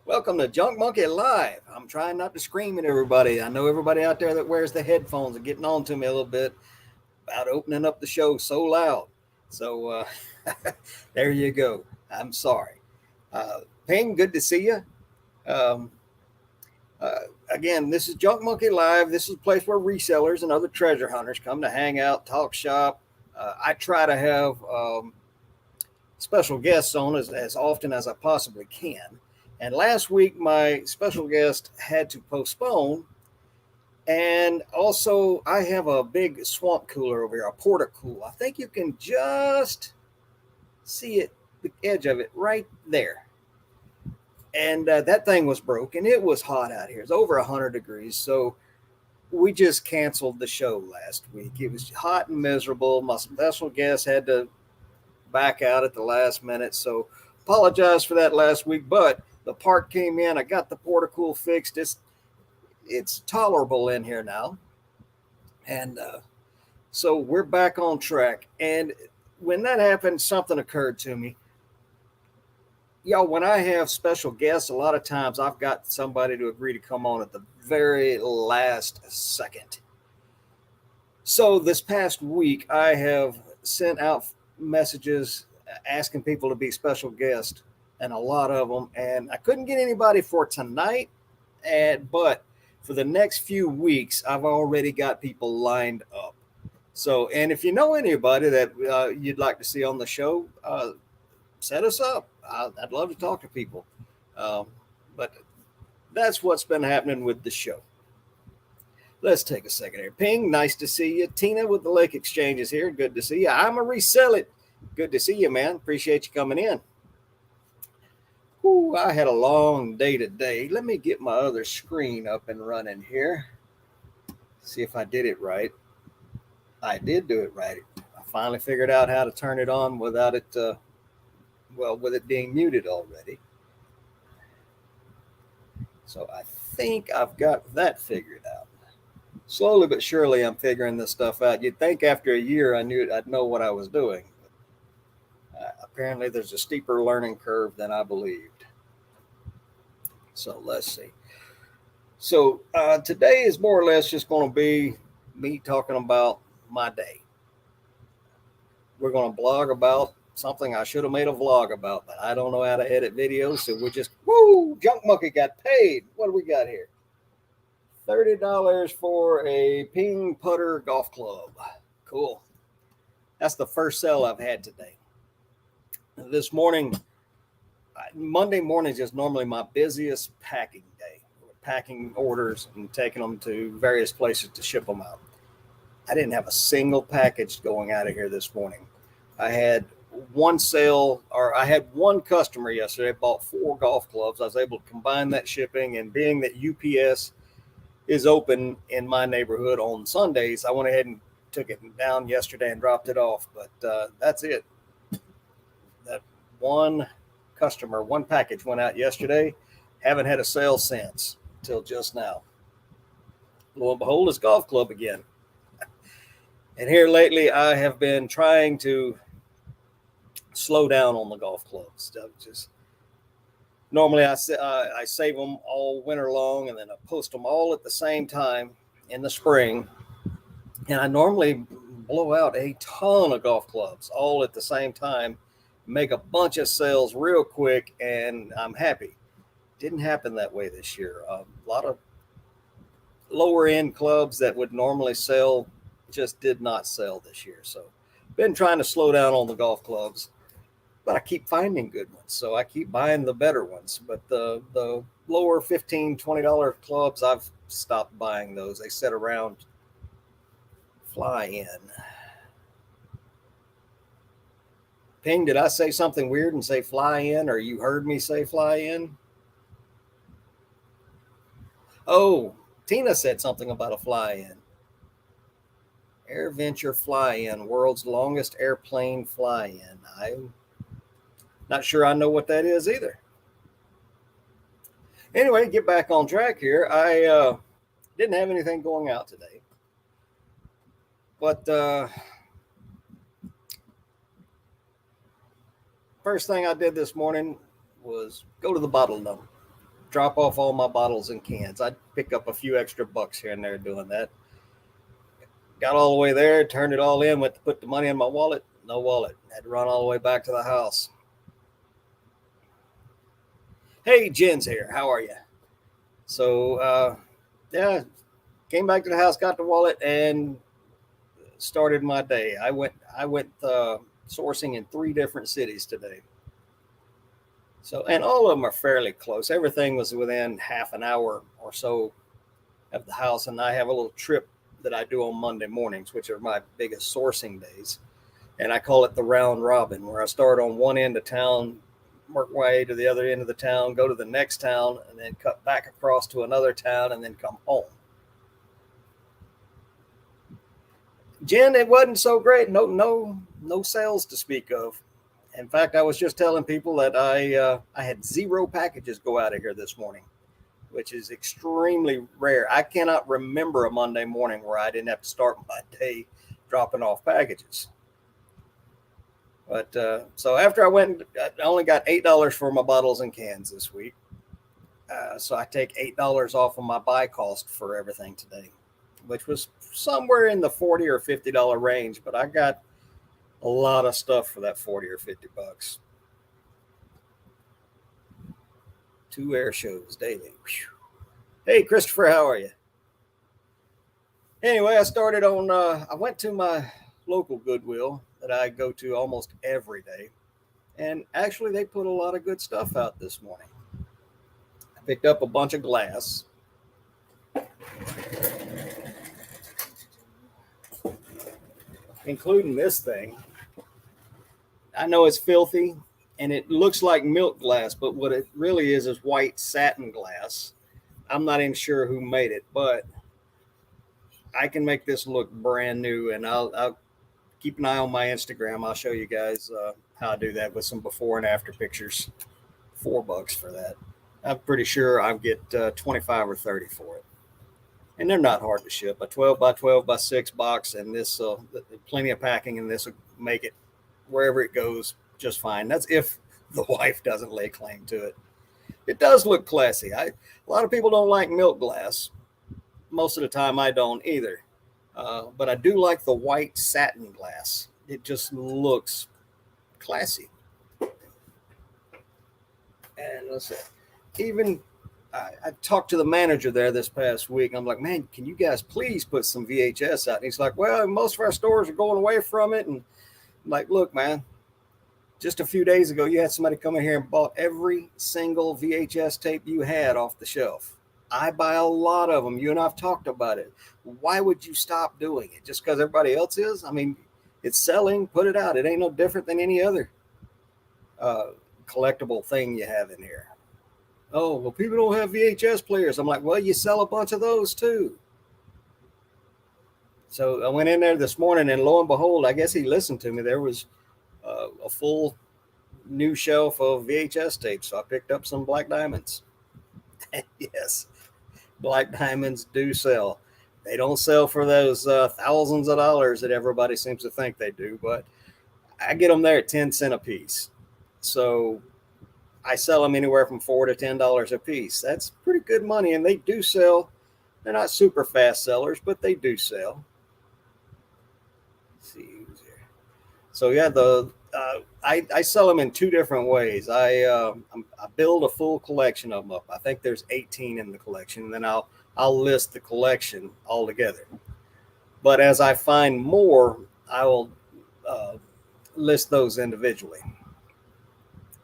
Welcome to Junk Monkey Live. I'm trying not to scream at everybody. I know everybody out there that wears the headphones are getting on to me a little bit about opening up the show so loud. So there you go. I'm sorry. Ping, good to see you. Um, uh, Again, this is Junk Monkey Live. This is a place where resellers and other treasure hunters come to hang out, talk shop. I try to have special guests on as often as I possibly can. And last week, my special guest had to postpone. And also, I have a big swamp cooler over here, a porta cool. I think you can just see it, the edge of it right there. And that thing was broken. It was hot out here. It's over 100 degrees. So we just canceled the show last week. It was hot and miserable. My special guest had to back out at the last minute. So apologize for that last week, but the part came in. I got the portacool fixed. It's tolerable in here now, and so we're back on track. And when that happened, something occurred to me. Y'all, when I have special guests, a lot of times I've got somebody to agree to come on at the very last second. So this past week, I have sent out messages asking people to be special guests, and a lot of them. And I couldn't get anybody for tonight, but for the next few weeks, I've already got people lined up. So, and if you know anybody that you'd like to see on the show, set us up. I'd love to talk to people. Um, but that's what's been happening with the show. Let's take a second here. Ping, nice to see you. Tina with the Lake Exchange is here. Good to see you. I'm a resell it. Good to see you, man. Appreciate you coming in. Ooh, I had a long day today. Let me get my other screen up and running here. See if I did it right. I did do it right. I finally figured out how to turn it on without it, with it being muted already. So I think I've got that figured out. Slowly but surely, I'm figuring this stuff out. You'd think after a year I'd know what I was doing. Apparently, there's a steeper learning curve than I believed. So let's see. So today is more or less just going to be me talking about my day. We're going to blog about something I should have made a vlog about, but I don't know how to edit videos. So we're just, woo, Junk Monkey got paid. What do we got here? $30 for a ping putter golf club. Cool. That's the first sale I've had today. This morning, Monday mornings is normally my busiest packing day. Packing orders and taking them to various places to ship them out. I didn't have a single package going out of here this morning. I had one sale, or I had one customer yesterday bought 4 golf clubs. I was able to combine that shipping, and being that UPS is open in my neighborhood on Sundays, I went ahead and took it down yesterday and dropped it off. But that's it. That one customer, one package went out yesterday. Haven't had a sale since till just now. Lo and behold, it's golf club again. And here lately, I have been trying to slow down on the golf clubs. Just normally, I save them all winter long, and then I post them all at the same time in the spring. And I normally blow out a ton of golf clubs all at the same time, make a bunch of sales real quick, and I'm happy. Didn't happen that way this year. A lot of lower end clubs that would normally sell just did not sell this year. So been trying to slow down on the golf clubs, but I keep finding good ones. So I keep buying the better ones. But the lower $15, $20 clubs, I've stopped buying those. They sit around, fly in. Ping, did I say something weird and say fly in, or you heard me say fly in? Oh, Tina said something about a fly in. Air Venture fly in, world's longest airplane fly in. I'm not sure I know what that is either. Anyway, get back on track here. I didn't have anything going out today. But first thing I did this morning was go to the bottle dump. drop off all my bottles and cans. I'd pick up a few extra bucks here and there doing that. Got all the way there, turned it all in, went to put the money in my wallet. No wallet. Had to run all the way back to the house. Hey, Jen's here. How are you? So, yeah, came back to the house, got the wallet, and started my day. I went sourcing in 3 different cities today. So, and all of them are fairly close. Everything was within half an hour or so of the house, and I have a little trip that I do on Monday mornings, which are my biggest sourcing days. And I call it the round robin, where I start on one end of town, work my way to the other end of the town, go to the next town, and then cut back across to another town, and then come home. Jen, it wasn't so great. No sales to speak of. In fact, I was just telling people that I had 0 packages go out of here this morning, which is extremely rare. I cannot remember a Monday morning where I didn't have to start my day dropping off packages. But so after I went, I only got $8 for my bottles and cans this week. So I take $8 off of my buy cost for everything today, which was somewhere in the $40 or $50 range. But I got a lot of stuff for that 40 or 50 bucks. 2 air shows daily. Whew. Hey, Christopher, how are you? Anyway, I went to my local Goodwill that I go to almost every day. And actually, they put a lot of good stuff out this morning. I picked up a bunch of glass. Including this thing. I know it's filthy and it looks like milk glass, but what it really is white satin glass. I'm not even sure who made it, but I can make this look brand new, and I'll keep an eye on my Instagram. I'll show you guys how I do that with some before and after pictures. $4 for that. I'm pretty sure I'll get 25 or 30 for it. And they're not hard to ship. A 12 by 12 by 6 box, and this plenty of packing, and this will make it wherever it goes just fine. That's if the wife doesn't lay claim to it. It does look classy. A lot of people don't like milk glass. Most of the time I don't either. But I do like the white satin glass. It just looks classy. And let's see. Even I talked to the manager there this past week. I'm like, man, can you guys please put some VHS out? And he's like, well, most of our stores are going away from it. And I'm like, look, man, just a few days ago, you had somebody come in here and bought every single VHS tape you had off the shelf. I buy a lot of them. You and I've talked about it. Why would you stop doing it? Just because everybody else is? I mean, it's selling. Put it out. It ain't no different than any other collectible thing you have in here. Oh, well, people don't have VHS players. I'm like, well, you sell a bunch of those too. So I went in there this morning, and lo and behold, I guess he listened to me. There was a full new shelf of VHS tapes. So I picked up some Black Diamonds. Yes, Black Diamonds do sell. They don't sell for those thousands of dollars that everybody seems to think they do, but I get them there at 10 cents a piece. So I sell them anywhere from $4 to $10 a piece. That's pretty good money, and they do sell. They're not super fast sellers, but they do sell. Let's see who's here. So yeah, I sell them in 2 different ways. I build a full collection of them up. I think there's 18 in the collection, and then I'll list the collection all together. But as I find more, I will list those individually.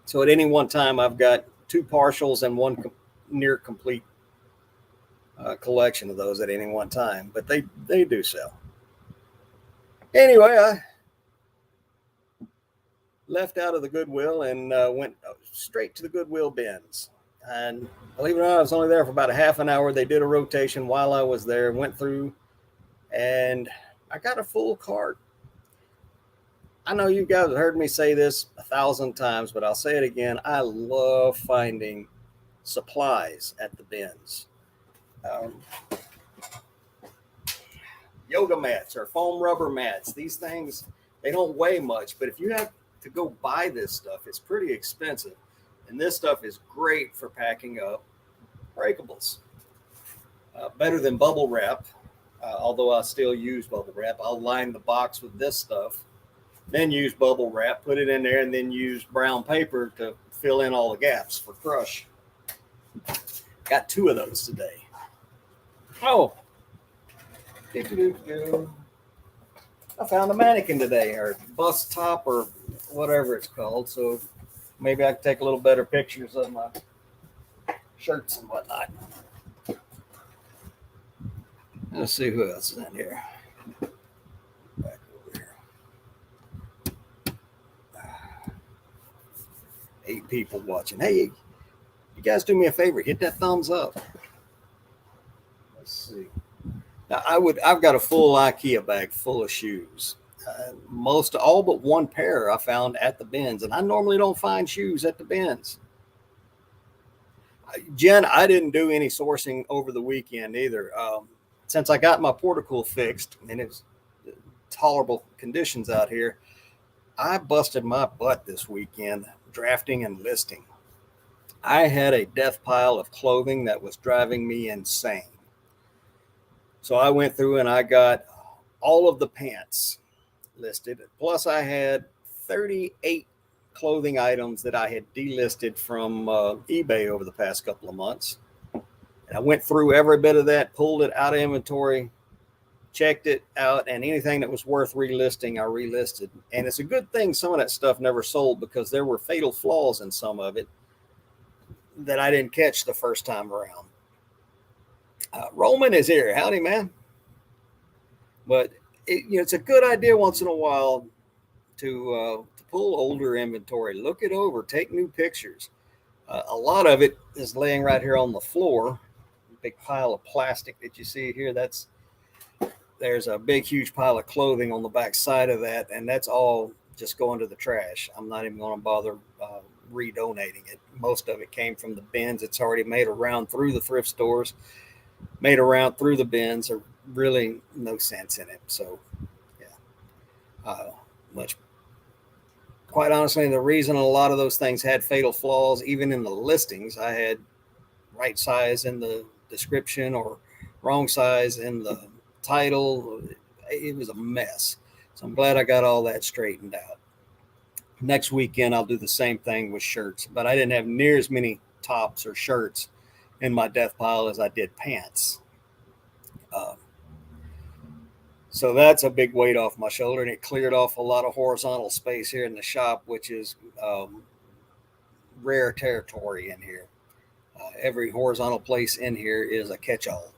So at any one time, I've got 2 partials and 1 near complete collection of those at any one time. But they do sell. Anyway, I left out of the Goodwill and went straight to the Goodwill bins. And believe it or not, I was only there for about a half an hour. They did a rotation while I was there, went through, and I got a full cart. I know you guys have heard me say this 1,000 times, but I'll say it again. I love finding supplies at the bins. Yoga mats or foam rubber mats. These things, they don't weigh much, but if you have to go buy this stuff, it's pretty expensive. And this stuff is great for packing up. breakables. Better than bubble wrap, although I still use bubble wrap. I'll line the box with this stuff, then use bubble wrap, put it in there, and then use brown paper to fill in all the gaps for crush. Got 2 of those today. Oh, I found a mannequin today, or bust top, or whatever it's called. So maybe I can take a little better pictures of my shirts and whatnot. Let's see who else is in here. Back over here. 8 people watching. Hey, you guys do me a favor, hit that thumbs up. Let's see. Now I've got a full IKEA bag full of shoes. All but 1 pair I found at the bins, and I normally don't find shoes at the bins. Jen, I didn't do any sourcing over the weekend either. Since I got my portico fixed and it's tolerable conditions out here, I busted my butt this weekend drafting and listing. I had a death pile of clothing that was driving me insane. So I went through and I got all of the pants listed. Plus I had 38 clothing items that I had delisted from eBay over the past couple of months. And I went through every bit of that, pulled it out of inventory, checked it out, and anything that was worth relisting, I relisted. And it's a good thing some of that stuff never sold, because there were fatal flaws in some of it that I didn't catch the first time around. Roman is here. Howdy, man. But it's a good idea once in a while to pull older inventory, look it over, take new pictures. A lot of it is laying right here on the floor. Big pile of plastic that you see here. There's a big, huge pile of clothing on the back side of that, and that's all just going to the trash. I'm not even going to bother redonating it. Most of it came from the bins. It's already made around through the thrift stores, made around through the bins. Are really no sense in it. So, yeah, quite honestly, the reason a lot of those things had fatal flaws, even in the listings, I had right size in the description or wrong size in the title. It was a mess. So I'm glad I got all that straightened out. Next weekend, I'll do the same thing with shirts, but I didn't have near as many tops or shirts in my death pile as I did pants. So that's a big weight off my shoulder, and it cleared off a lot of horizontal space here in the shop, which is rare territory in here. Every horizontal place in here is a catch-all.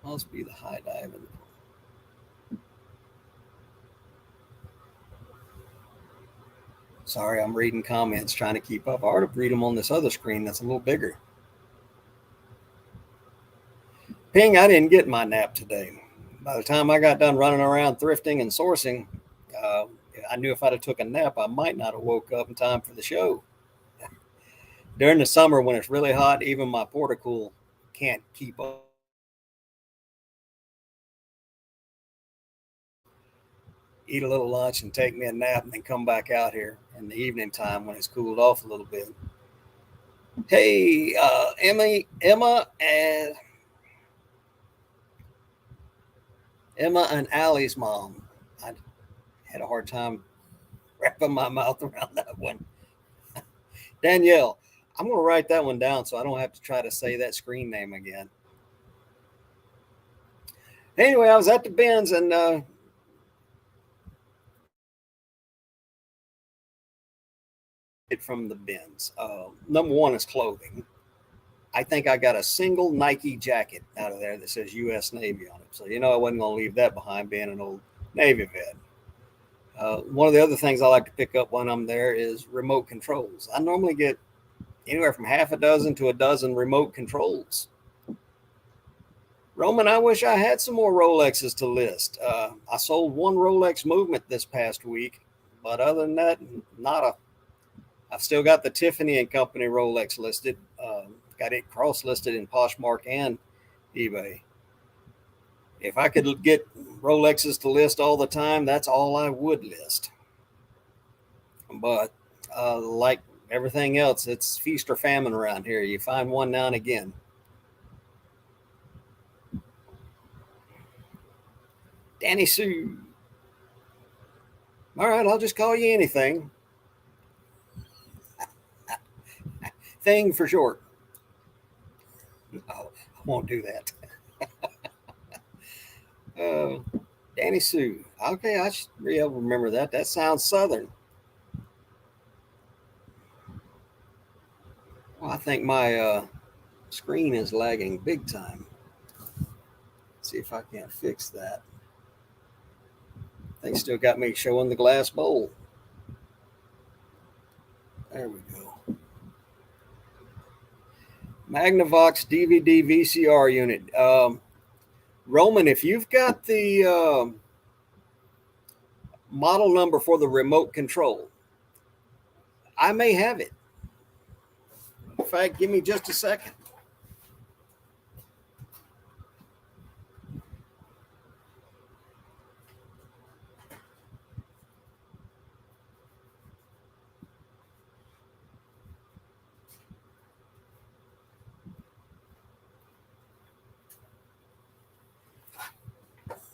Must be the high dive. Sorry, I'm reading comments, trying to keep up. I ought to read them on this other screen that's a little bigger. Ping, I didn't get my nap today. By the time I got done running around thrifting and sourcing, I knew if I'd have took a nap, I might not have woke up in time for the show. During the summer, when it's really hot, even my portico can't keep up. Eat a little lunch and take me a nap, and then come back out here in the evening time when it's cooled off a little bit. Hey, Emma and Allie's mom. I had a hard time wrapping my mouth around that one. Danielle, I'm going to write that one down so I don't have to try to say that screen name again. Anyway, I was at the bins, and from the bins. Number one is clothing. I think I got a single Nike jacket out of there that says U.S. Navy on it. So, I wasn't going to leave that behind, being an old Navy vet. One of the other things I like to pick up when I'm there is remote controls. I normally get anywhere from half a dozen to a dozen remote controls. Roman, I wish I had some more Rolexes to list. I sold one Rolex Movement this past week, but other than that, nada. I've still got the Tiffany & Company Rolex listed. Got it cross-listed in Poshmark and eBay. If I could get Rolexes to list all the time, that's all I would list. But like everything else, it's feast or famine around here. You find one now and again. Danny Sue. All right, I'll just call you anything. Thing for short. No, I won't do that. Uh, Danny Sue. Okay, I should be able to remember that. That sounds southern. Well, I think my screen is lagging big time. Let's see if I can't fix that. They still got me showing the glass bowl. There we go. Magnavox DVD VCR unit. Roman, if you've got the model number for the remote control, I may have it. In fact, give me just a second.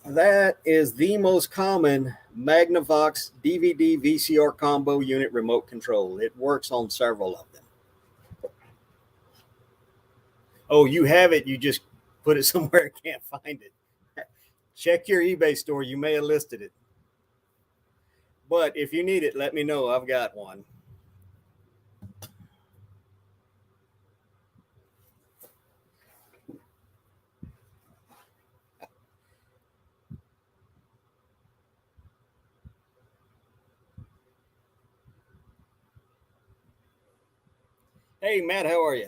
That is the most common Magnavox DVD VCR combo unit remote control. It works on several of them. Oh, you have it. You just put it somewhere and can't find it. Check your eBay store. You may have listed it. But if you need it, let me know. I've got one. Hey, Matt, how are you?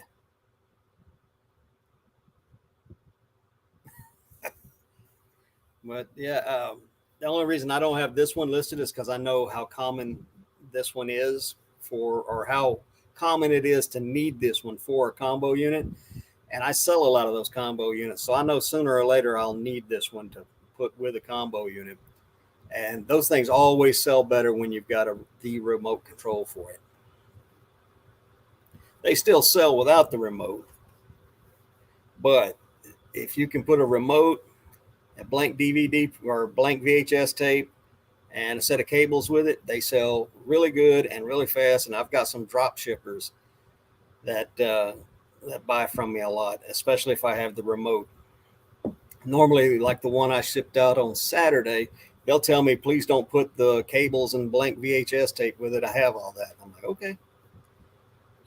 But yeah, the only reason I don't have this one listed is because I know how common this one is for, or how common it is to need this one for a combo unit. And I sell a lot of those combo units. So I know sooner or later I'll need this one to put with a combo unit. And those things always sell better when you've got the remote control for it. They still sell without the remote. But if you can put a remote, a blank DVD or blank VHS tape, and a set of cables with it, they sell really good and really fast. And I've got some drop shippers that buy from me a lot, especially if I have the remote. Normally, like the one I shipped out on Saturday, they'll tell me, please don't put the cables and blank VHS tape with it. I have all that. I'm like, okay,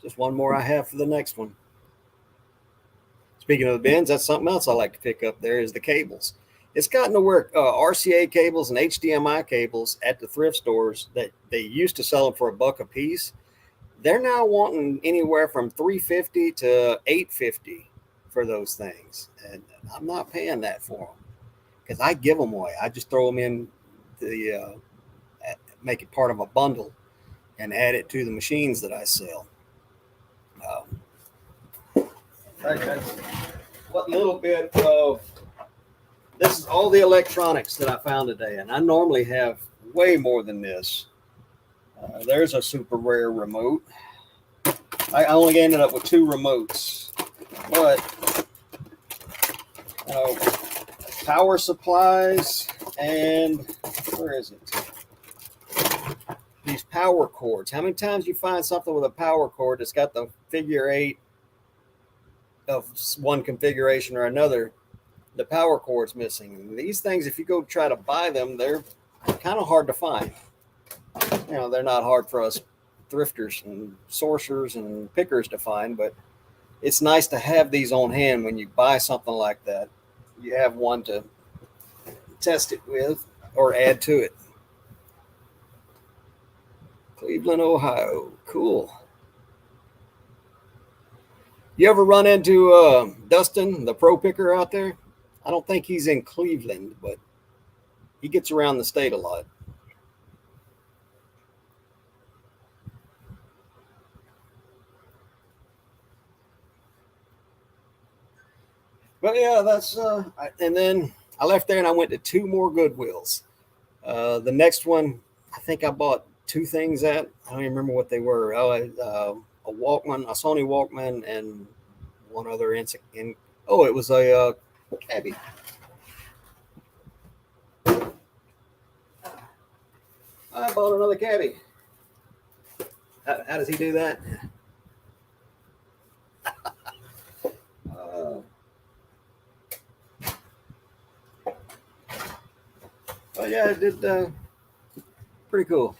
just one more I have for the next one. Speaking of the bins, that's something else I like to pick up there is the cables. It's gotten to where RCA cables and HDMI cables at the thrift stores that they used to sell them for $1 a piece. They're now wanting anywhere from $350 to $850 for those things, and I'm not paying that for them because I give them away. I just throw them in the make it part of a bundle and add it to the machines that I sell. What little bit of this is all the electronics that I found today, and I normally have way more than this. There's a super rare remote. I only ended up with 2 remotes, but power supplies and where is it? These power cords. How many times you find something with a power cord that's got the figure 8 of one configuration or another? The power cord's missing. And these things, if you go try to buy them, they're kind of hard to find. They're not hard for us thrifters and sorcerers and pickers to find, but it's nice to have these on hand when you buy something like that. You have one to test it with or add to it. Cleveland, Ohio. Cool. You ever run into Dustin, the pro picker out there? I don't think he's in Cleveland, but he gets around the state a lot. But yeah, that's and then I left there and I went to 2 more Goodwills. The next one, I think I bought two things at. I don't even remember what they were. Oh, a Walkman, a Sony Walkman, and one other oh, it was a cabbie. I bought another cabbie. How does he do that? Uh, oh yeah, it did pretty cool.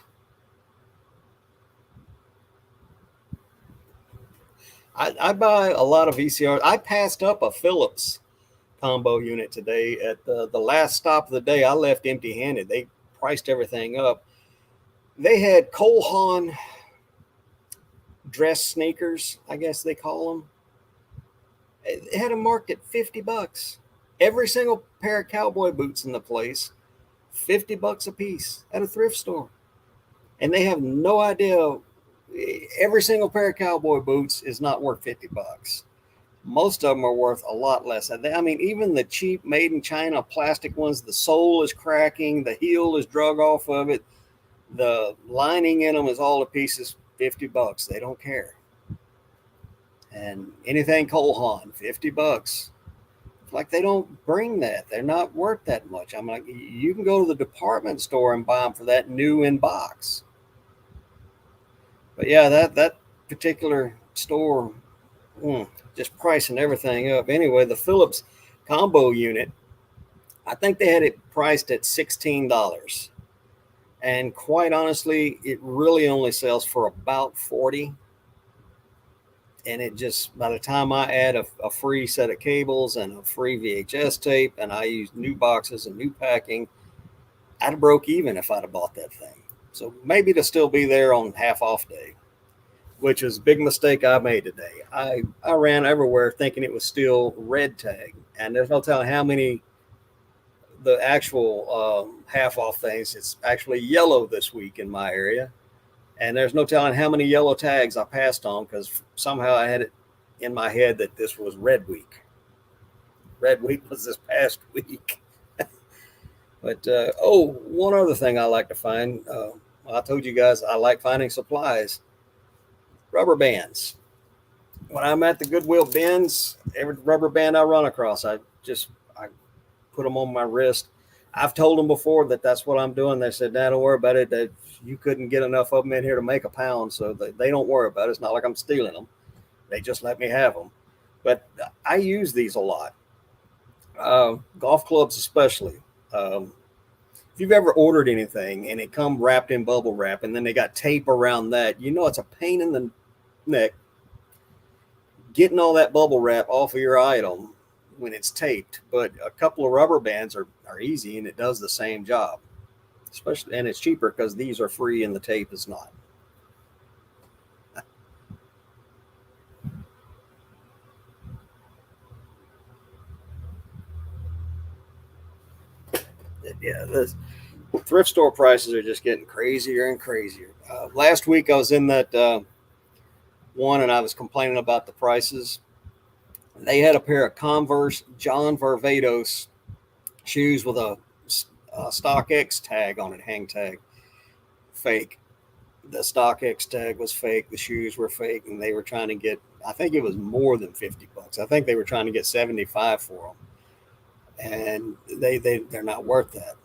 I buy a lot of VCRs. I passed up a Philips combo unit today at the last stop of the day. I left empty-handed. They priced everything up. They had Cole Haan dress sneakers, I guess they call them. It had them marked at $50. Every single pair of cowboy boots in the place, $50 a piece at a thrift store. And they have no idea. Every single pair of cowboy boots is not worth $50. Most of them are worth a lot less. I mean, even the cheap made in China plastic ones, the sole is cracking, the heel is drug off of it, the lining in them is all the pieces, $50. They don't care. And anything Cole Haan, $50. Like they don't bring that. They're not worth that much. I'm like, you can go to the department store and buy them for that new in box. But yeah, that particular store, just pricing everything up. Anyway, the Philips combo unit, I think they had it priced at $16. And quite honestly, it really only sells for about $40. And it just, by the time I add a free set of cables and a free VHS tape, and I use new boxes and new packing, I'd have broke even if I'd have bought that thing. So maybe it'll still be there on half off day, which is a big mistake I made today. I ran everywhere thinking it was still red tag, and there's no telling how many the actual half off things. It's actually yellow this week in my area. And there's no telling how many yellow tags I passed on because somehow I had it in my head that this was Red Week. Red Week was this past week. But, one other thing I like to find. I told you guys I like finding supplies. Rubber bands. When I'm at the Goodwill bins, every rubber band I run across, I put them on my wrist. I've told them before that that's what I'm doing. They said, "Nah, don't worry about it. That you couldn't get enough of them in here to make a pound, so they don't worry about it. It's not like I'm stealing them. They just let me have them." But I use these a lot. Golf clubs especially. If you've ever ordered anything and it come wrapped in bubble wrap and then they got tape around that, it's a pain in the neck getting all that bubble wrap off of your item when it's taped. But a couple of rubber bands are easy and it does the same job. Especially, and it's cheaper because these are free and the tape is not. Yeah, the thrift store prices are just getting crazier and crazier. Last week I was in that one and I was complaining about the prices. They had a pair of Converse John Varvatos shoes with a StockX tag on it, hang tag, fake. The StockX tag was fake. The shoes were fake, and they were trying to get. I think it was more than $50. I think they were trying to get 75 for them, and they're not worth that.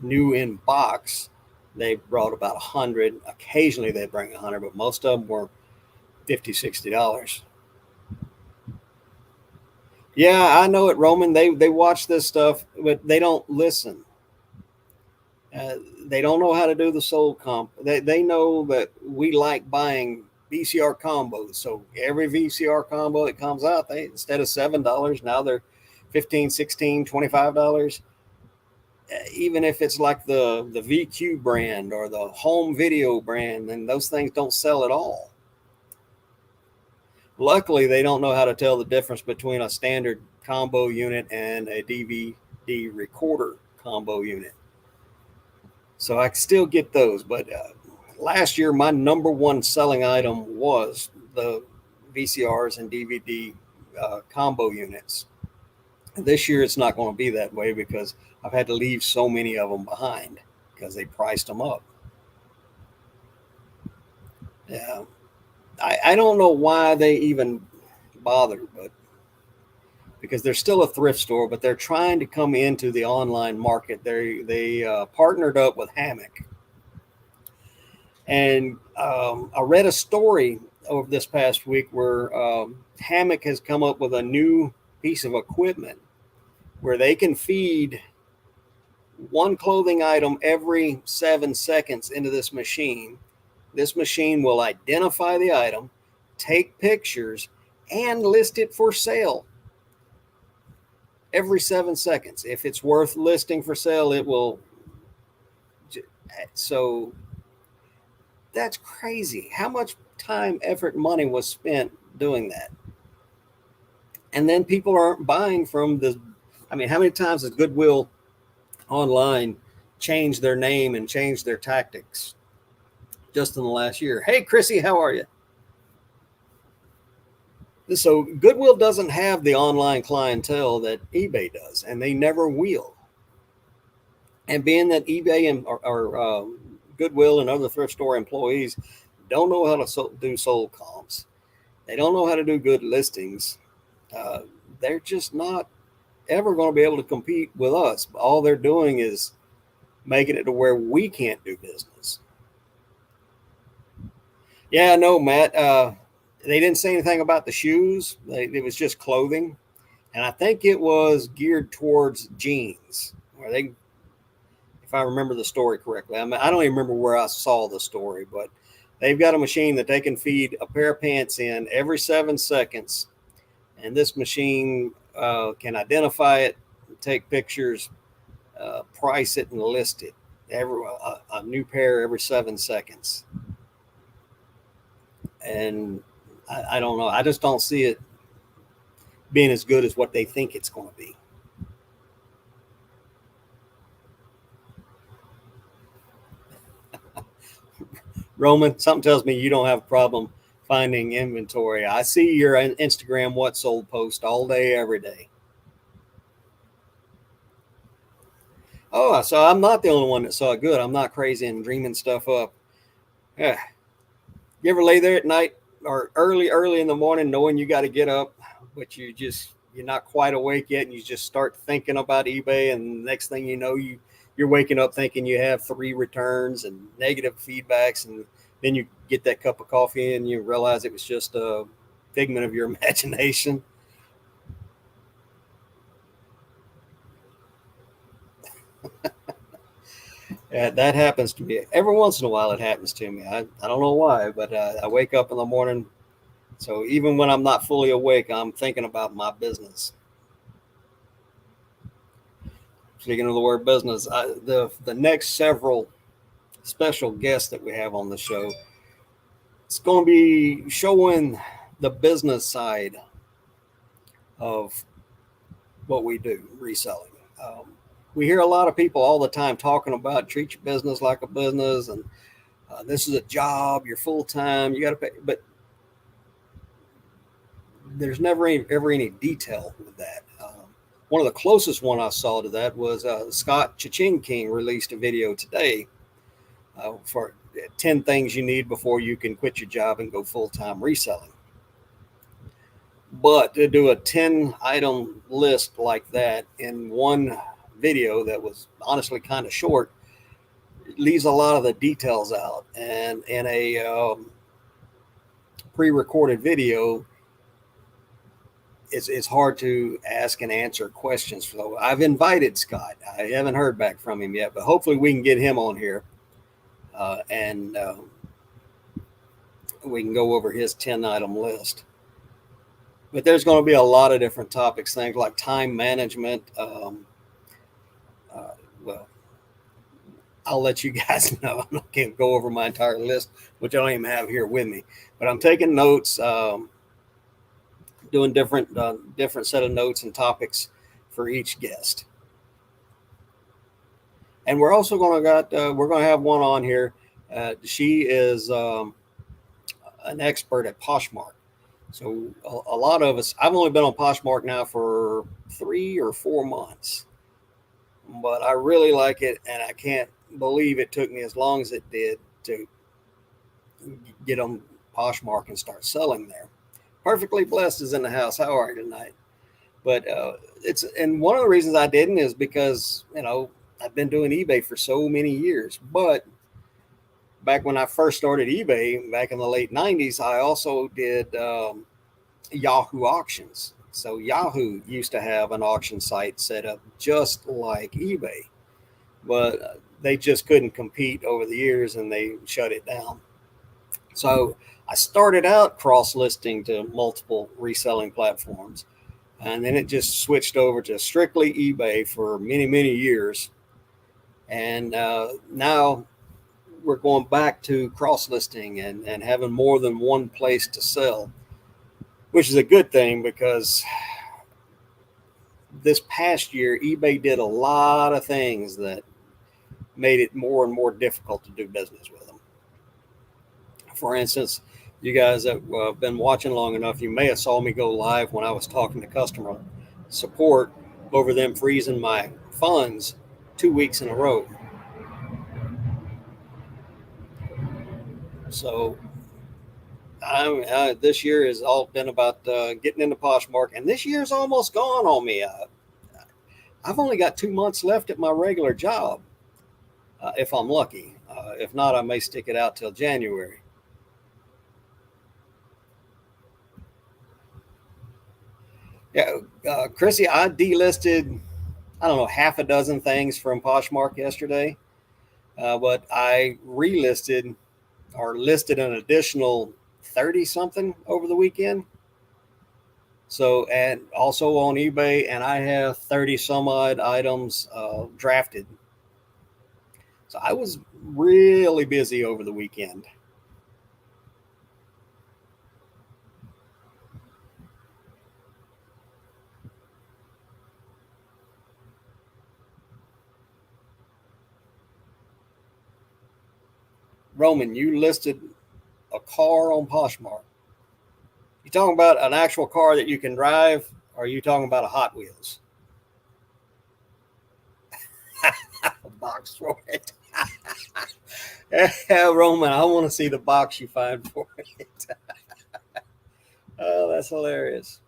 New in box, they brought about 100. Occasionally they bring 100, but most of them were $50, $60. Yeah, I know it, Roman. They watch this stuff, but they don't listen. They don't know how to do the soul comp. They know that we like buying VCR combos. So every VCR combo that comes out, they instead of $7, now they're 15, 16, $25. Even if it's like the VQ brand or the home video brand, then those things don't sell at all. Luckily, they don't know how to tell the difference between a standard combo unit and a DVD recorder combo unit. So I still get those. But last year, my number one selling item was the VCRs and DVD combo units. This year, it's not going to be that way because I've had to leave so many of them behind because they priced them up. Yeah, I don't know why they even bother, but because they're still a thrift store, but they're trying to come into the online market. They partnered up with Hammock, and I read a story over this past week where Hammock has come up with a new piece of equipment where they can feed one clothing item every 7 seconds into this machine. This machine will identify the item, take pictures, and list it for sale every 7 seconds. If it's worth listing for sale, it will. So that's crazy. How much time, effort, money was spent doing that? And then people aren't buying from the. I mean, how many times has Goodwill online changed their name and changed their tactics just in the last year? Hey, Chrissy, how are you? So Goodwill doesn't have the online clientele that eBay does, and they never will. And being that eBay and Goodwill and other thrift store employees don't know how to do sold comps, they don't know how to do good listings. Uh, they're just not ever going to be able to compete with us. All they're doing is making it to where we can't do business. Yeah, no, Matt. They didn't say anything about the shoes. It was just clothing, and I think it was geared towards jeans. Where they, if I remember the story correctly, I mean, I don't even remember where I saw the story, but they've got a machine that they can feed a pair of pants in every 7 seconds, and this machine can identify it, take pictures, price it, and list it. A new pair every 7 seconds, and I don't know. I just don't see it being as good as what they think it's going to be. Roman, something tells me you don't have a problem finding inventory. I see your Instagram what sold post all day, every day. Oh, so I'm not the only one that saw it. Good. I'm not crazy and dreaming stuff up. Yeah. You ever lay there at night or early in the morning knowing you got to get up, but you're not quite awake yet, and you just start thinking about eBay, and next thing you know, you're waking up thinking you have 3 returns and negative feedbacks, and then you get that cup of coffee and you realize it was just a figment of your imagination. That happens to me every once in a while. It happens to me. I don't know why, but I wake up in the morning. So even when I'm not fully awake, I'm thinking about my business. Speaking of the word business, the next several special guests that we have on the show, it's going to be showing the business side of what we do, reselling. Um, we hear a lot of people all the time talking about treat your business like a business, and this is a job, you're full time, you got to pay. But there's never ever any detail with that. One of the closest one I saw to that was Scott Chaching King released a video today for 10 things you need before you can quit your job and go full time reselling. But to do a 10 item list like that in one video that was honestly kind of short, it leaves a lot of the details out. And in a pre recorded video, it's hard to ask and answer questions. So I've invited Scott. I haven't heard back from him yet, but hopefully we can get him on here and we can go over his 10 item list. But there's going to be a lot of different topics, things like time management. Well, I'll let you guys know. I can't go over my entire list, which I don't even have here with me. But I'm taking notes, doing different set of notes and topics for each guest. And we're also going to we're going to have one on here. She is an expert at Poshmark. So a lot of us, I've only been on Poshmark now for 3 or 4 months, but I really like it, and I can't believe it took me as long as it did to get on Poshmark and start selling there. Perfectly Blessed is in the house. How are you tonight? But and one of the reasons I didn't is because I've been doing eBay for so many years. But back when I first started eBay back in the late '90s, I also did Yahoo auctions. So Yahoo used to have an auction site set up just like eBay, but they just couldn't compete over the years and they shut it down. So I started out cross listing to multiple reselling platforms, and then it just switched over to strictly eBay for many, many years. And now we're going back to cross listing and having more than one place to sell, which is a good thing because this past year, eBay did a lot of things that made it more and more difficult to do business with them. For instance, you guys that have been watching long enough, you may have saw me go live when I was talking to customer support over them freezing my funds 2 weeks in a row. So this year has all been about getting into Poshmark, and this year's almost gone on me. I've only got 2 months left at my regular job, if I'm lucky. If not, I may stick it out till January. Yeah, Chrissy, I delisted, I don't know, half a dozen things from Poshmark yesterday, but I relisted or listed an additional 30 something over the weekend. So, and also on eBay, and I have 30 some odd items drafted. So I was really busy over the weekend. Roman, you listed a car on Poshmark. You talking about an actual car that you can drive, or are you talking about a Hot Wheels? A box for it. Yeah, Roman, I want to see the box you find for it. Oh, that's hilarious.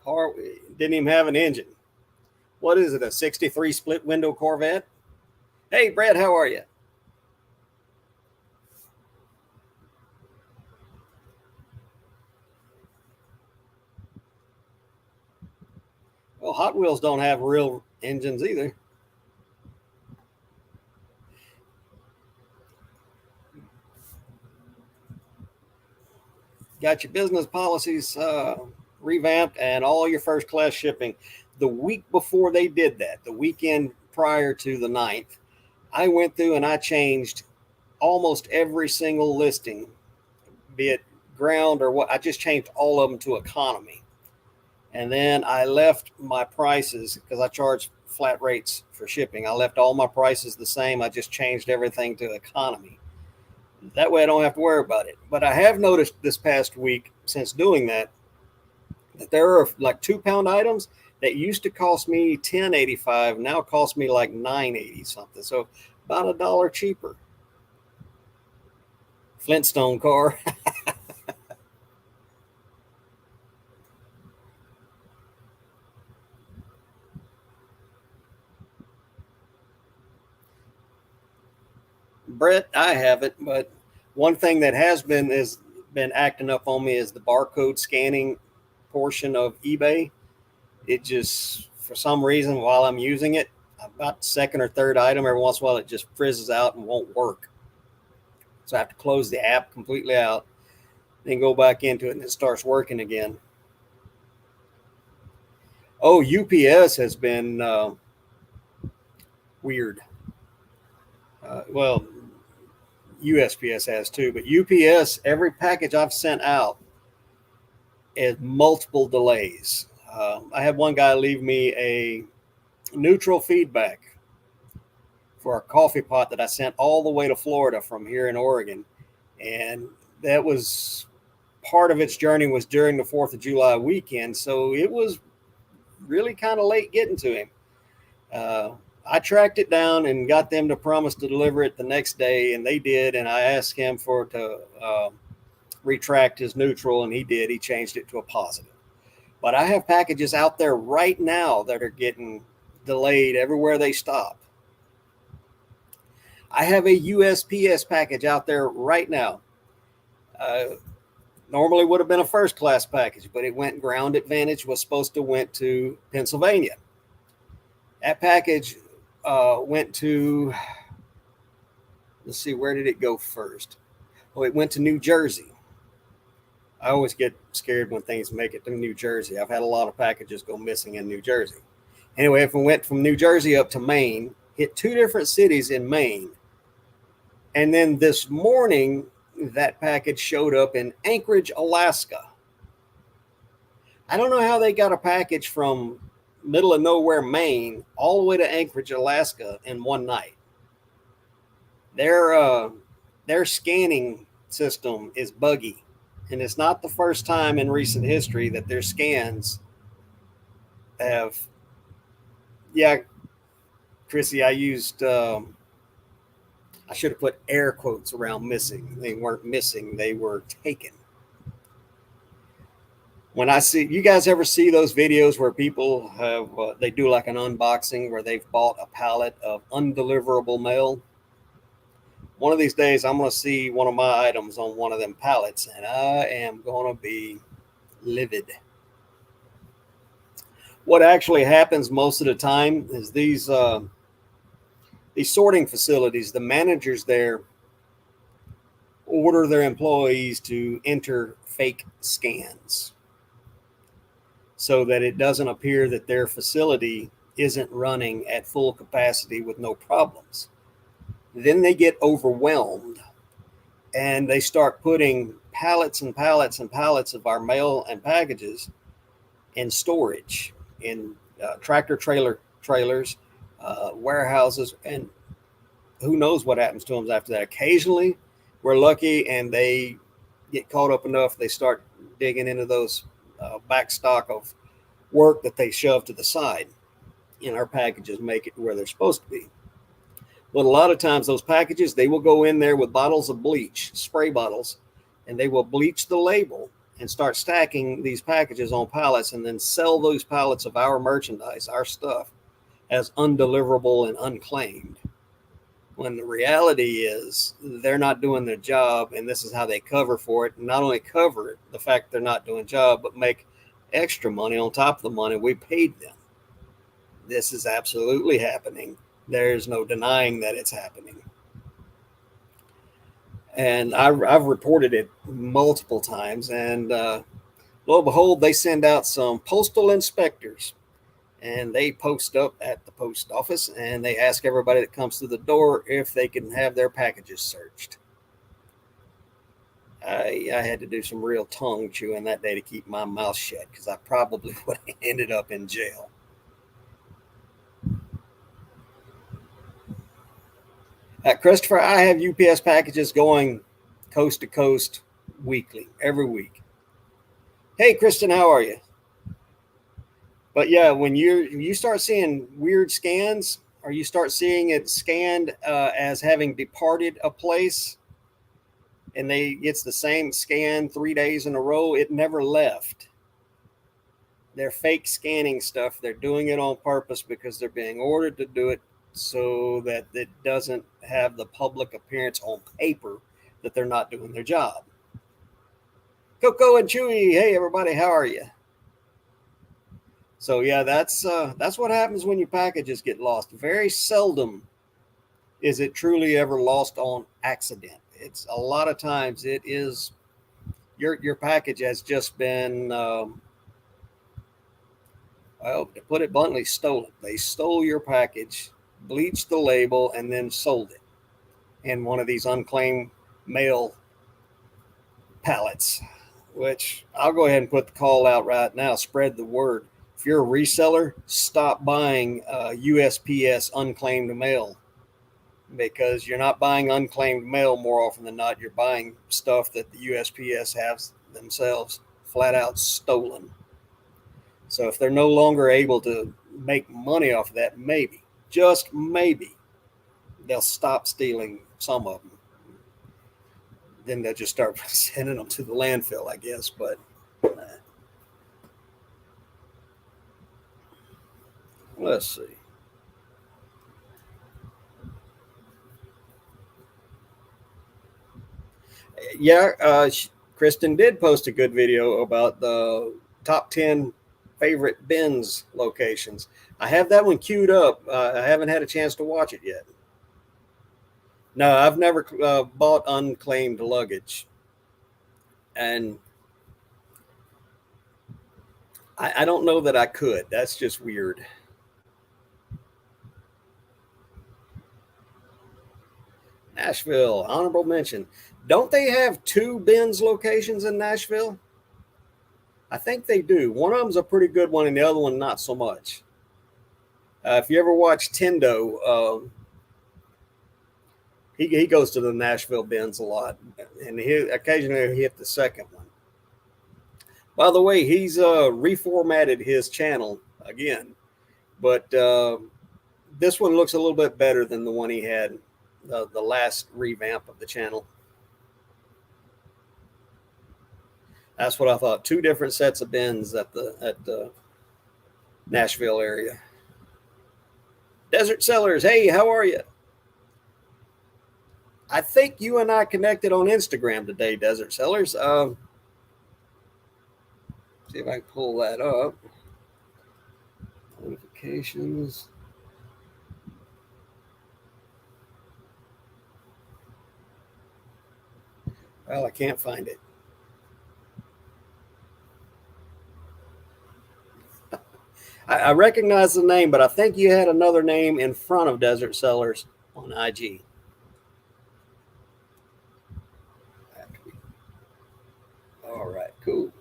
Car didn't even have an engine. What is it? A '63 split window Corvette? Hey, Brad, how are you? Well, Hot Wheels don't have real engines either. Got your business policies revamped and all your first class shipping. The week before they did that, the weekend prior to the 9th, I went through and I changed almost every single listing, be it ground or what. I just changed all of them to economy. And then I left my prices because I charge flat rates for shipping. I left all my prices the same. I just changed everything to economy. That way I don't have to worry about it. But I have noticed this past week since doing that there are like 2 pound items that used to cost me $10.85 now cost me like $9.80 something. So about $1 cheaper. Flintstone car. Brett, I have it, but one thing that has been acting up on me is the barcode scanning portion of eBay. It just for some reason while I'm using it, about second or third item, every once in a while it just frizzes out and won't work. So I have to close the app completely out, then go back into it and it starts working again. Oh, UPS has been weird. Well, USPS has too, but UPS, every package I've sent out is multiple delays. I had one guy leave me a neutral feedback for a coffee pot that I sent all the way to Florida from here in Oregon. And that was part of its journey was during the 4th of July weekend, so it was really kind of late getting to him. I tracked it down and got them to promise to deliver it the next day, and they did. And I asked him to retract his neutral, and he did. He changed it to a positive. But I have packages out there right now that are getting delayed everywhere they stop. I have a USPS package out there right now. Normally would have been a first class package, but it went ground advantage, was supposed to went to Pennsylvania. That package went to, let's see, where did it go first? Oh, it went to New Jersey. I always get scared when things make it to New Jersey. I've had a lot of packages go missing in New Jersey. Anyway, if we went from New Jersey up to Maine, hit 2 different cities in Maine. And then this morning, that package showed up in Anchorage, Alaska. I don't know how they got a package from middle of nowhere, Maine, all the way to Anchorage, Alaska in one night. Their scanning system is buggy, and it's not the first time in recent history that their scans have. Yeah, Chrissy, I used. I should have put air quotes around missing. They weren't missing; they were taken. When I see, you guys ever see those videos where people have they do like an unboxing where they've bought a pallet of undeliverable mail? One of these days, I'm going to see one of my items on one of them pallets, and I am going to be livid. What actually happens most of the time is these sorting facilities, the managers there order their employees to enter fake scans, so that it doesn't appear that their facility isn't running at full capacity with no problems. Then they get overwhelmed and they start putting pallets and pallets and pallets of our mail and packages in storage, in tractor trailers, warehouses, and who knows what happens to them after that. Occasionally, we're lucky and they get caught up enough, they start digging into those back stock of work that they shove to the side, and our packages make it where they're supposed to be. But a lot of times those packages, they will go in there with bottles of bleach, spray bottles, and they will bleach the label and start stacking these packages on pallets and then sell those pallets of our merchandise, our stuff, as undeliverable and unclaimed. When the reality is they're not doing their job, and this is how they cover for it. And not only cover it, the fact they're not doing job, but make extra money on top of the money we paid them. This is absolutely happening. There's no denying that it's happening. And I've reported it multiple times. And lo and behold, they send out some postal inspectors, and they post up at the post office and they ask everybody that comes through the door if they can have their packages searched. I had to do some real tongue chewing that day to keep my mouth shut, because I probably would have ended up in jail. Christopher, I have UPS packages going coast to coast weekly, every week. Hey, Kristen, how are you? But yeah, when you start seeing weird scans, or you start seeing it scanned as having departed a place, and it's the same scan 3 days in a row, it never left. They're fake scanning stuff. They're doing it on purpose because they're being ordered to do it so that it doesn't have the public appearance on paper that they're not doing their job. Coco and Chewy, hey everybody, how are you? So yeah, that's what happens when your packages get lost. Very seldom is it truly ever lost on accident. It's a lot of times it is your package has just been well, to put it bluntly, stolen. They stole your package, bleached the label, and then sold it in one of these unclaimed mail pallets, which I'll go ahead and put the call out right now. Spread the word. If you're a reseller, stop buying USPS unclaimed mail, because you're not buying unclaimed mail more often than not. You're buying stuff that the USPS themselves flat out stolen. So if they're no longer able to make money off of that, maybe, just maybe, they'll stop stealing some of them. Then they'll just start sending them to the landfill, I guess. But let's see. Yeah, Kristen did post a good video about the top 10 favorite bins locations. I have that one queued up. I haven't had a chance to watch it yet. No, I've never bought unclaimed luggage. And I don't know that I could. That's just weird. Nashville, honorable mention. Don't they have two bins locations in Nashville? I think they do. One of them's a pretty good one, and the other one not so much. If you ever watch Tendo, he goes to the Nashville bins a lot, and he occasionally hit the second one. By the way, he's reformatted his channel again, but this one looks a little bit better than the one he had the last revamp of the channel. That's what I thought. Two different sets of bins at the Nashville area. Desert Sellers, hey, how are you? I think you and I connected on Instagram today, Desert Sellers. See if I can pull that up. Notifications. Well, I can't find it. I recognize the name, but I think you had another name in front of Desert Sellers on IG. All right, cool.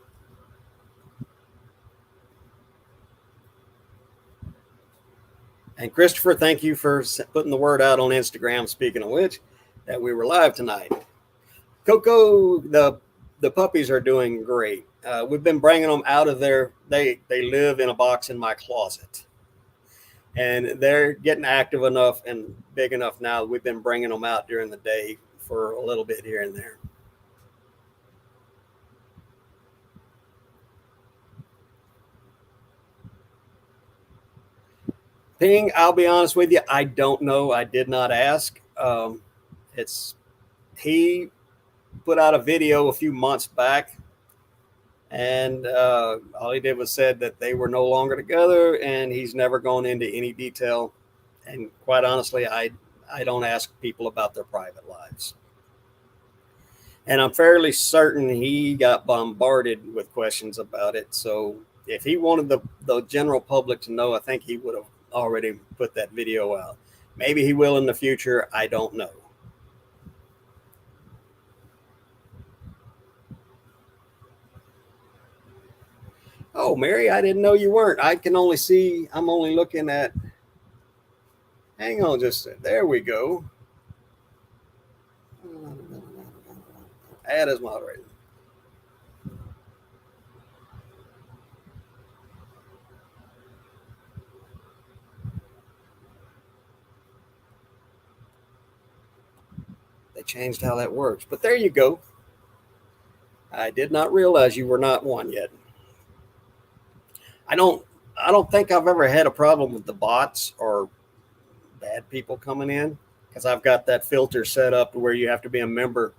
And Christopher, thank you for putting the word out on Instagram, speaking of which, that we were live tonight. Coco, the puppies are doing great. We've been bringing them out of there. They live in a box in my closet. And they're getting active enough and big enough now. We've been bringing them out during the day for a little bit here and there. Ping, I'll be honest with you, I don't know. I did not ask. He put out a video a few months back, and all he did was said that they were no longer together, and he's never gone into any detail. And quite honestly, I don't ask people about their private lives. And I'm fairly certain he got bombarded with questions about it. So if he wanted the general public to know, I think he would have already put that video out. Maybe he will in the future. I don't know. Oh, Mary, I didn't know you weren't. I can only see, I'm only looking at, hang on just a, there we go. Add as moderator. They changed how that works, but there you go. I did not realize you were not one yet. I don't think I've ever had a problem with the bots or bad people coming in, because I've got that filter set up where you have to be a member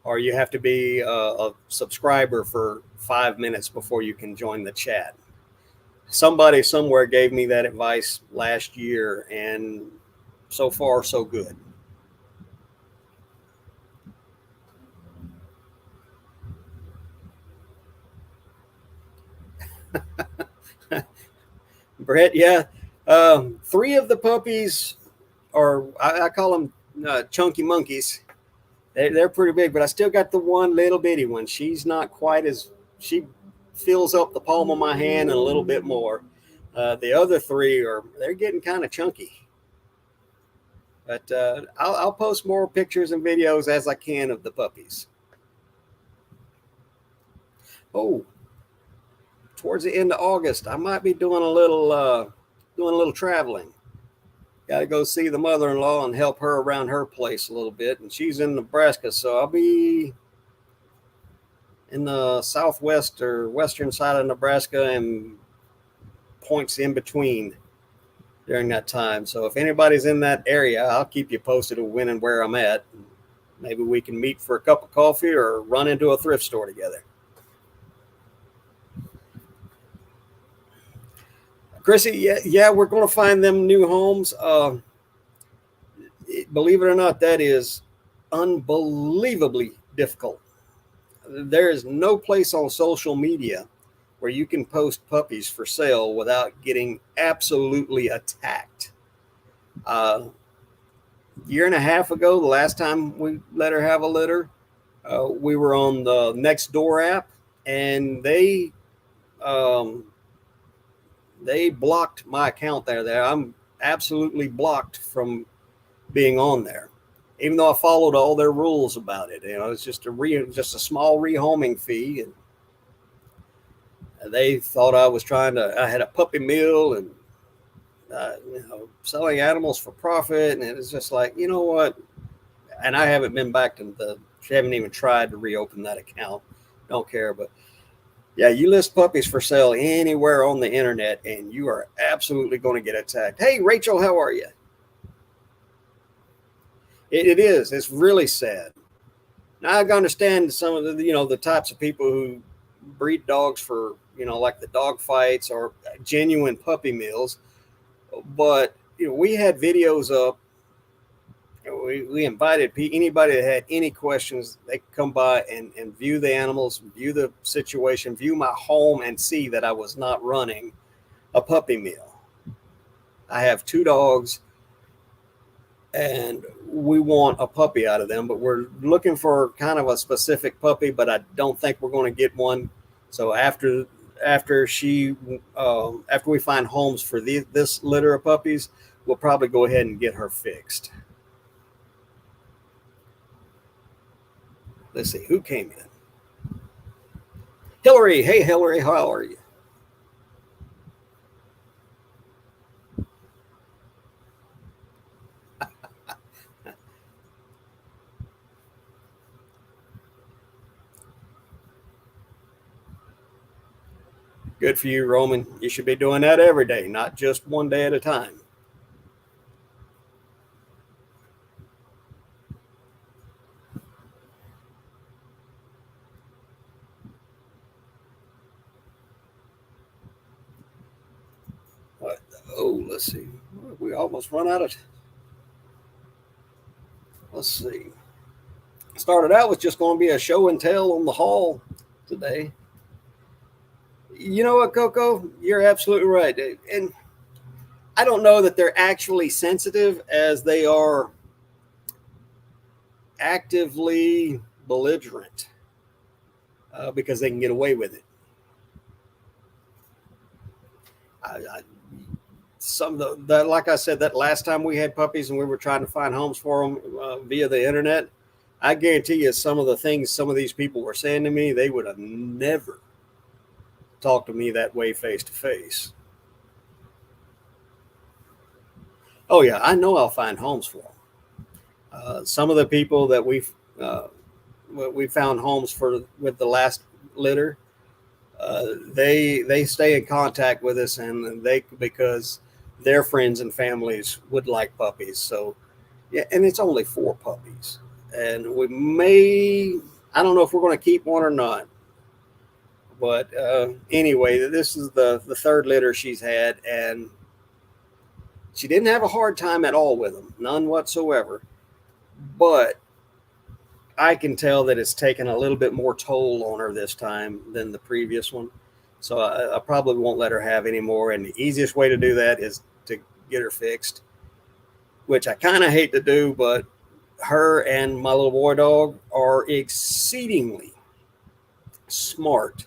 or you have to be a subscriber for 5 minutes before you can join the chat. Somebody somewhere gave me that advice last year, and so far so good. Brett, yeah. 3 of the puppies are, I call them chunky monkeys. They're pretty big, but I still got the one little bitty one. She's not quite as, she fills up the palm of my hand and a little bit more. The other 3 they're getting kind of chunky. But I'll post more pictures and videos as I can of the puppies. Oh, towards the end of August, I might be doing a little traveling. Got to go see the mother-in-law and help her around her place a little bit, and she's in Nebraska, so I'll be in the southwest or western side of Nebraska and points in between during that time. So if anybody's in that area, I'll keep you posted of when and where I'm at. Maybe we can meet for a cup of coffee or run into a thrift store together. Chrissy, yeah, we're going to find them new homes. Believe it or not, that is unbelievably difficult. There is no place on social media where you can post puppies for sale without getting absolutely attacked. Year and a half ago, the last time we let her have a litter, we were on the Nextdoor app, and they blocked my account there. I'm absolutely blocked from being on there, even though I followed all their rules about it. It's just a small rehoming fee, and they thought I had a puppy mill and selling animals for profit, and it was just like, you know what? And I haven't been back to haven't even tried to reopen that account. Don't care, but yeah, you list puppies for sale anywhere on the internet, and you are absolutely going to get attacked. Hey, Rachel, how are you? It is. It's really sad. Now, I understand some of the types of people who breed dogs for, like the dog fights or genuine puppy mills. But, we had videos up. We invited anybody that had any questions. They could come by and view the animals, view the situation, view my home, and see that I was not running a puppy mill. I have 2 dogs, and we want a puppy out of them, but we're looking for kind of a specific puppy, but I don't think we're going to get one. So after we find homes for this litter of puppies, we'll probably go ahead and get her fixed. Let's see who came in. Hillary. Hey, Hillary, how are you? Good for you, Roman. You should be doing that every day, not just one day at a time. What? Oh, let's see. We almost run out of. Let's see. Started out with just going to be a show and tell on the hall today. You know what, Coco? You're absolutely right. And I don't know that they're actually sensitive as they are actively belligerent because they can get away with it. Some of that, like I said, that last time we had puppies and we were trying to find homes for them via the internet, I guarantee you some of the things some of these people were saying to me, they would have never talked to me that way face to face. Oh yeah, I know I'll find homes for them. Some of the people that we found homes for with the last litter, they stay in contact with us, and because their friends and families would like puppies. So yeah, and it's only 4 puppies, and I don't know if we're going to keep one or not. But anyway, this is the 3rd litter she's had, and she didn't have a hard time at all with them, none whatsoever. But I can tell that it's taken a little bit more toll on her this time than the previous one. So I probably won't let her have any more. And the easiest way to do that is to get her fixed, which I kind of hate to do, but her and my little boy dog are exceedingly smart.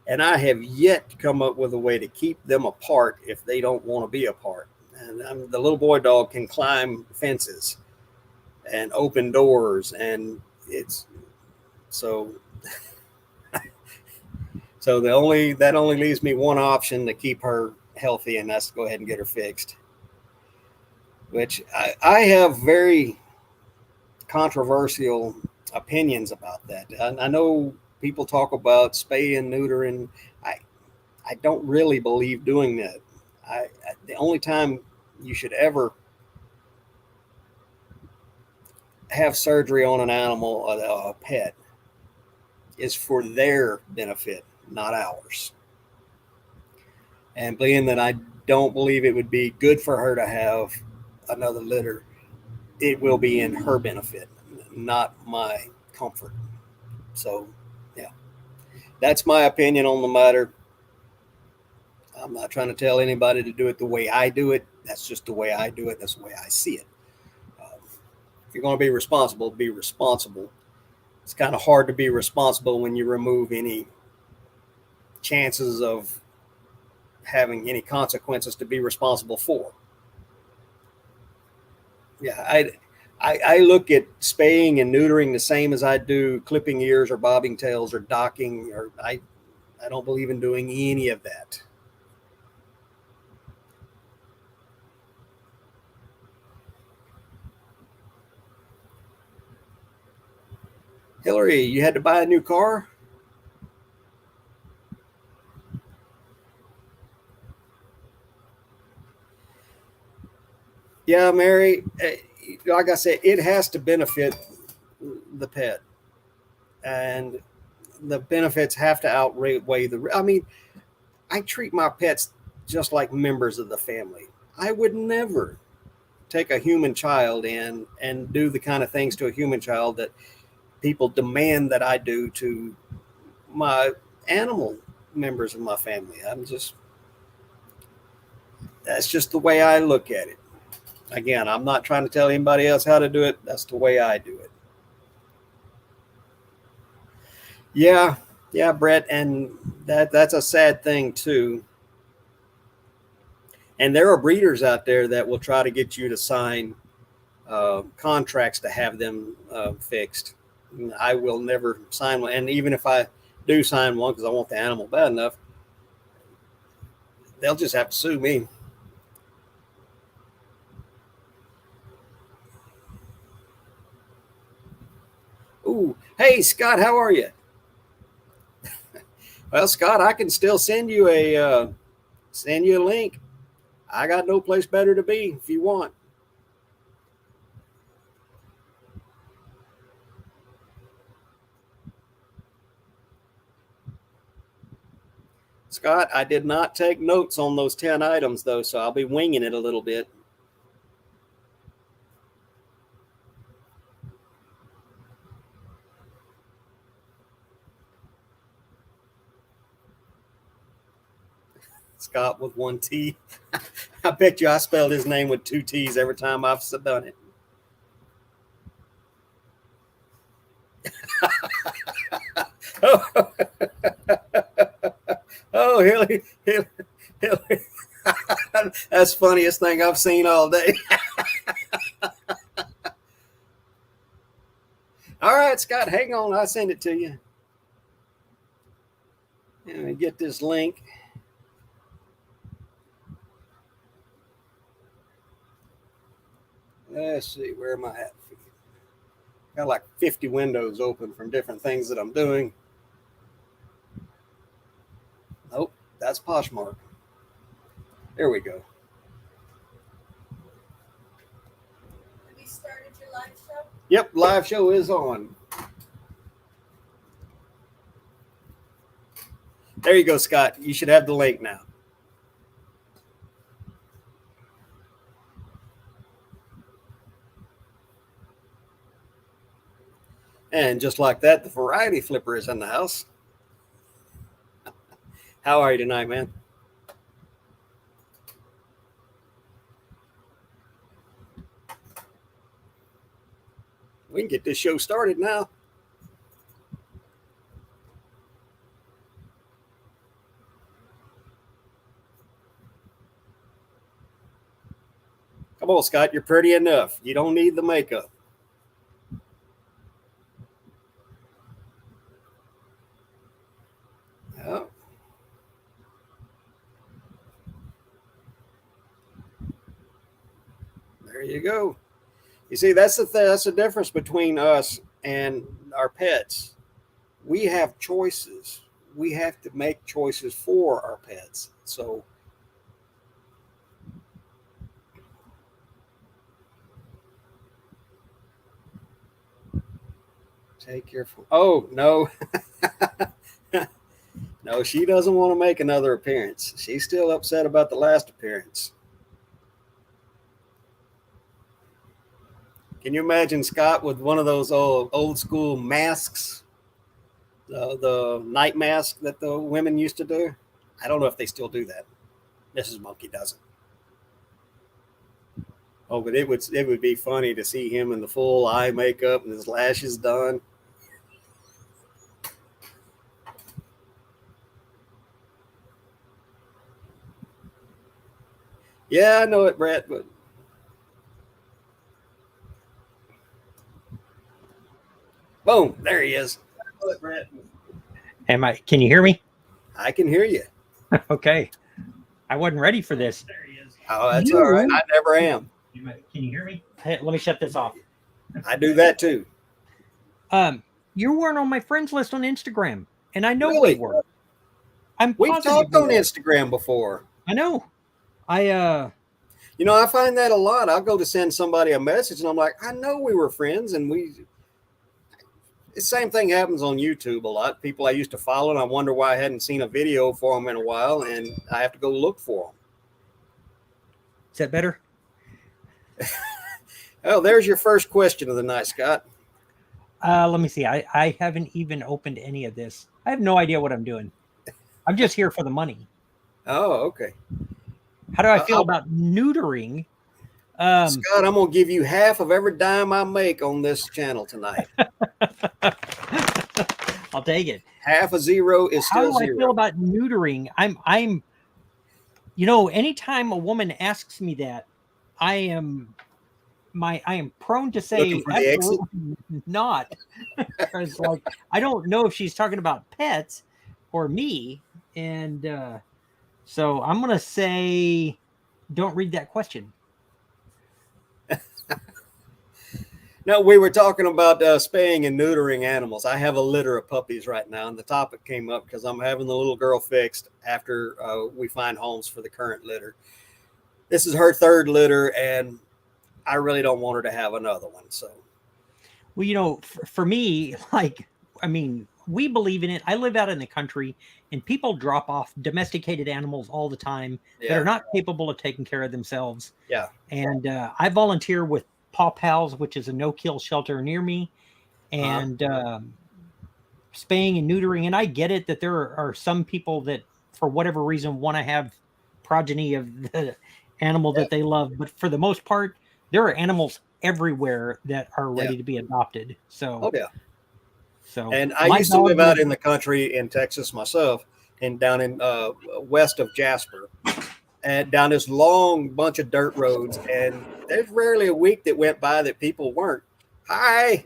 And I have yet to come up with a way to keep them apart if they don't want to be apart. And the little boy dog can climb fences and open doors, and it's so So that only leaves me one option to keep her healthy, and that's to go ahead and get her fixed. Which I have very controversial opinions about that. I know people talk about spay and neutering. I I don't really believe doing that. The only time you should ever have surgery on an animal, a pet, is for their benefit, not ours. And being that I don't believe it would be good for her to have another litter, it will be in her benefit, not my comfort. So, yeah, that's my opinion on the matter. I'm not trying to tell anybody to do it the way I do it. That's just the way I do it. That's the way I see it. If you're going to be responsible, be responsible. It's kind of hard to be responsible when you remove any chances of having any consequences to be responsible for. Yeah, I look at spaying and neutering the same as I do clipping ears or bobbing tails or docking, or I don't believe in doing any of that. Hillary, you had to buy a new car? Yeah, Mary, like I said, it has to benefit the pet. And the benefits have to outweigh the. I mean, I treat my pets just like members of the family. I would never take a human child in and do the kind of things to a human child that people demand that I do to my animal members of my family. That's just the way I look at it. Again, I'm not trying to tell anybody else how to do it. That's the way I do it. Yeah, yeah, Brett, and that's a sad thing too. And there are breeders out there that will try to get you to sign contracts to have them fixed. I will never sign one, and even if I do sign one because I want the animal bad enough, they'll just have to sue me. Ooh, hey Scott, how are you? Well, Scott, I can still send you a link. I got no place better to be if you want. Scott, I did not take notes on those 10 items though, so I'll be winging it a little bit. Scott with one T. I bet you I spelled his name with two T's every time I've done it. Oh, oh Hilly, Hilly, Hilly. That's the funniest thing I've seen all day. All right, Scott, hang on. I'll send it to you. Let me get this link. Let's see, where am I at? Got like 50 windows open from different things that I'm doing. Nope, that's Poshmark. There we go. Have you started your live show? Yep, live show is on. There you go, Scott. You should have the link now. And just like that, the variety flipper is in the house. How are you tonight, man? We can get this show started now. Come on, Scott. You're pretty enough. You don't need the makeup. Oh, There you go. You see, that's the difference between us and our pets. We have choices. We have to make choices for our pets. So take care. Oh no, no, she doesn't want to make another appearance. She's still upset about the last appearance. Can you imagine Scott with one of those old school masks, the night mask that the women used to do? I don't know if they still do that. Mrs. Monkey doesn't. Oh, but it would be funny to see him in the full eye makeup and his lashes done. Yeah, I know it, Brett, but boom, there he is. I know it, Brett. Can you hear me? I can hear you. Okay. I wasn't ready for this. There he is. Oh, that's all right. I never am. Can you hear me? Hey, let me shut this off. I do that too. You weren't on my friends list on Instagram, and I know Really? we were. We've talked on Instagram before. I know. I find that a lot. I'll go to send somebody a message, and I'm like, I know we were friends, and the same thing happens on YouTube a lot. People I used to follow, and I wonder why I hadn't seen a video for them in a while, and I have to go look for them. Is that better? Oh, there's your first question of the night, Scott. Let me see. I haven't even opened any of this. I have no idea what I'm doing. I'm just here for the money. Oh, okay. How do I feel about neutering? Scott, I'm going to give you half of every dime I make on this channel tonight. I'll take it. Half a zero is still zero. How do I feel about neutering? I'm anytime a woman asks me that, I am prone to say absolutely not. Because I don't know if she's talking about pets or me. And so I'm going to say, don't read that question. No, we were talking about spaying and neutering animals. I have a litter of puppies right now, and the topic came up because I'm having the little girl fixed after we find homes for the current litter. This is her third litter, and I really don't want her to have another one. So, well, for me, we believe in it. I live out in the country, and people drop off domesticated animals all the time that are not capable of taking care of themselves. Yeah. And I volunteer with Paw Pals, which is a no-kill shelter near me, and spaying and neutering. And I get it that there are some people that, for whatever reason, want to have progeny of the animal that they love. But for the most part, there are animals everywhere that are ready to be adopted. So, and I used to live out in the country in Texas myself, and down in west of Jasper, and down this long bunch of dirt roads. And there's rarely a week that went by that people weren't. Hi.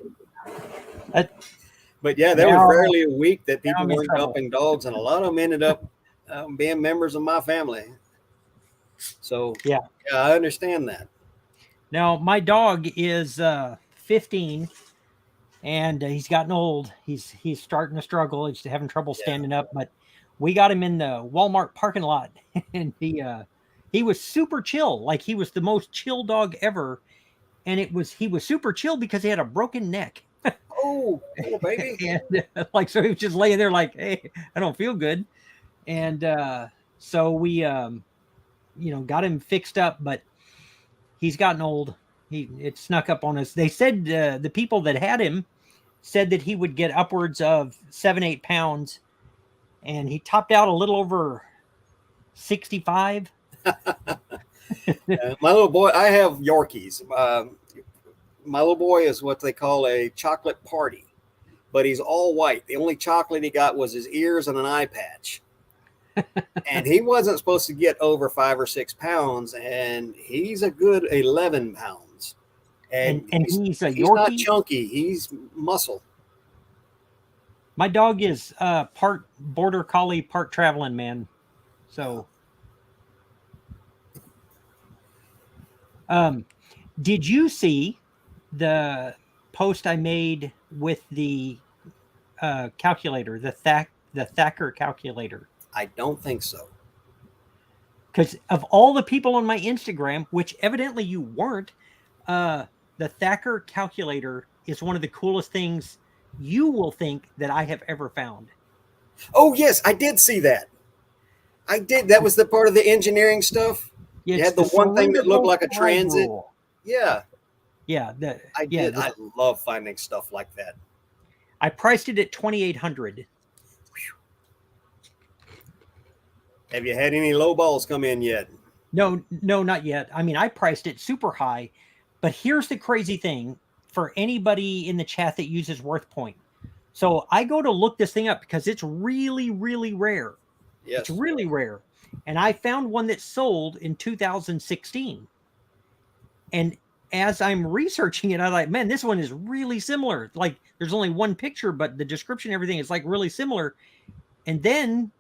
But yeah, there was rarely a week that people weren't dumping dogs, and a lot of them ended up being members of my family. So yeah, I understand that. Now my dog is 15, and he's gotten old. He's starting to struggle. He's having trouble standing up. But we got him in the Walmart parking lot, and he was super chill. Like, he was the most chill dog ever, and he was super chill because he had a broken neck. Oh, little baby. And so he was just laying there like, hey, I don't feel good. And so we got him fixed up, but he's gotten old. It snuck up on us. They said the people that had him said that he would get upwards of 7-8 pounds, and he topped out a little over 65. My little boy, I have Yorkies. My little boy is what they call a chocolate party, but he's all white. The only chocolate he got was his ears and an eye patch. And he wasn't supposed to get over 5 or 6 pounds, and he's a good 11 pounds. And he's a Yorkie? He's not chunky. He's muscle. My dog is part border collie, part traveling man. So Did you see the post I made with the calculator, the Thacker calculator? I don't think so. Because of all the people on my Instagram, which evidently you weren't, the Thacker calculator is one of the coolest things you will think that I have ever found. Oh yes, I did see that. I did. That was the part of the engineering stuff. You It's had the the one thing that looked cylindrical like a slide transit. rule. Yeah, Yeah, I yeah. did. I love finding stuff like that. I priced it at 2,800. Have you had any low balls come in yet? No, no, not yet. I mean, I priced it super high, but here's the crazy thing for anybody in the chat that uses WorthPoint. So I go to look this thing up because it's really, really rare. It's Yes. really rare. And I found one that sold in 2016. And as I'm researching it, I'm like, man, this one is really similar. Like, there's only one picture, but the description, everything is like really similar. And then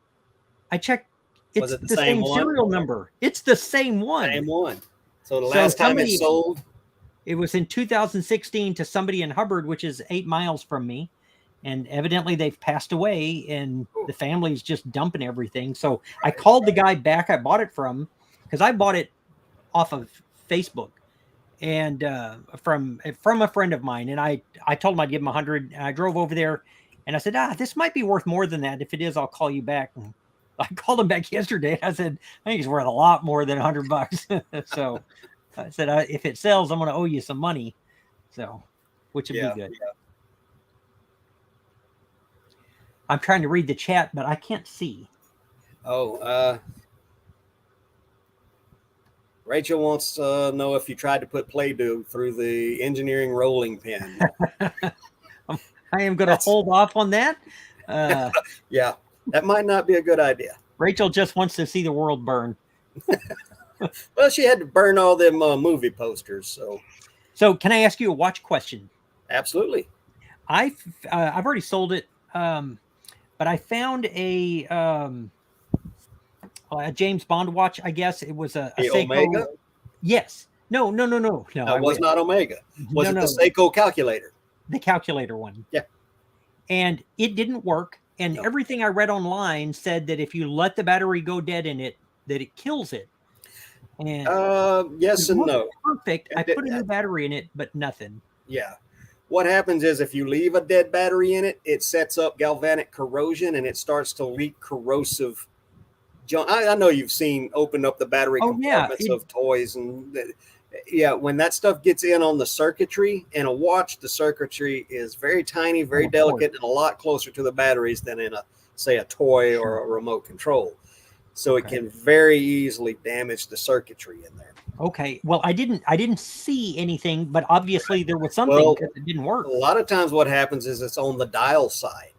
I checked, Was it's it the the same same one? serial number. It's the same one. Same one. So the So last time it sold, it was in 2016 to somebody in Hubbard, which is 8 miles from me. And evidently they've passed away and the family's just dumping everything. So I called the guy back I bought it from, because I bought it off of Facebook and from a friend of mine. And I told him I'd give him 100. And I drove over there and I said, this might be worth more than that. If it is, I'll call you back. And I called him back yesterday. I said, I think it's worth a lot more than $100. So I said, if it sells, I'm going to owe you some money. So, which would be good. Yeah. I'm trying to read the chat, but I can't see. Oh, Rachel wants to know if you tried to put Play-Doh through the engineering rolling pin. I am going to hold off on that. Yeah, that might not be a good idea. Rachel just wants to see the world burn. Well, she had to burn all them movie posters. So can I ask you a watch question? Absolutely. I've already sold it, but I found a James Bond watch. I guess it was a Seiko. Omega. Yes. No. It was not Omega. Was it the Seiko calculator? The calculator one. Yeah. And it didn't work. And everything I read online said that if you let the battery go dead in it, that it kills it. And yes and no. Perfect. I put a new battery in it, but nothing. Yeah. What happens is if you leave a dead battery in it, it sets up galvanic corrosion and it starts to leak corrosive junk. I know you've seen open up the battery compartments of toys. And when that stuff gets in on the circuitry in a watch, the circuitry is very tiny, very delicate, and a lot closer to the batteries than in say a toy or a remote control. So it can very easily damage the circuitry in there. Okay. Well, I didn't see anything, but obviously there was something because it didn't work. A lot of times what happens is it's on the dial side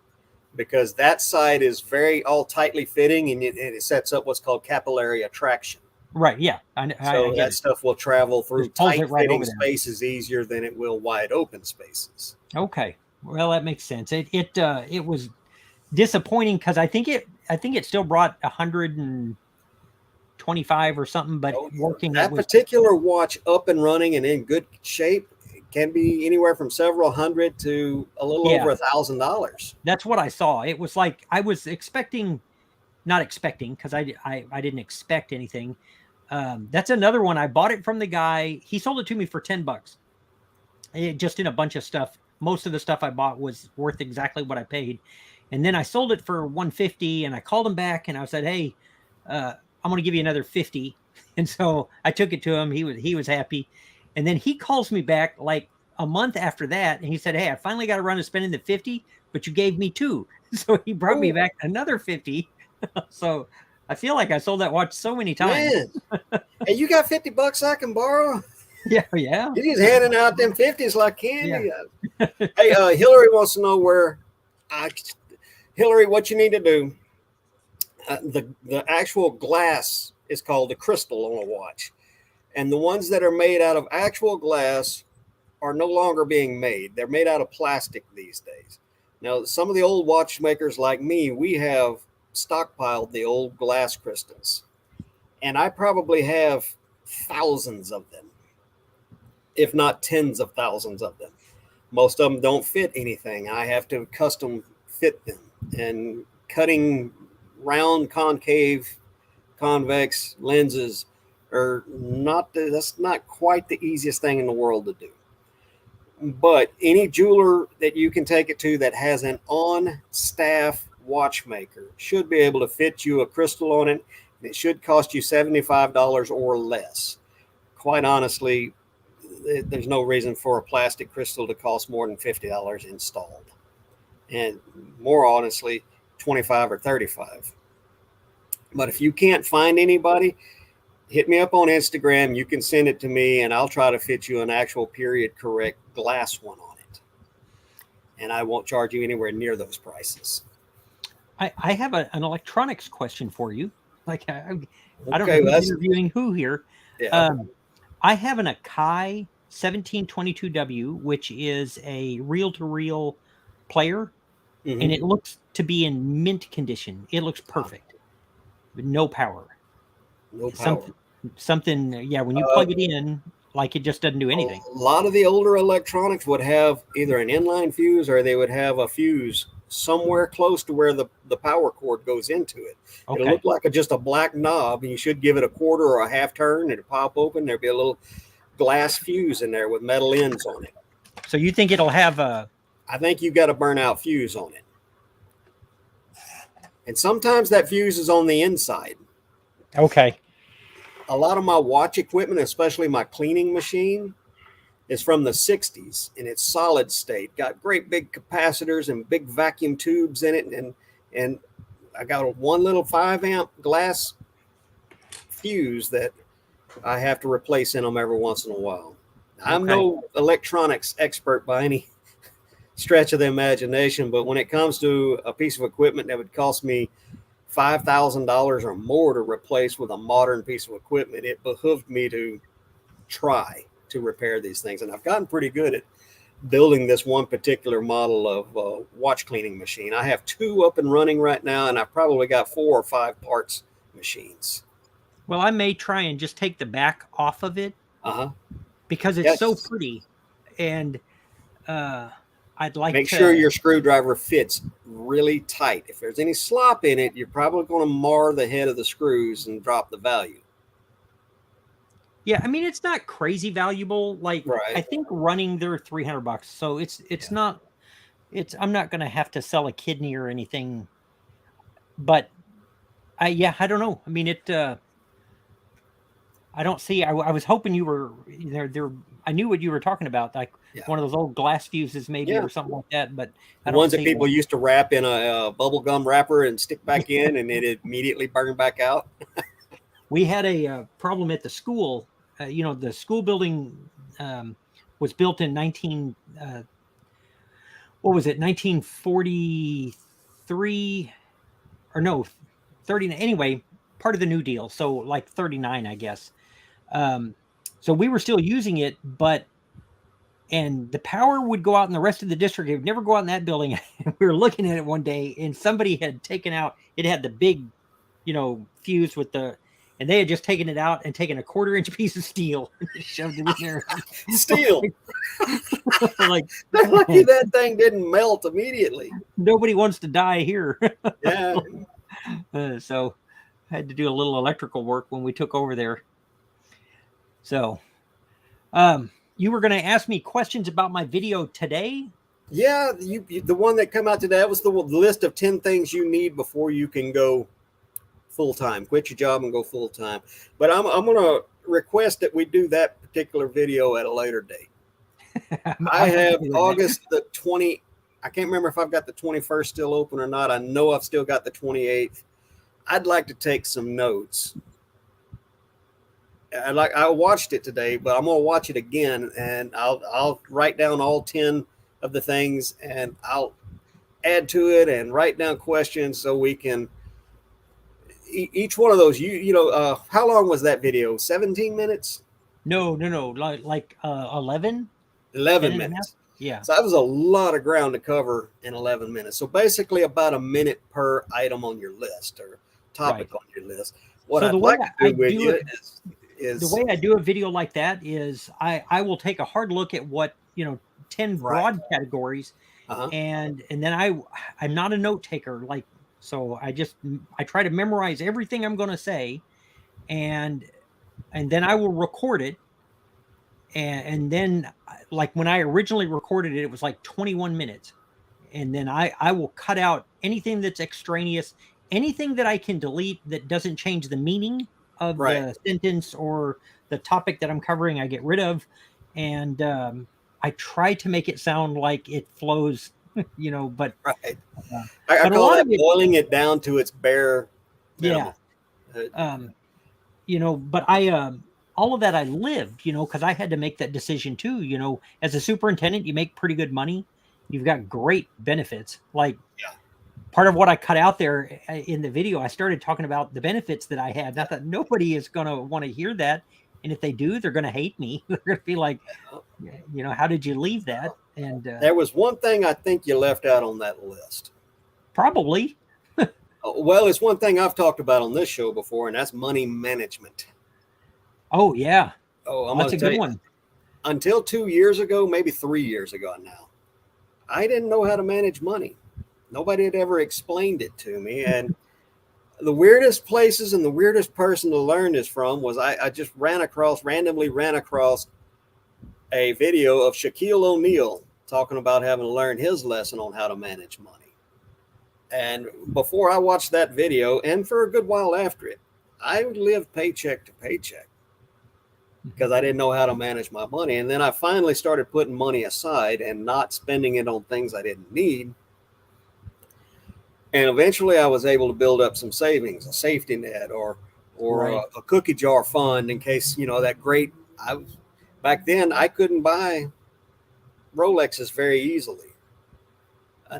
because that side is very all tightly fitting and it sets up what's called capillary attraction. Right. Yeah. So that stuff will travel through tight fitting spaces easier than it will wide open spaces. Okay. Well, that makes sense. It was disappointing because I think it still brought 125 or something, but working. That particular watch up and running and in good shape can be anywhere from several hundred to a little over $1,000. That's what I saw. It was like I was not expecting because I didn't expect anything. That's another one. I bought it from the guy. He sold it to me for $10. Just in a bunch of stuff. Most of the stuff I bought was worth exactly what I paid. And then I sold it for $150 and I called him back and I said, hey, I'm going to give you another $50. And so I took it to him. He was happy. And then he calls me back like a month after that. And he said, hey, I finally got around to spending the $50, but you gave me $2. So he brought me back another $50. So I feel like I sold that watch so many times. Man. Hey, you got $50 I can borrow? Yeah. You're just handing out them 50s like candy. Yeah. Hey, Hillary wants to know Hillary, what you need to do. The actual glass is called a crystal on a watch. And the ones that are made out of actual glass are no longer being made. They're made out of plastic these days. Now, some of the old watchmakers like me, we have stockpiled the old glass crystals. And I probably have thousands of them. if not tens of thousands of them. Most of them don't fit anything. I have to custom fit them. And cutting round, concave, convex lenses are not, that's not quite the easiest thing in the world to do. But any jeweler that you can take it to that has an on-staff watchmaker should be able to fit you a crystal on it. And it should cost you $75 or less. Quite honestly, there's no reason for a plastic crystal to cost more than $50 installed. And more honestly, 25 or 35. But if you can't find anybody, hit me up on Instagram. You can send it to me and I'll try to fit you an actual period correct glass one on it. And I won't charge you anywhere near those prices. I have an electronics question for you. Like I don't Okay, know who's interviewing who here. Yeah. I have an Akai 1722W, which is a reel-to-reel player, Mhm. and it looks to be in mint condition. It looks perfect, but no power. No power. Something, yeah, when you plug it in, like it just doesn't do anything. A lot of the older electronics would have either an inline fuse or they would have a fuse somewhere close to where the power cord goes into it. Okay. It'll look like just a black knob, and you should give it a quarter or a half turn, and it'll pop open. There'll be a little glass fuse in there with metal ends on it. So you think it'll have a... I think you've got a burnout fuse on it. And sometimes that fuse is on the inside. Okay. A lot of my watch equipment, especially my cleaning machine, is from the 60s, and it's solid state. Got great big capacitors and big vacuum tubes in it, and I got one little 5-amp glass fuse that I have to replace in them every once in a while. I'm no electronics expert by any stretch of the imagination, but when it comes to a piece of equipment that would cost me $5,000 or more to replace with a modern piece of equipment, it behooved me to try to repair these things. And I've gotten pretty good at building this one particular model of watch cleaning machine. I have 2 up and running right now, and I've probably got 4 or 5 parts machines. Well, I may try and just take the back off of it because it's so pretty. And I'd like make to sure your screwdriver fits really tight. If there's any slop in it, you're probably going to mar the head of the screws and drop the value. Yeah, I mean, it's not crazy valuable. Like, I think running, they're $300. So it's not, I'm not going to have to sell a kidney or anything. But I don't know. I mean, I don't see, I was hoping you were there. I knew what you were talking about, like one of those old glass fuses maybe or something like that. But the ones that people used to wrap in a bubble gum wrapper and stick back in and it immediately burned back out. We had a problem at the school. The school building was built in 1943 or no, 30. Anyway, part of the New Deal. So like 39, I guess. So we were still using it, and the power would go out in the rest of the district. It would never go out in that building. We were looking at it one day, and somebody had taken out, it had the big, fuse with and they had just taken it out and taken a 1/4-inch piece of steel and shoved it in there. Steel. Like lucky that thing didn't melt immediately. Nobody wants to die here. Yeah. So I had to do a little electrical work when we took over there. So you were going to ask me questions about my video today? Yeah, the one that came out today, that was the list of 10 things you need before you can go full-time. Quit your job and go full-time. But I'm going to request that we do that particular video at a later date. I have August the 20. I can't remember if I've got the 21st still open or not. I know I've still got the 28th. I'd like to take some notes. I watched it today, but I'm going to watch it again, and I'll write down all 10 of the things, and I'll add to it and write down questions so we can each one of those. How long was that video? 17 minutes? No, like 11. 11 minutes. Yeah. So that was a lot of ground to cover in 11 minutes. So basically about a minute per item on your list or topic on your list. What I'd like to do with you the is way I do a video like that is I will take a hard look at what, 10 right. broad categories, Uh-huh. and then I'm not a note taker, like, so I try to memorize everything I'm going to say, and then I will record it, and then, like, when I originally recorded it, it was like 21 minutes, and then I will cut out anything that's extraneous, anything that I can delete that doesn't change the meaning of Right. the sentence or the topic that I'm covering. I get rid of, and I try to make it sound like it flows, but Right. uh, I but a call lot that of it, boiling it down to its bare yeah. minimum. Uh, Um, but I all of that I lived, because I had to make that decision too. As a superintendent, you make pretty good money. You've got great benefits. Like, yeah. part of what I cut out there in the video, I started talking about the benefits that I had. And I thought nobody is going to want to hear that. And if they do, they're going to hate me. They're going to be like, how did you leave that? And There was one thing I think you left out on that list. probably. Well, it's one thing I've talked about on this show before, and that's money management. Oh, yeah. Oh, I'm That's going a to tell good you, one. until 2 years ago, maybe 3 years ago now, I didn't know how to manage money. Nobody had ever explained it to me. And the weirdest places and the weirdest person to learn this from was I just randomly ran across a video of Shaquille O'Neal talking about having to learn his lesson on how to manage money. And before I watched that video, and for a good while after it, I lived paycheck to paycheck because I didn't know how to manage my money. And then I finally started putting money aside and not spending it on things I didn't need. And eventually I was able to build up some savings, a safety net, or Right. a cookie jar fund in case, that great. Back then I couldn't buy Rolexes very easily.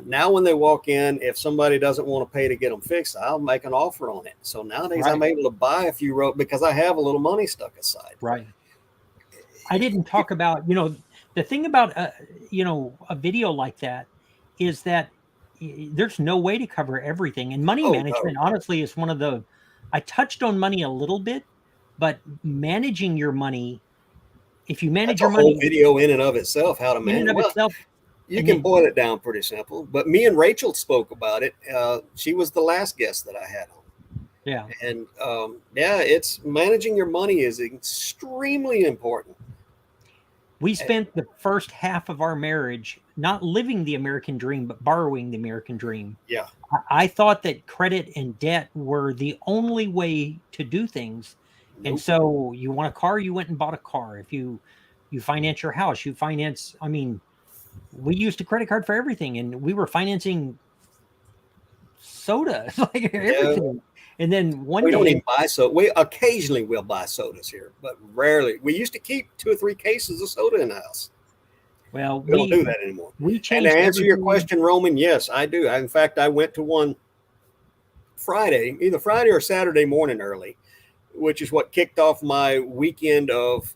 Now when they walk in, if somebody doesn't want to pay to get them fixed, I'll make an offer on it. So nowadays I'm Right. able to buy a few because I have a little money stuck aside. Right. I didn't talk about, the thing about, a video like that is that there's no way to cover everything. And money Oh no, management, honestly, is one of I touched on money a little bit, but managing your money, if you manage that's a your whole money video in and of itself. How to in and manage. of Well, itself, you and can then, boil it down pretty simple. But me and Rachel spoke about it. She was the last guest that I had on. yeah, And yeah, it's managing your money is extremely important. we spent the first half of our marriage not living the American dream, but borrowing the American dream. Yeah. I thought that credit and debt were the only way to do things. And Nope. so you want a car, you went and bought a car. If you finance your house, I mean, we used a credit card for everything, and we were financing soda, like Yeah. everything. And then one We don't day, even buy soda. We occasionally will buy sodas here, but rarely. We used to keep 2 or 3 cases of soda in the house. well, We don't do that anymore. we And to changed answer your everything. question, Roman, yes, I do. In fact, I went to one either Friday or Saturday morning early, which is what kicked off my weekend of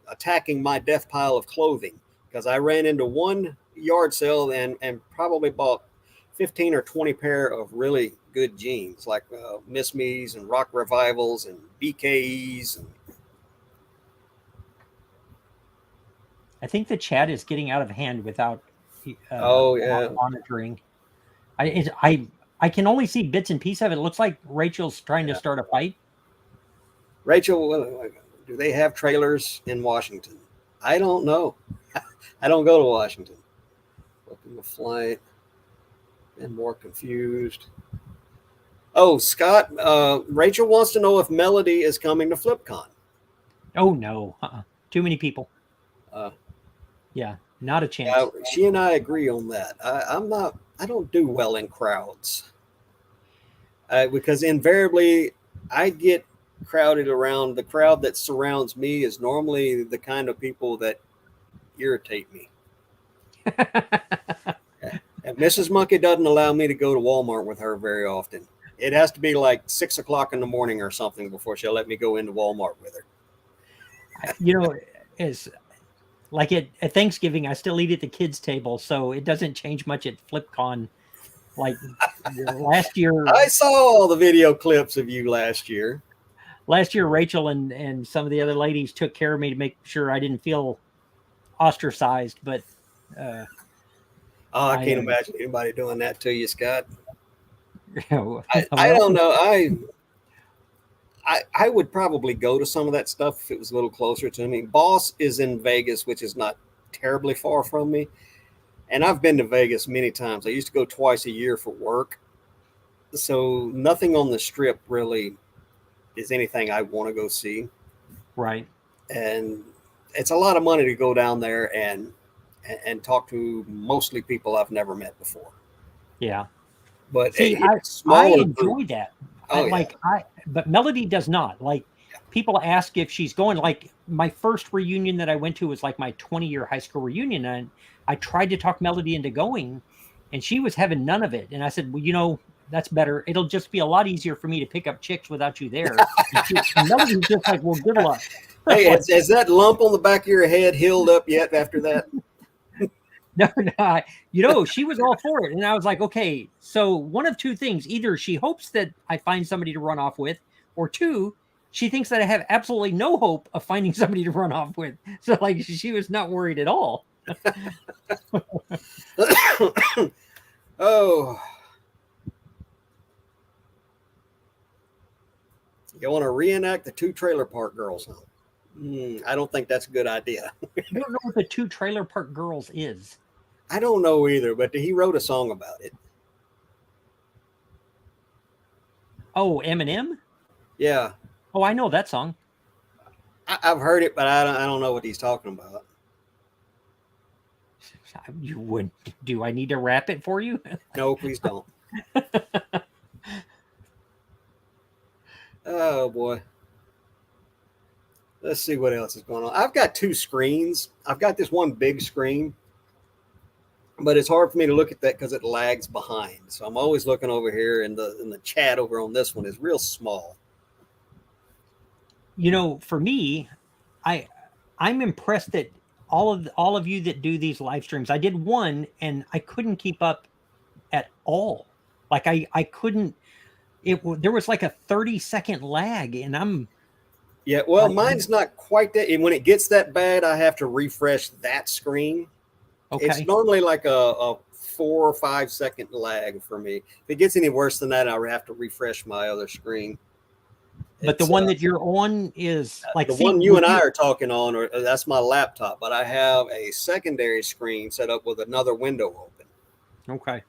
attacking my death pile of clothing, because I ran into one yard sale and probably bought 15 or 20 pair of really good jeans, like Miss Me's and Rock Revivals and BKEs. And I think the chat is getting out of hand without oh yeah, monitoring. I can only see bits and pieces of it. It looks like Rachel's trying to start a fight. Rachel, do they have trailers in Washington? I don't know. I don't go to Washington. Booking the flight. Been more confused. Oh, Scott, Rachel wants to know if Melody is coming to FlipCon. Oh no, too many people. Uh, Yeah, not a chance. she and I agree on that. I'm not. I don't do well in crowds because invariably I get crowded around. The crowd that surrounds me is normally the kind of people that irritate me. And Mrs. Monkey doesn't allow me to go to Walmart with her very often. It has to be like 6 o'clock in the morning or something before she'll let me go into Walmart with her. It's like at Thanksgiving, I still eat at the kids' table, so it doesn't change much at FlipCon. Like last year, I saw all the video clips of you last year. last year Rachel and some of the other ladies took care of me to make sure I didn't feel ostracized. But Oh, I I can't imagine anybody doing that to you, Scott. well, I don't know. I would probably go to some of that stuff if it was a little closer to me. Boss is in Vegas, which is not terribly far from me. And I've been to Vegas many times. I used to go twice a year for work. So nothing on the strip really is anything I want to go see. right. And it's a lot of money to go down there and talk to mostly people I've never met before. Yeah. But See, it's I smaller group. enjoy that. Oh yeah. But Melody does not. Like people ask if she's going. Like my first reunion that I went to was like my 20-year high school reunion, and I tried to talk Melody into going, and she was having none of it. And I said, well, that's better. It'll just be a lot easier for me to pick up chicks without you there. And Melody's just like, well, good luck. Hey, has that lump on the back of your head healed up yet after that? No, she was all for it. And I was like, okay, so one of two things. Either she hopes that I find somebody to run off with, or two, she thinks that I have absolutely no hope of finding somebody to run off with. So like she was not worried at all. Oh. You want to reenact the two trailer park girls, huh? I don't think that's a good idea. I don't know what the two trailer park girls is. I don't know either, but he wrote a song about it. Oh, Eminem? Yeah. Oh, I know that song. I've heard it, but I don't know what he's talking about. You would. Do I need to rap it for you? No, please don't. Oh boy. Let's see what else is going on. I've got two screens. I've got this one big screen, but it's hard for me to look at that because it lags behind. So I'm always looking over here, and the chat over on this one is real small. For me, I'm impressed that all of you that do these live streams. I did one and I couldn't keep up at all. Like I couldn't. There was like a 30-second lag, and yeah. Well, mine's not quite that. And when it gets that bad, I have to refresh that screen. okay. It's normally like a 4 or 5 second lag for me. If it gets any worse than that, I have to refresh my other screen. But the one that you're on is like the one you and I are talking on, or that's my laptop. But I have a secondary screen set up with another window open. Okay.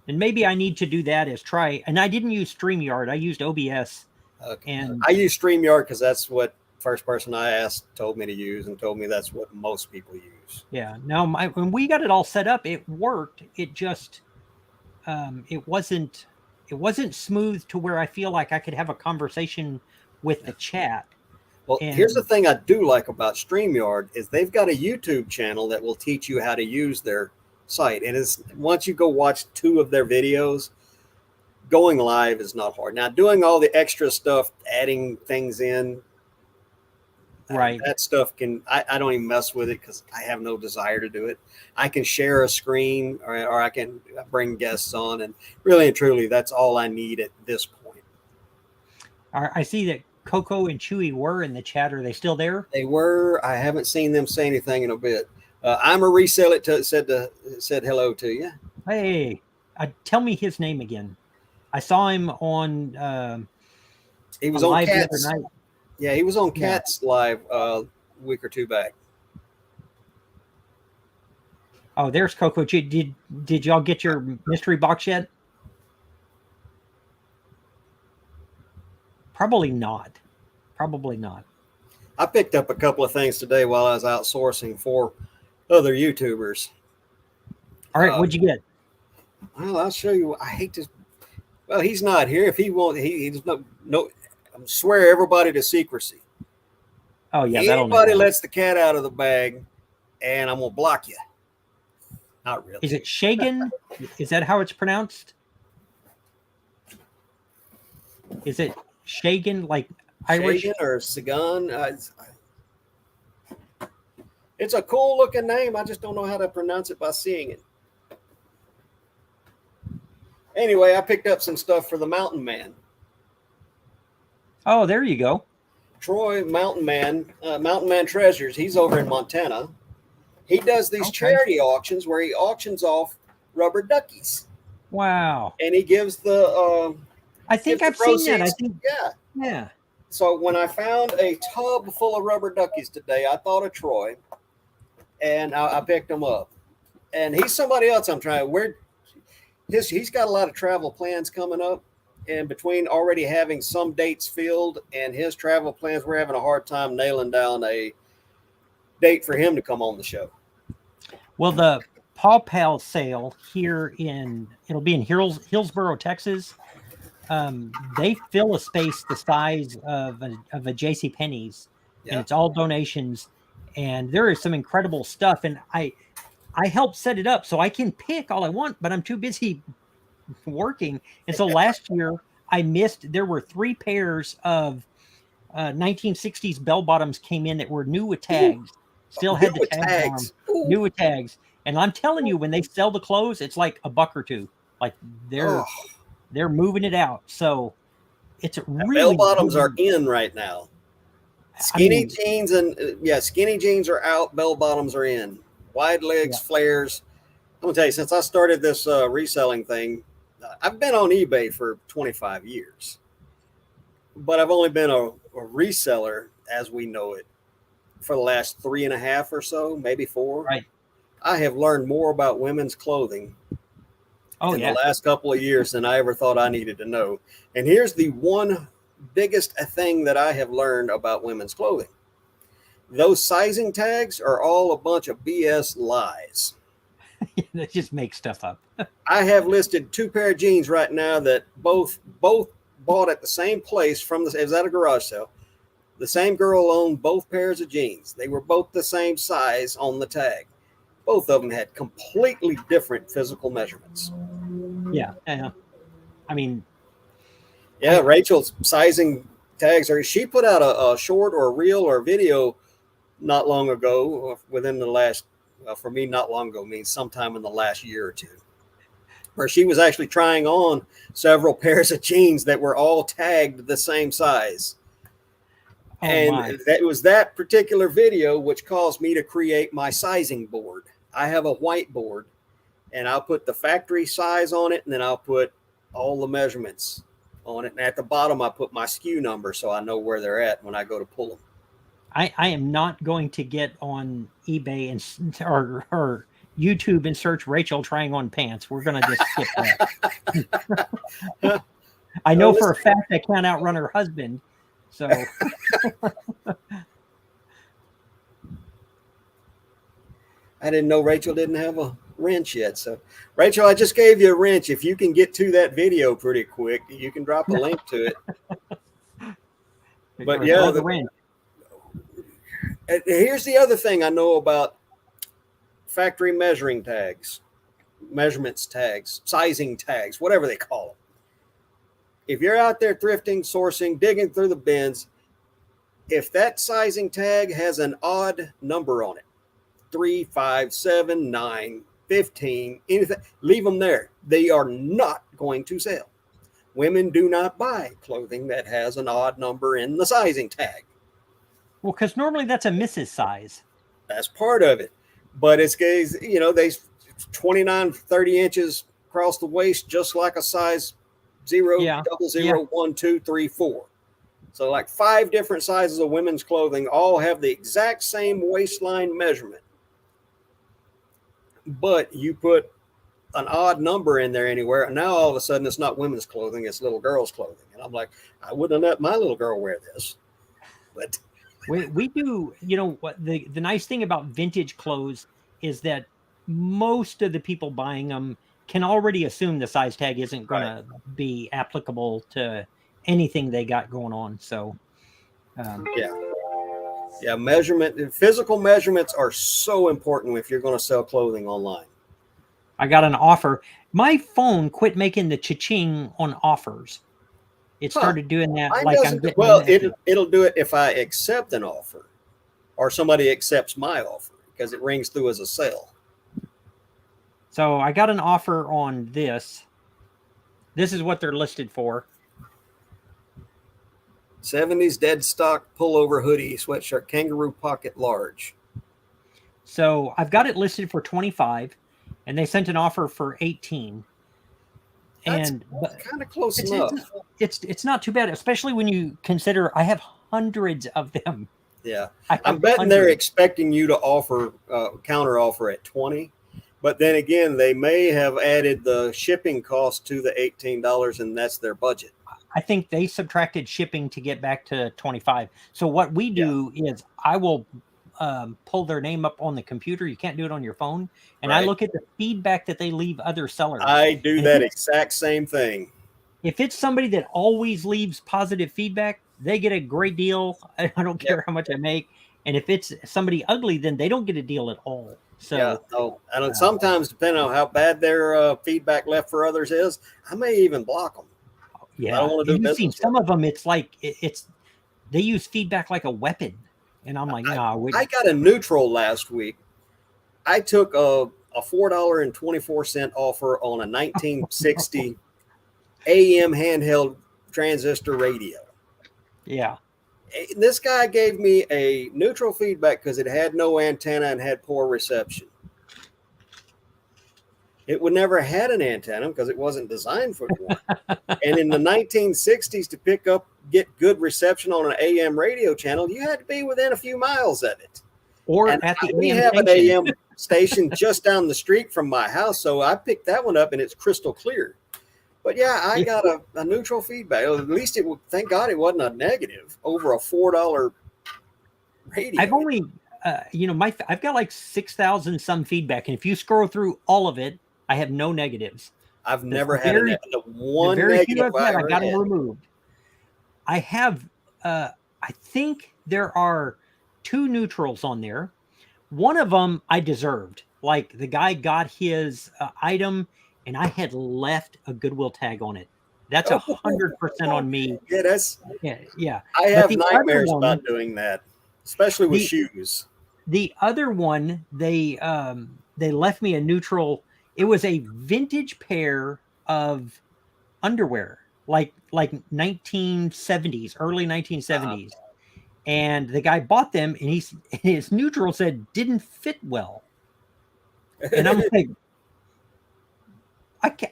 And maybe I need to do that is try. And I didn't use StreamYard. I used OBS. Okay. And I use StreamYard because that's what first person I asked told me to use, and told me that's what most people use. Yeah. Now, when we got it all set up, it worked. It just, it wasn't smooth to where I feel like I could have a conversation with the chat. Well, here's the thing I do like about StreamYard is they've got a YouTube channel that will teach you how to use their site. And once you go watch 2 of their videos, going live is not hard. Now, doing all the extra stuff, adding things in, right, that stuff I don't even mess with it because I have no desire to do it. I can share a screen, or I can bring guests on, and really and truly, that's all I need at this point. I see that Coco and Chewy were in the chat. Are they still there? They were. I haven't seen them say anything in a bit. I'm a resell it. Said hello to you. Hey, tell me his name again. I saw him on. He was on live Cat's. the other night. Yeah, he was on Cat's live a week or 2 back. Oh, there's Coco. Did y'all get your mystery box yet? Probably not. I picked up a couple of things today while I was outsourcing for other YouTubers. All right, what'd you get? Well, I'll show you. I hate to. Well, he's not here. If he won't, he's no. I swear everybody to secrecy. Oh yeah, anybody lets the cat out of the bag, and I'm gonna block you. Not really. Is it Shagan? Is that how it's pronounced? Is it Shagan, like Irish? Shagan or Sagan? It's a cool looking name. I just don't know how to pronounce it by seeing it. Anyway, I picked up some stuff for the Mountain Man. Oh, there you go. Troy Mountain Man Treasures. He's over in Montana. He does these charity auctions where he auctions off rubber duckies. Wow. And he gives the I think I've seen that. I think yeah. So when I found a tub full of rubber duckies today, I thought of Troy, and I picked him up. And he's somebody else I'm trying. He's got a lot of travel plans coming up, and between already having some dates filled and his travel plans, we're having a hard time nailing down a date for him to come on the show. Well, the Paw Pal sale it'll be in Hillsboro, Texas. They fill a space the size of a J.C. Penney's, and it's all donations. And there is some incredible stuff. And I helped set it up so I can pick all I want, but I'm too busy working. And so last year I missed. There were 3 pairs of 1960s bell bottoms came in that were new with tags. Still had the tags on them. New with tags. And I'm telling you, when they sell the clothes, it's like $1 or $2. Like they're moving it out. So it's really bell bottoms are in right now. Skinny jeans skinny jeans are out. Bell bottoms are in. Wide legs, flares. I'm gonna tell you, since I started this reselling thing, I've been on eBay for 25 years, but I've only been a reseller as we know it for the last 3.5 or so, maybe 4. Right. I have learned more about women's clothing in the last couple of years than I ever thought I needed to know. And here's the one biggest thing that I have learned about women's clothing. Those sizing tags are all a bunch of BS lies. They just make stuff up. I have listed 2 pair of jeans right now that both bought at the same place it was at a garage sale. The same girl owned both pairs of jeans. They were both the same size on the tag. Both of them had completely different physical measurements. Yeah. I mean, Rachel's sizing tags she put out a short or a reel or a video not long ago, within the last, for me, not long ago means sometime in the last year or 2, where she was actually trying on several pairs of jeans that were all tagged the same size. That was that particular video which caused me to create my sizing board. I have a whiteboard, and I'll put the factory size on it, and then I'll put all the measurements on it. And at the bottom, I put my SKU number so I know where they're at when I go to pull them. I am not going to get on eBay or YouTube and search Rachel trying on pants. We're going to just skip that. I know for a fact I can't outrun her husband. So I didn't know Rachel didn't have a wrench yet. So Rachel, I just gave you a wrench. If you can get to that video pretty quick, you can drop a link to it. But the wrench. Here's the other thing I know about factory measuring tags, measurements tags, sizing tags, whatever they call them. If you're out there thrifting, sourcing, digging through the bins, if that sizing tag has an odd number on it, 3, 5, 7, 9, 15, anything, leave them there. They are not going to sell. Women do not buy clothing that has an odd number in the sizing tag. Well, because normally that's a Mrs. size. That's part of it. But it's, they 29, 30 inches across the waist, just like a size 0, 00, 1, 2, 3, 4. So like 5 different sizes of women's clothing all have the exact same waistline measurement. But you put an odd number in there anywhere, and now all of a sudden it's not women's clothing, it's little girls' clothing. And I'm like, I wouldn't have let my little girl wear this. But we do, what the nice thing about vintage clothes is that most of the people buying them can already assume the size tag isn't going to be applicable to anything they got going on. So, physical measurements are so important if you're going to sell clothing online. I got an offer. My phone quit making the cha-ching on offers. It started doing that. It'll do it if I accept an offer or somebody accepts my offer because it rings through as a sale. So I got an offer on this. This is what they're listed for. '70s dead stock pullover hoodie sweatshirt, kangaroo pocket large. So I've got it listed for 25, and they sent an offer for 18. That's And kind of close it's, enough. it's not too bad, especially when you consider I have hundreds of them. Yeah, I I'm have betting they're hundreds. expecting you to offer counter offer at 20, but then again, they may have added the shipping cost to the $18, and that's their budget. I think they subtracted shipping to get back to 25. So what we Yeah, do is I will pull their name up on the computer. You can't do it on your phone. And I right. look at the feedback that they leave other sellers. I do And that exact same thing. if it's somebody that always leaves positive feedback, they get a great deal. I don't Yep. care how much I make. And if it's somebody ugly, then they don't get a deal at all. Yeah. So No. And sometimes, depending on how bad their feedback left for others is, I may even block them. I yeah, don't want to and do you've seen business with some of them. It's like it's they use feedback like a weapon, and I'm like, them. no, I wouldn't. I got a neutral last week. I took a $4.24 offer on a 1960 AM handheld transistor radio. Yeah, This guy gave me a neutral feedback because it had no antenna and had poor reception. It would never had an antenna because it wasn't designed for one. And in the 1960s, to get good reception on an AM radio channel, you had to be within a few miles of it. or And at the we AM have an station. AM station just down the street from my house, so I picked that one up, and it's crystal clear. But yeah, I got a neutral feedback. At least it would. Thank God it wasn't a negative over a $4 radio. I've only, I've got like 6,000 some feedback, and if you scroll through all of it, I have no negatives. I've never The had very, the the one very few negative I've I had, I ever got them had. removed. I have, I think there are 2 neutrals on there. One of them I deserved. Like the guy got his item, and I had left a Goodwill tag on it. That's 100% on me. Yeah, Yeah, yeah. I But have the other nightmares one, about doing that, especially with the shoes. the other one, they left me a neutral. It was a vintage pair of underwear, like 1970s, early 1970s. And the guy bought them, and his neutral said didn't fit well. And I'm like,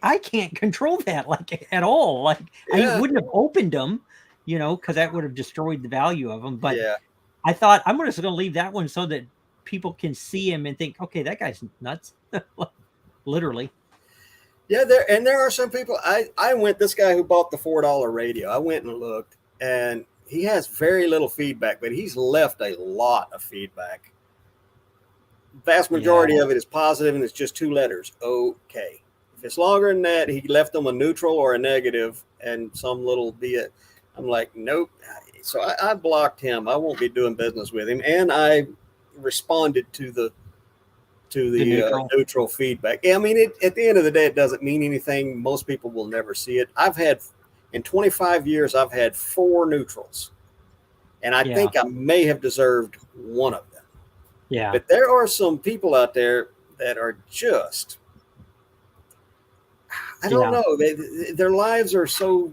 I can't control that like at all. Like I Yeah, wouldn't have opened them, because that would have destroyed the value of them. But yeah, I thought I'm just going to leave that one so that people can see him and think, okay, that guy's nuts. Literally. yeah. There are some people. I went. This guy who bought the $4 radio. I went and looked, and he has very little feedback, but he's left a lot of feedback. Vast majority of it is positive, and it's just 2 letters. Okay. If it's longer than that, he left them a neutral or a negative, and some little bit. I'm like, nope. So I blocked him. I won't be doing business with him, and I responded to the neutral. neutral feedback. Yeah, I mean, at the end of the day, it doesn't mean anything. Most people will never see it. In 25 years, I've had 4 neutrals, and I think I may have deserved one of them. Yeah. But there are some people out there that are just, I don't know. Their lives are so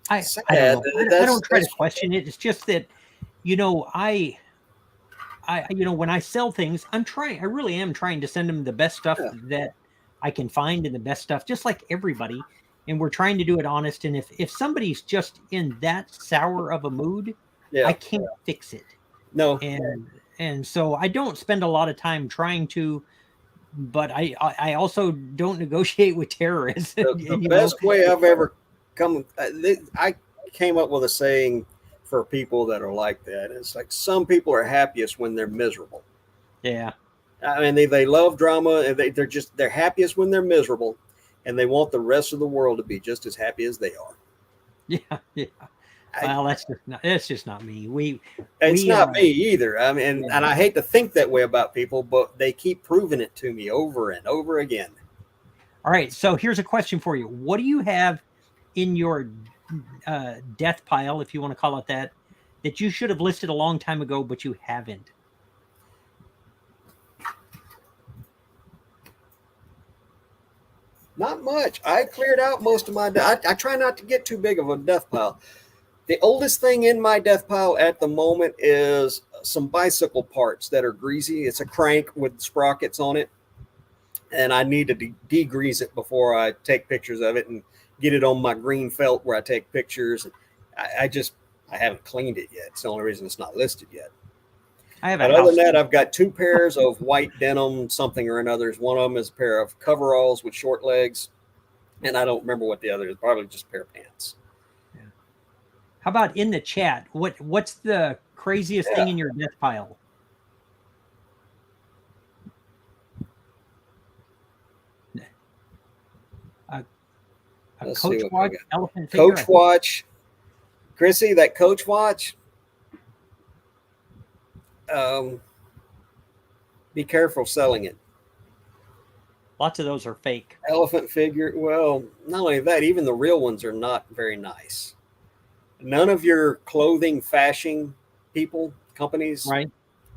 sad. I don't know. I don't try to question it. It's just that, I when I sell things, I really am trying to send them the best stuff that I can find, and the best stuff, just like everybody. And we're trying to do it honest. And if somebody's just in that sour of a mood, I can't fix it. No. And so I don't spend a lot of time trying to, but I also don't negotiate with terrorists. The best way I've ever I came up with a saying for people that are like that. It's like, some people are happiest when they're miserable. Yeah. I mean, they love drama, and they're happiest when they're miserable, and they want the rest of the world to be just as happy as they are. Yeah. Yeah. Well, that's just not me. It's not me either. I mean, and I hate to think that way about people, but they keep proving it to me over and over again. All right. So here's a question for you. What do you have in your death pile, if you want to call it that you should have listed a long time ago, but you haven't? Not much. I cleared out most of my. I try not to get too big of a death pile. The oldest thing in my death pile at the moment is some bicycle parts that are greasy. It's a crank with sprockets on it, and I need to degrease it before I take pictures of it and get it on my green felt where I take pictures. I haven't cleaned it yet. It's the only reason it's not listed yet. I have a But other house. than that, I've got two pairs of white denim something or another's. One of them is a pair of coveralls with short legs, and I don't remember what the other is. Probably just a pair of pants. How about in the chat? What's the craziest thing Yeah. in your death pile? A Let's see Coach what we watch, got. elephant figure. Coach watch, Chrissy. That Coach watch. Be careful selling it. Lots of those are fake. Elephant figure. Well, not only that, even the real ones are not very nice. None of your clothing fashion people, companies, Right.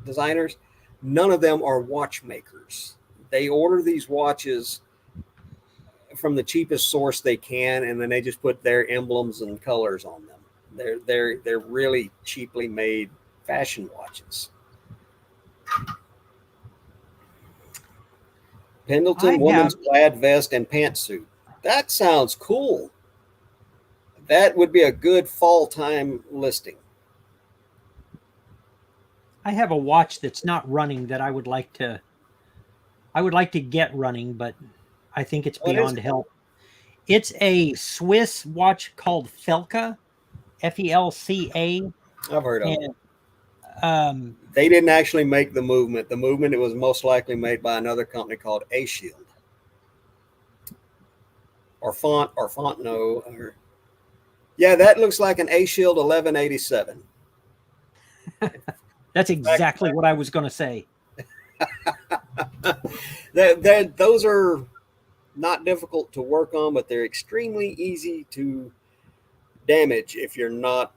designers, none of them are watchmakers. They order these watches from the cheapest source they can, and then they just put their emblems and colors on them. They're really cheaply made fashion watches. I Pendleton have woman's plaid vest and pantsuit. That sounds cool. That would be a good fall time listing. a watch that's not running that I would like to get running, but I think it's What is beyond it? help. It's a Swiss watch called Felka, Felca, I've heard of it. and um, They didn't actually make the movement. The movement, it was most likely made by another company called A Shield or Fontno. Yeah, that looks like an A Shield 1187. that's exactly what I was going to say. Those are not difficult to work on, but they're extremely easy to damage if you're not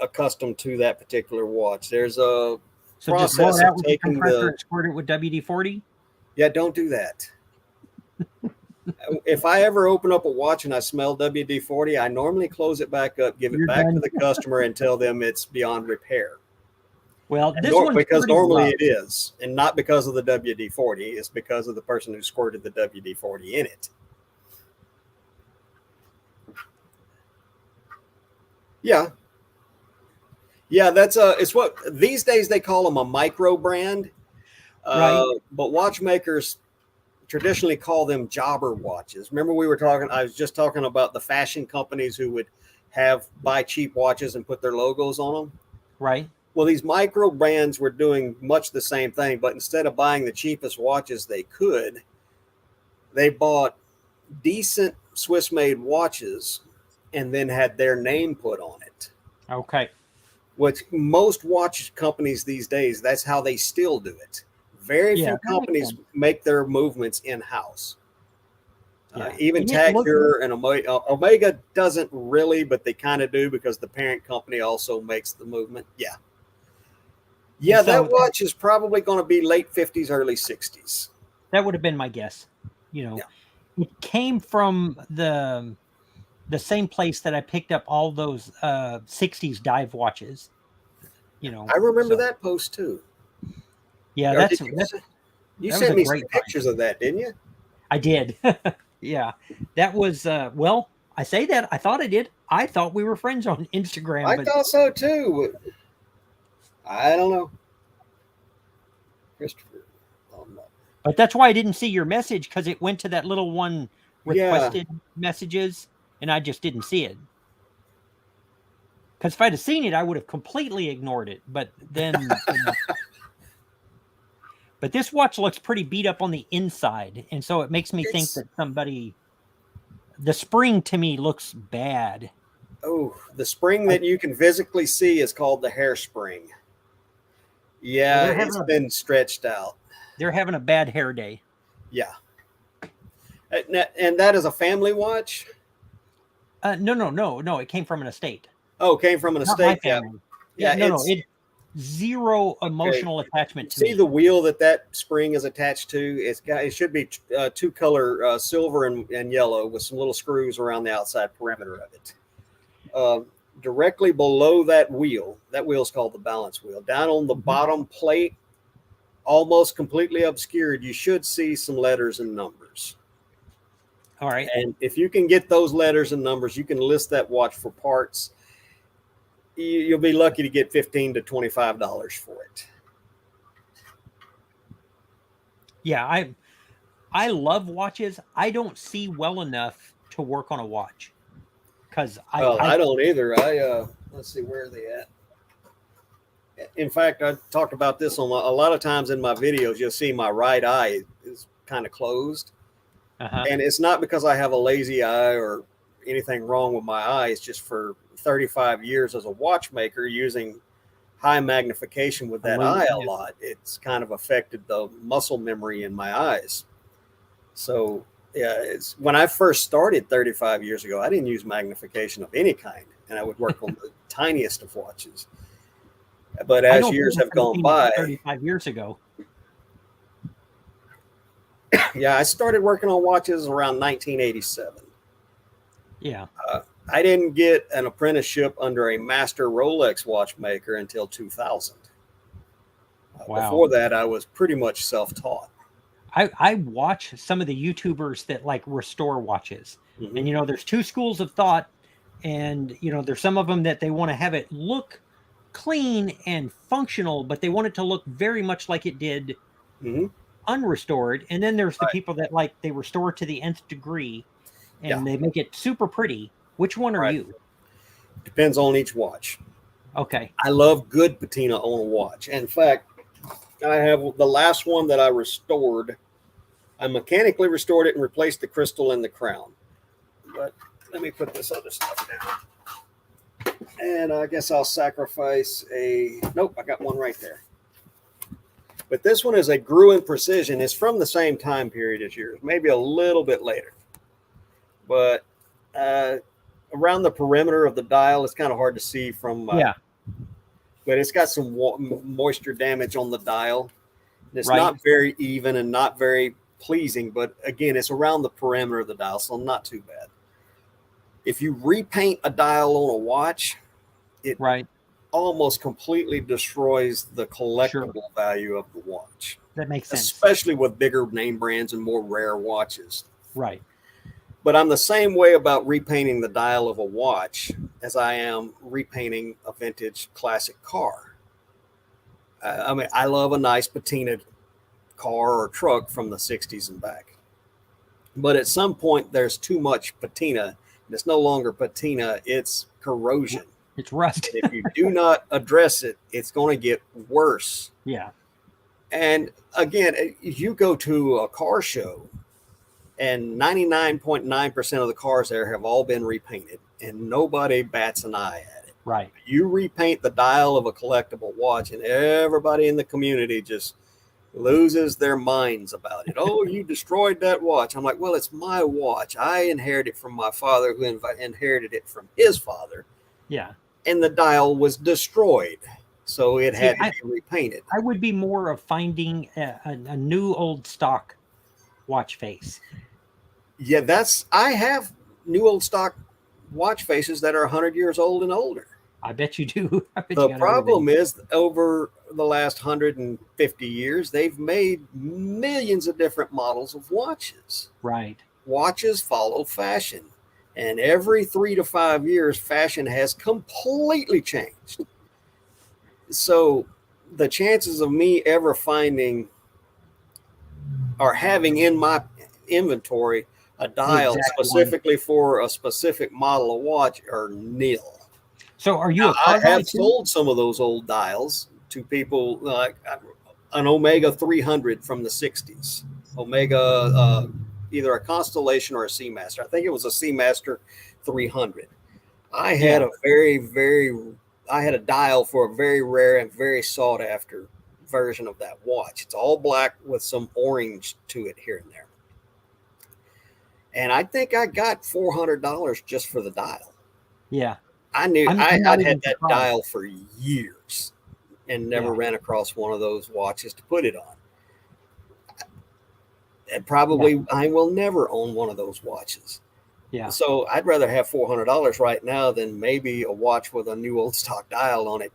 accustomed to that particular watch. There's a So just blow process it out of with the taking compressor the. and squirt it with WD-40. Yeah, don't do that. If I ever open up a watch and I smell WD-40, I normally close it back up, give it You're back to done. the customer, and tell them it's beyond repair. Well, this one's Because pretty normally rough. it is, and not because of the WD-40. It's because of the person who squirted the WD-40 in it. Yeah, yeah. It's what these days they call them a micro brand, Right. but watchmakers traditionally call them jobber watches. Remember, we were talking. I was just talking about the fashion companies who would buy cheap watches and put their logos on them. Right. Well, these micro brands were doing much the same thing, but instead of buying the cheapest watches they could, they bought decent Swiss made watches and then had their name put on it. Okay. Which most watch companies these days, that's how they still do it. Very Yeah, few that makes companies sense. make their movements in house. Yeah. Even And Tag look, Heuer and Omega doesn't really, but they kind of do because the parent company also makes the movement. Yeah. Yeah, and so that watch is probably going to be late 50s, early 60s. that would have been my guess. You know, it came from the same place that I picked up all those 60s dive watches. You know, I remember so, that post too. Yeah, Or that's did you that, you that was sent a me some great find. pictures of that, didn't you? I did. Yeah, that was well. I say that I thought I did. I thought we were friends on Instagram, I but thought so too. I don't know. Christopher. but that's why I didn't see your message because it went to that little one Yeah. requested messages, and I just didn't see it. Because if I'd have seen it, I would have completely ignored it. But then, but this watch looks pretty beat up on the inside, and so it makes me think that the spring to me looks bad. Oh, the spring that you can physically see is called the hairspring. Yeah, it's been stretched out. They're having a bad hair day. Yeah. And that is a family watch? No. It came from an estate. Oh, came from an Not estate. my family. Yeah, No. zero emotional attachment to me. See the wheel that spring is attached to? It should be two color silver and yellow with some little screws around the outside perimeter of it. Directly below that wheel is called the balance wheel. Down on the bottom plate, almost completely obscured, you should see some letters and numbers. All right. And if you can get those letters and numbers, you can list that watch for parts. You'll be lucky to get $15 to $25 for it. Yeah, I love watches. I don't see well enough to work on a watch because I don't either. Let's see, where are they at? In fact, I talked about this on a lot of times in my videos. You'll see my right eye is kind of closed, and it's not because I have a lazy eye or anything wrong with my eye. It's just for 35 years as a watchmaker using high magnification with that eye a lot, it's kind of affected the muscle memory in my eyes. So yeah, it's when I first started 35 years ago, I didn't use magnification of any kind, and I would work on the tiniest of watches. But as years have gone by, 35 years ago. Yeah, I started working on watches around 1987. Yeah. I didn't get an apprenticeship under a master Rolex watchmaker until 2000. Wow. Before that, I was pretty much self-taught. I watch some of the YouTubers that like restore watches. Mm-hmm. And, there's two schools of thought. And, there's some of them that they want to have it look clean and functional, but they want it to look very much like it did unrestored. And then there's the people that like they restore to the nth degree and they make it super pretty. Which one are you? Depends on each watch. Okay. I love good patina on a watch. In fact, I have the last one that I restored. I mechanically restored it and replaced the crystal in the crown. But let me put this other stuff down. And I guess I'll sacrifice nope, I got one right there. But this one is a Gruen Precision. It's from the same time period as yours, maybe a little bit later. But around the perimeter of the dial, it's kind of hard to see from. But it's got some moisture damage on the dial. It's not very even and not very pleasing. But again, it's around the perimeter of the dial, so not too bad. If you repaint a dial on a watch, it almost completely destroys the collectible value of the watch. That makes sense. Especially with bigger name brands and more rare watches. Right. But I'm the same way about repainting the dial of a watch as I am repainting a vintage classic car. I love a nice patinaed car or truck from the 60s and back. But at some point, there's too much patina. And it's no longer patina, it's corrosion. It's rust. If you do not address it, it's going to get worse. Yeah. And again, you go to a car show, and 99.9% of the cars there have all been repainted, and nobody bats an eye at it. Right. You repaint the dial of a collectible watch, and everybody in the community just loses their minds about it. Oh, you destroyed that watch. I'm like, well, it's my watch. I inherited it from my father, who inherited it from his father. Yeah. And the dial was destroyed, so it had to be repainted. I would be more of finding a new old stock watch face. Yeah, I have new old stock watch faces that are 100 years old and older. I bet you do. The problem is, over the last 150 years, they've made millions of different models of watches. Right. Watches follow fashion. And every 3 to 5 years, fashion has completely changed. So the chances of me ever finding or having in my inventory a dial specifically for a specific model of watch are nil. So are you? I have sold some of those old dials to people, like an Omega 300 from the 60s. Omega, either a Constellation or a Seamaster. I think it was a Seamaster 300. I had I had a dial for a very rare and very sought after version of that watch. It's all black with some orange to it here and there. And I think I got $400 just for the dial. Yeah. I knew I'd had that dial for years. and never Yeah. ran across one of those watches to put it on. And probably I will never own one of those watches. Yeah. So I'd rather have $400 right now than maybe a watch with a new old stock dial on it,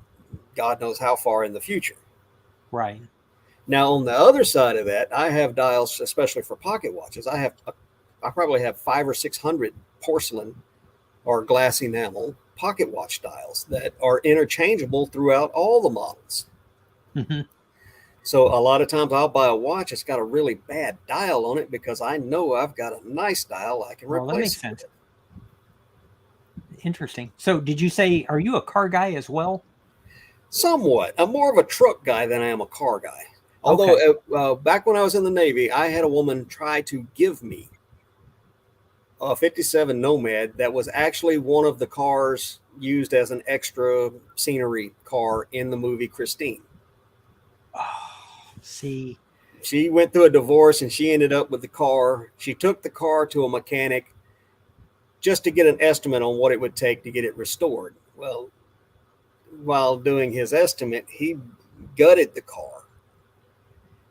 God knows how far in the future. Right. Now, on the other side of that, I have dials, especially for pocket watches. I probably have 500 or 600 porcelain or glass enamel pocket watch dials that are interchangeable throughout all the models. Hmm. So a lot of times I'll buy a watch that's got a really bad dial on it because I know I've got a nice dial I can Well, that replace makes it sense. with. Interesting. So, did you say, are you a car guy as well? Somewhat. I'm more of a truck guy than I am a car guy. Although Okay. back when I was in the Navy, I had a woman try to give me a 57 Nomad that was actually one of the cars used as an extra scenery car in the movie Christine. Oh, see. She went through a divorce and she ended up with the car. She took the car to a mechanic just to get an estimate on what it would take to get it restored. Well, while doing his estimate, he gutted the car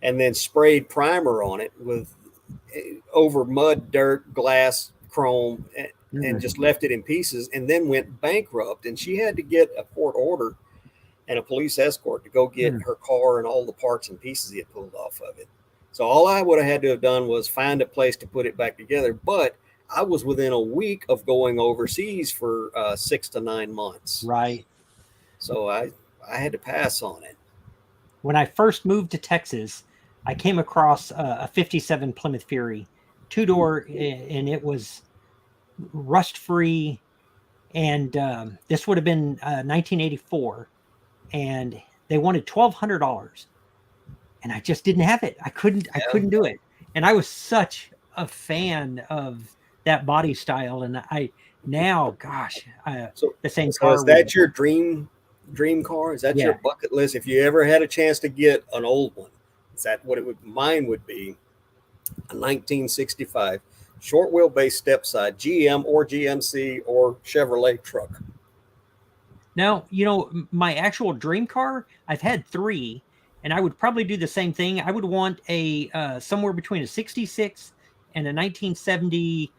and then sprayed primer on it with over mud, dirt, glass, chrome, and Mm. just left it in pieces and then went bankrupt. And she had to get a court order and a police escort to go get Mm. her car and all the parts and pieces he had pulled off of it. So all I would have had to have done was find a place to put it back together. But I was within a week of going overseas for 6 to 9 months. Right. So I had to pass on it. When I first moved to Texas, I came across a 57 Plymouth Fury, two-door, and it was rust-free. And this would have been 1984, and they wanted $1,200, and I just didn't have it. I Yeah. couldn't do it. And I was such a fan of that body style, and I now, gosh, So the same so is car would, that your dream car? Is that your yeah. bucket list? If you ever had a chance to get an old one, is that what it would? Mine would be a 1965 short wheelbase step side GM or GMC or Chevrolet truck. Now, my actual dream car, I've had three, and I would probably do the same thing. I would want a somewhere between a 66 and a 1970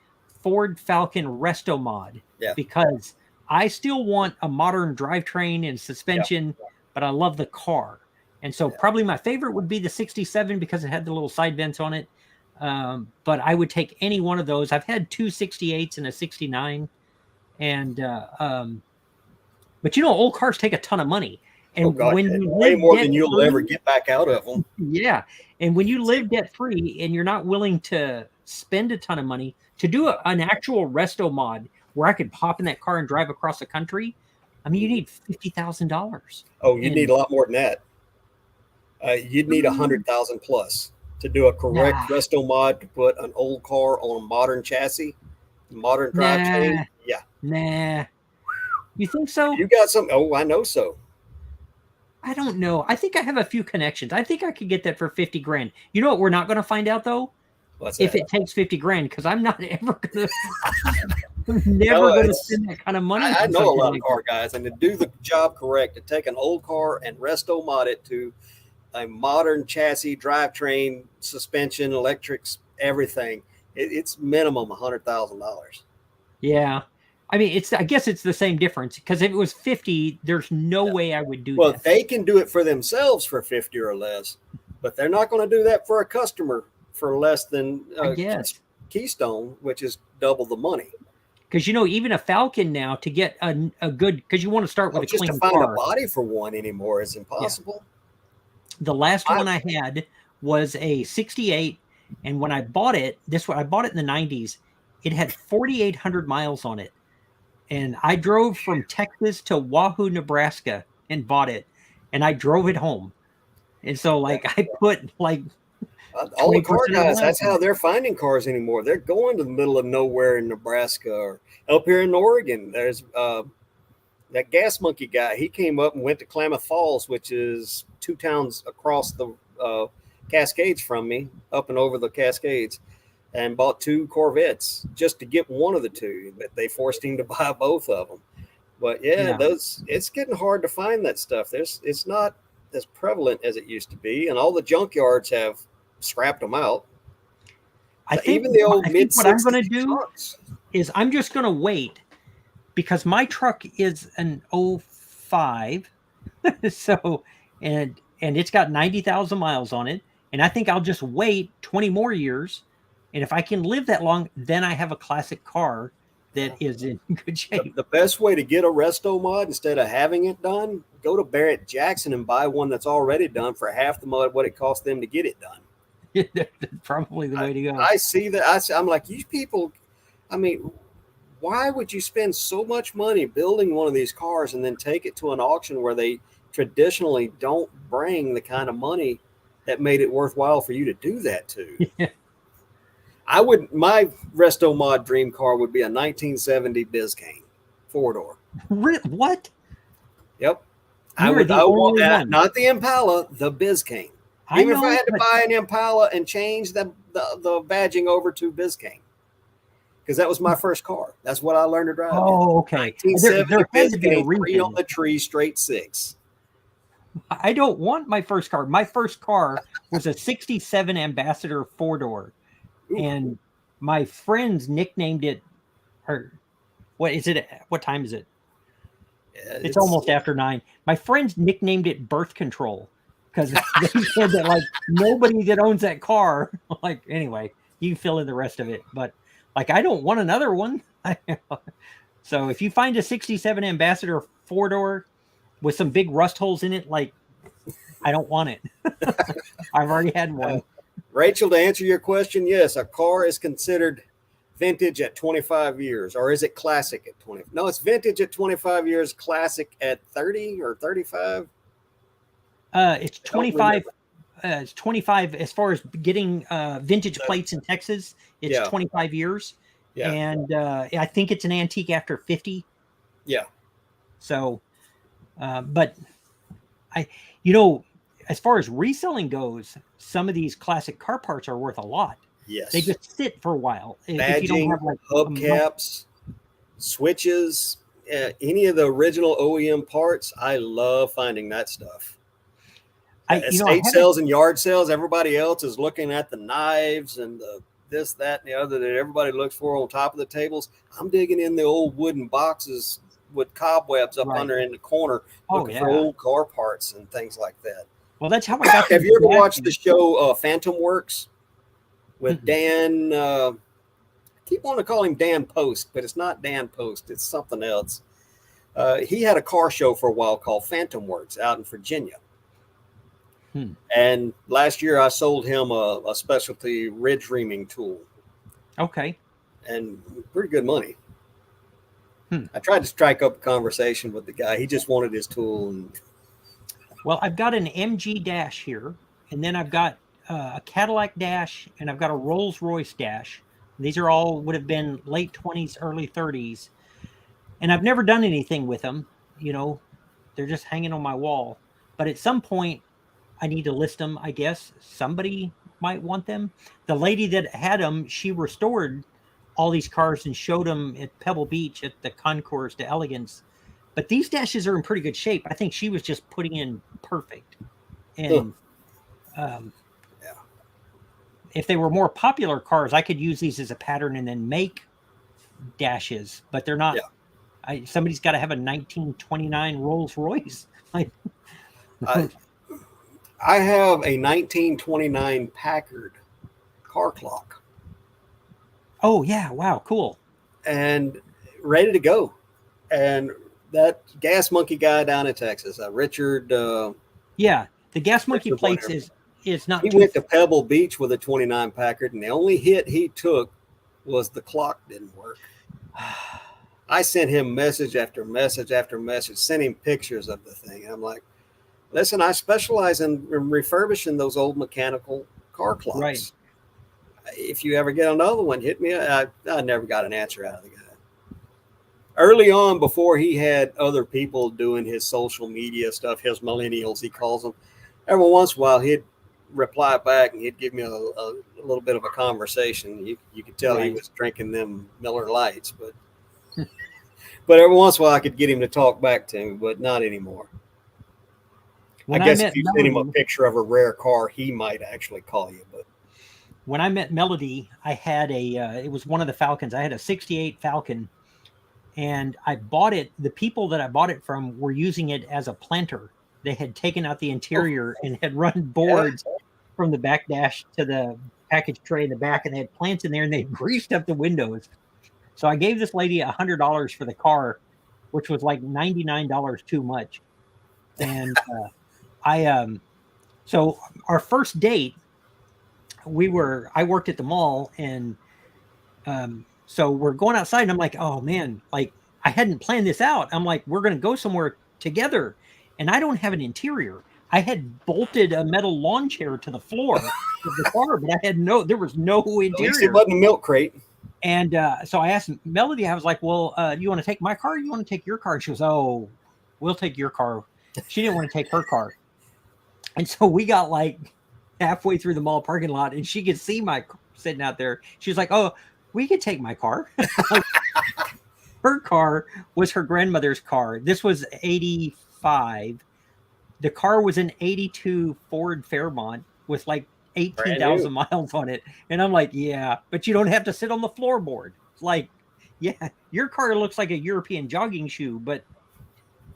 Ford Falcon Resto Mod, Yeah, because I still want a modern drivetrain and yeah, suspension, but I love the car. And so yeah. probably my favorite would be the 67 because it had the little side vents on it. But I would take any one of those. I've had two 68s and a 69. And but old cars take a ton of money. Oh And God, when yeah, you way live more debt than you'll ever free, get back out of them. yeah. And when you live debt free and you're not willing to spend a ton of money to do an actual resto mod where I could pop in that car and drive across the country, I mean, you need $50,000. Oh, you'd need And a lot more than that. You'd need a mm, 100,000 plus to do a correct nah, resto mod to put an old car on a modern chassis, modern drivetrain. nah, Yeah, nah. You think so? you got some. Oh, I know so. I don't know. I think I have a few connections. I think I could get that for 50 grand. You know what we're not going to find out though? What's If that? it takes 50 grand, because I'm not ever going to, I'm No, never going to it's. spend that kind of money I on know a something lot of like car guys, and to do the job correct, to take an old car and resto mod it to a modern chassis, drivetrain, suspension, electrics, everything, it's minimum $100,000. Yeah. I mean, I guess it's the same difference because if it was 50, there's no way I would do Well, that. they can do it for themselves for 50 or less, but they're not going to do that for a customer for less than I guess. Keystone, which is double the money. Because, even a Falcon now to get a good, because you want to start with Oh, a just to clean find a car. body for one anymore is Yeah. impossible. The last I, one I had was a 68. And when I bought it, I bought it in the 90s. It had 4,800 miles on it. And I drove from Texas to Wahoo, Nebraska and bought it. And I drove it home. And so, like, I put like all the 20% car of the guys, miles that's on how it. they're finding cars anymore. They're going to the middle of nowhere in Nebraska or up here in Oregon. There's that gas monkey guy. He came up and went to Klamath Falls, which is 2 towns across the Cascades from me, up and over the Cascades, and bought 2 Corvettes just to get one of the two. But they forced him to buy both of them. But yeah, Yeah. it's getting hard to find that stuff. It's not as prevalent as it used to be, and all the junkyards have scrapped them out. I So think even the old I mid think what I'm going to 60s do trucks. is I'm just going to wait because my truck is an '05, so and it's got 90,000 miles on it, and I think I'll just wait 20 more years, and if I can live that long, then I have a classic car that is in good shape. The best way to get a resto mod instead of having it done, go to Barrett Jackson and buy one that's already done for half the mod what it cost them to get it done. That's probably the way to go. I see that. I'm like, you people, I mean, why would you spend so much money building one of these cars and then take it to an auction where they traditionally don't bring the kind of money that made it worthwhile for you to do that to? Yeah. My resto mod dream car would be a 1970 Biscayne 4-door. What? Yep. You are the only one. Not the Impala, the Biscayne. I Even if I know, had to but buy an Impala and change the badging over to Biscayne, because that was my first car. That's what I learned to drive. oh, okay. There 1970 had to be a Biscayne, 3 on reason. the tree, straight 6. I don't want my first car. My first car was a '67 Ambassador 4-door, Ooh. and my friends nicknamed it. Or what is it? What time is it? Yeah, It's almost after 9. My friends nicknamed it birth control because they said that like nobody that owns that car. Like anyway, you can fill in the rest of it, but like I don't want another one. So if you find a '67 Ambassador 4-door with some big rust holes in it, like I don't want it. I've already had one. Rachel, to answer your question, yes, a car is considered vintage at 25 years, or is it classic at 20? No, it's vintage at 25 years, classic at 30 or 35. It's 25. It's 25 as far as getting vintage plates in Texas. It's 25 years. Yeah. And I think it's an antique after 50. Yeah. So, but as far as reselling goes, some of these classic car parts are worth a lot. Yes. They just sit for a while. Badging, if you don't have like hubcaps, switches, any of the original OEM parts. I love finding that stuff. Estate sales and yard sales, everybody else is looking at the knives and the this, that, and the other that everybody looks for on top of the tables. I'm digging in the old wooden boxes with cobwebs up under in the corner looking for old car parts and things like that. Well, that's how I got. Have you ever watched the show Phantom Works with Dan? I keep wanting to call him Dan Post, but it's not Dan Post. It's something else. He had a car show for a while called Phantom Works out in Virginia. And last year I sold him a specialty ridge reaming tool. Okay. And pretty good money. I tried to strike up a conversation with the guy. He just wanted his tool. Well, I've got an MG dash here, and then I've got a Cadillac dash, and I've got a Rolls-Royce dash. These are all would have been late 20s, early 30s. And I've never done anything with them. They're just hanging on my wall. But at some point, I need to list them, I guess. Somebody might want them. The lady that had them, she restored all these cars and showed them at Pebble Beach at the Concours de Elegance. But these dashes are in pretty good shape. I think she was just putting in perfect. And if they were more popular cars, I could use these as a pattern and then make dashes. But they're not. Yeah. Somebody's got to have a 1929 Rolls Royce. I have a 1929 Packard car clock. Oh, yeah. Wow. Cool. And ready to go. And that Gas Monkey guy down in Texas, Richard. Yeah. The Gas Monkey place is not. He went to Pebble Beach with a 29 Packard, and the only hit he took was the clock didn't work. I sent him message after message after message, sent him pictures of the thing. And I'm like, listen, I specialize in refurbishing those old mechanical car clocks. Right. If you ever get another one, hit me. I never got an answer out of the guy. Early on, before he had other people doing his social media stuff, his millennials, he calls them, every once in a while he'd reply back and he'd give me a little bit of a conversation. You could tell he was drinking them Miller Lights, but every once in a while I could get him to talk back to me, but not anymore. When I I guess met if you send him a Melody, picture of a rare car, he might actually call you. But when I met Melody, I had it was one of the Falcons. I had a 68 Falcon, and I bought it. The people that I bought it from were using it as a planter. They had taken out the oh, interior and had run yeah, boards from the back dash to the package tray in the back, and they had plants in there, and they greased up the windows. So I gave this lady $100 for the car, which was like $99 too much. And I so our first date, I worked at the mall, and so we're going outside, and I'm like, oh man, like I hadn't planned this out. I'm like, we're gonna go somewhere together, and I don't have an interior. I had bolted a metal lawn chair to the floor of the car, but there was no at least it interior. wasn't a milk crate. And so I asked Melody, I was like, well, you want to take my car? Or you want to take your car? And she goes, oh, we'll take your car. She didn't want to take her car. And so we got like halfway through the mall parking lot, and she could see my sitting out there. She was like, oh, we could take my car. Like, her car was her grandmother's car. This was 85. The car was an 82 Ford Fairmont with like Brand new. 18,000 miles on it. And I'm like, yeah, but you don't have to sit on the floorboard. It's like, yeah, your car looks like a European jogging shoe, but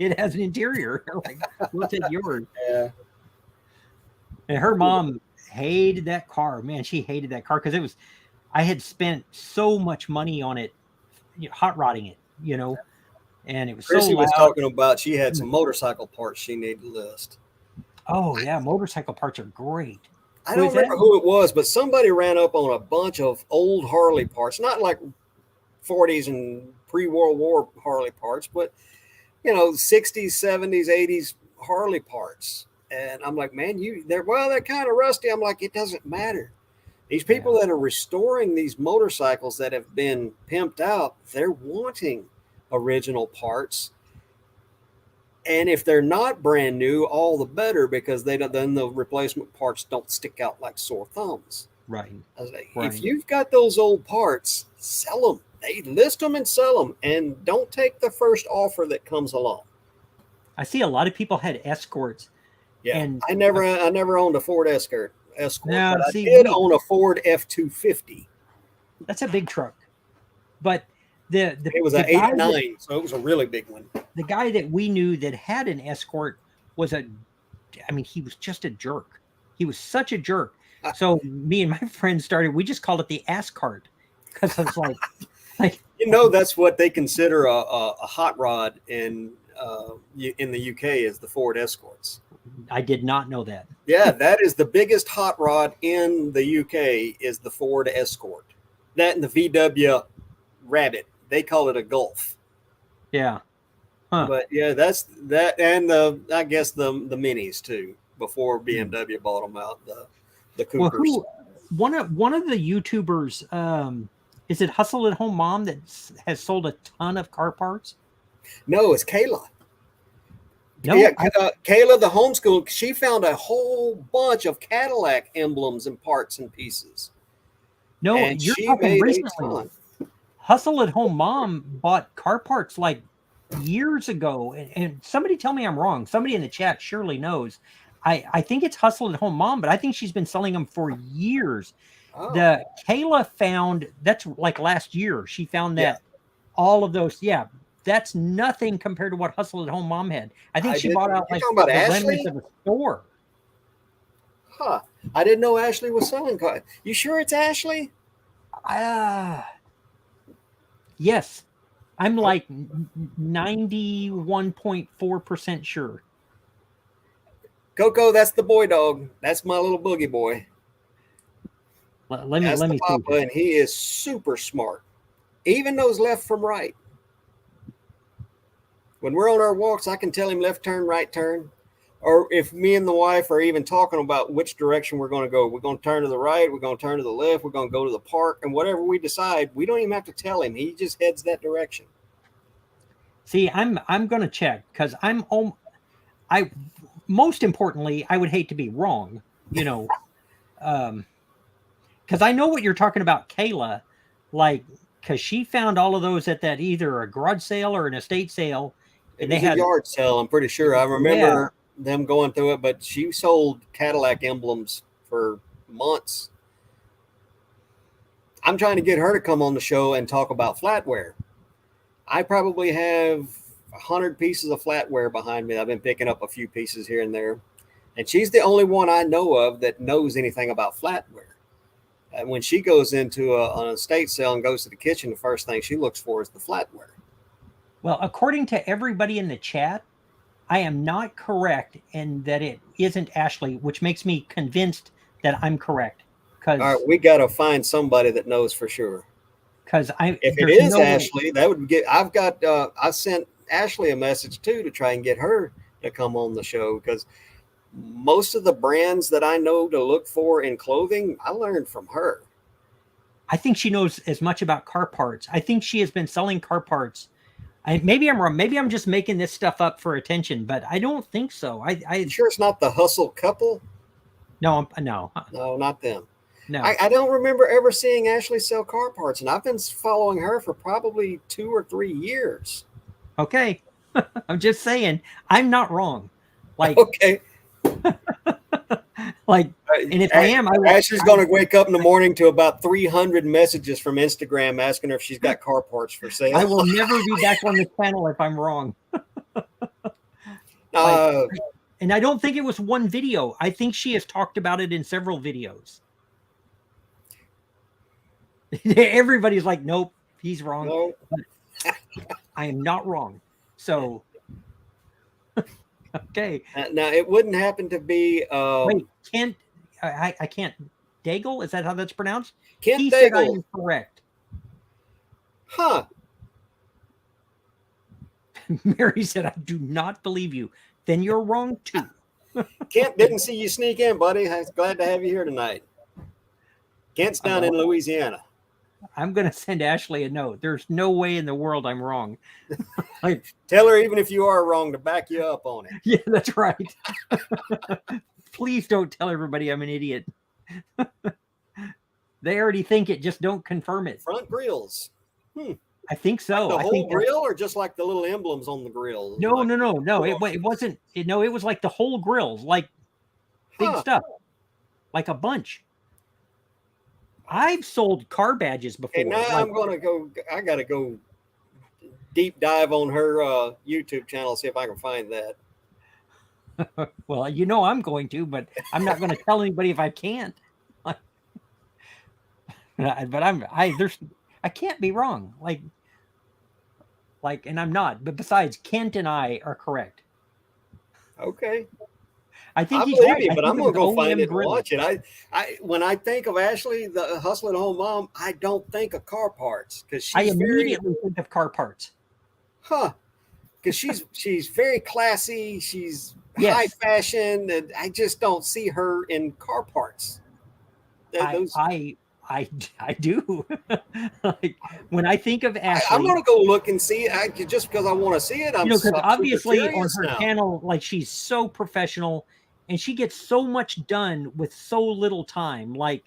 it has an interior. Like, we'll take yours. Yeah. And her mom hated that car. Man, she hated that car because I had spent so much money on it, hot rodding it, and it was so Chrissy was loud. talking about she had some motorcycle parts she needed to list. Oh yeah, motorcycle parts are great. I don't remember who it was, but somebody ran up on a bunch of old Harley parts, not like 40s and pre-World War Harley parts, but 60s, 70s, 80s Harley parts. And I'm like, man, they're kind of rusty. I'm like, it doesn't matter. These people that are restoring these motorcycles that have been pimped out, they're wanting original parts. And if they're not brand new, all the better, because then the replacement parts don't stick out like sore thumbs. Right. I was like, right. If you've got those old parts, sell them. They list them and sell them, and don't take the first offer that comes along. I see a lot of people had Escorts. Yeah, and I never owned a Ford Escort. Now, but see, I did own a Ford F-250. That's a big truck, but it was an 89, so it was a really big one. The guy that we knew that had an Escort he was just a jerk. He was such a jerk. So me and my friends we just called it the ass cart, because I was like that's what they consider a hot rod in the UK is the Ford Escorts. I did not know that. Yeah, that is the biggest hot rod in the UK is the Ford Escort. That and the VW Rabbit. They call it a Gulf. Yeah. Huh. But yeah, that's that, and I guess the minis too. Before BMW bought them out, the Coopers. Well, one of the YouTubers, is it Hustle at Home Mom that has sold a ton of car parts? No, it's Kayla. No, yeah, Kayla, the homeschool, she found a whole bunch of Cadillac emblems and parts and pieces. No, and you're she talking made recently. Hustle at Home Mom bought car parts like years ago, and somebody tell me I'm wrong. Somebody in the chat surely knows. I think it's Hustle at Home Mom, but I think she's been selling them for years. Oh. The Kayla found, that's like last year, she found that all of those, that's nothing compared to what Hustle at Home Mom had. I think she bought out like the remnants of a store. Huh. I didn't know Ashley was selling cars. You sure it's Ashley? Yes. I'm like 91.4% sure. Coco, that's the boy dog. That's my little boogie boy. Let me Papa, see. And he is super smart. Even knows left from right. When we're on our walks, I can tell him left turn, right turn. Or if me and the wife are even talking about which direction we're going to go, we're going to turn to the right, we're going to turn to the left, we're going to go to the park, and whatever we decide, we don't even have to tell him. He just heads that direction. See, I'm going to check, because most importantly, I would hate to be wrong, because I know what you're talking about, Kayla, because she found all of those at that either a garage sale or an estate sale. And they had a yard sale, I'm pretty sure. I remember them going through it, but she sold Cadillac emblems for months. I'm trying to get her to come on the show and talk about flatware. I probably have 100 pieces of flatware behind me. I've been picking up a few pieces here and there. And she's the only one I know of that knows anything about flatware. And when she goes into an estate sale and goes to the kitchen, the first thing she looks for is the flatware. Well, according to everybody in the chat, I am not correct in that it isn't Ashley, which makes me convinced that I'm correct. All right, we got to find somebody that knows for sure. Because if it is Ashley, that would get. I sent Ashley a message too to try and get her to come on the show, because most of the brands that I know to look for in clothing, I learned from her. I think she knows as much about car parts. I think she has been selling car parts. Maybe I'm wrong. Maybe I'm just making this stuff up for attention, but I don't think so. You sure it's not the Hustle couple? No, no, not them. No, I don't remember ever seeing Ashley sell car parts, and I've been following her for probably 2 or 3 years. Okay, I'm just saying I'm not wrong. Like, okay. Like, and if I am, Ashley's going to wake up in the morning to about 300 messages from Instagram asking her if she's got car parts for sale. I will never be back on the channel if I'm wrong. And I don't think it was one video. I think she has talked about it in several videos. Everybody's like, nope, he's wrong. No. I am not wrong. So, okay. Now, it wouldn't happen to be... Wait, Kent, I can't... Daigle? Is that how that's pronounced? Kent he Daigle. Said I am correct. Huh. Mary said, I do not believe you. Then you're wrong, too. Kent, didn't see you sneak in, buddy. I'm glad to have you here tonight. Kent's down in Louisiana. I'm going to send Ashley a note. There's no way in the world I'm wrong. Tell her, even if you are wrong, to back you up on it. Yeah, that's right. Please don't tell everybody I'm an idiot. They already think it. Just don't confirm it. Front grills. I think so. Like the I whole think grill, or just like the little emblems on the grill? No. It wasn't. No, it was like the whole grills, like big stuff, like a bunch. I've sold car badges before. And now I'm going to go. I got to go deep dive on her YouTube channel, see if I can find that. Well, you know I'm going to, but I'm not going to tell anybody if I can't. But I can't be wrong. Like, and I'm not. But besides, Kent and I are correct. Okay. I think he's believe right. you, but I'm gonna go find it and grill. watch it. I when I think of Ashley, the hustle at home mom, I don't think of car parts, because I immediately think of car parts. Because she's very classy. She's high fashion, and I just don't see her in car parts. I do. Like, when I think of Ashley, I'm gonna go look and see it. Just because I want to see it. Because obviously on her channel, like, she's so professional, and she gets so much done with so little time. Like,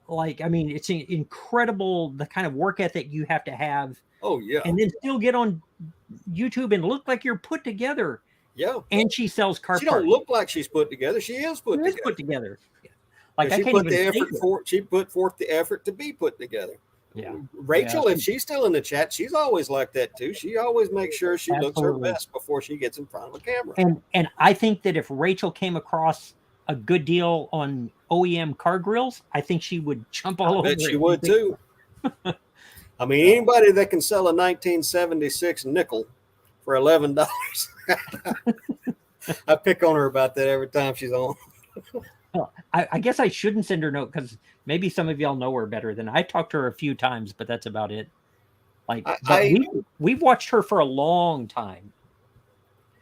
I mean, it's incredible the kind of work ethic you have to have. Oh yeah, and then still get on YouTube and look like you're put together. Yeah, and she sells car parts. She don't look like she's put together. She is put together. Like, she put forth the effort to be put together. Yeah. Rachel, if she's still in the chat, she's always like that too. She always makes sure she looks her best before she gets in front of a camera. And I think that if Rachel came across a good deal on OEM car grills, I think she would jump all over it. She would too. I mean, anybody that can sell a 1976 nickel for $11, I pick on her about that every time she's on. Well, I guess I shouldn't send her a note, because maybe some of y'all know her better than I. Talked to her a few times, but that's about it. Like, we've watched her for a long time.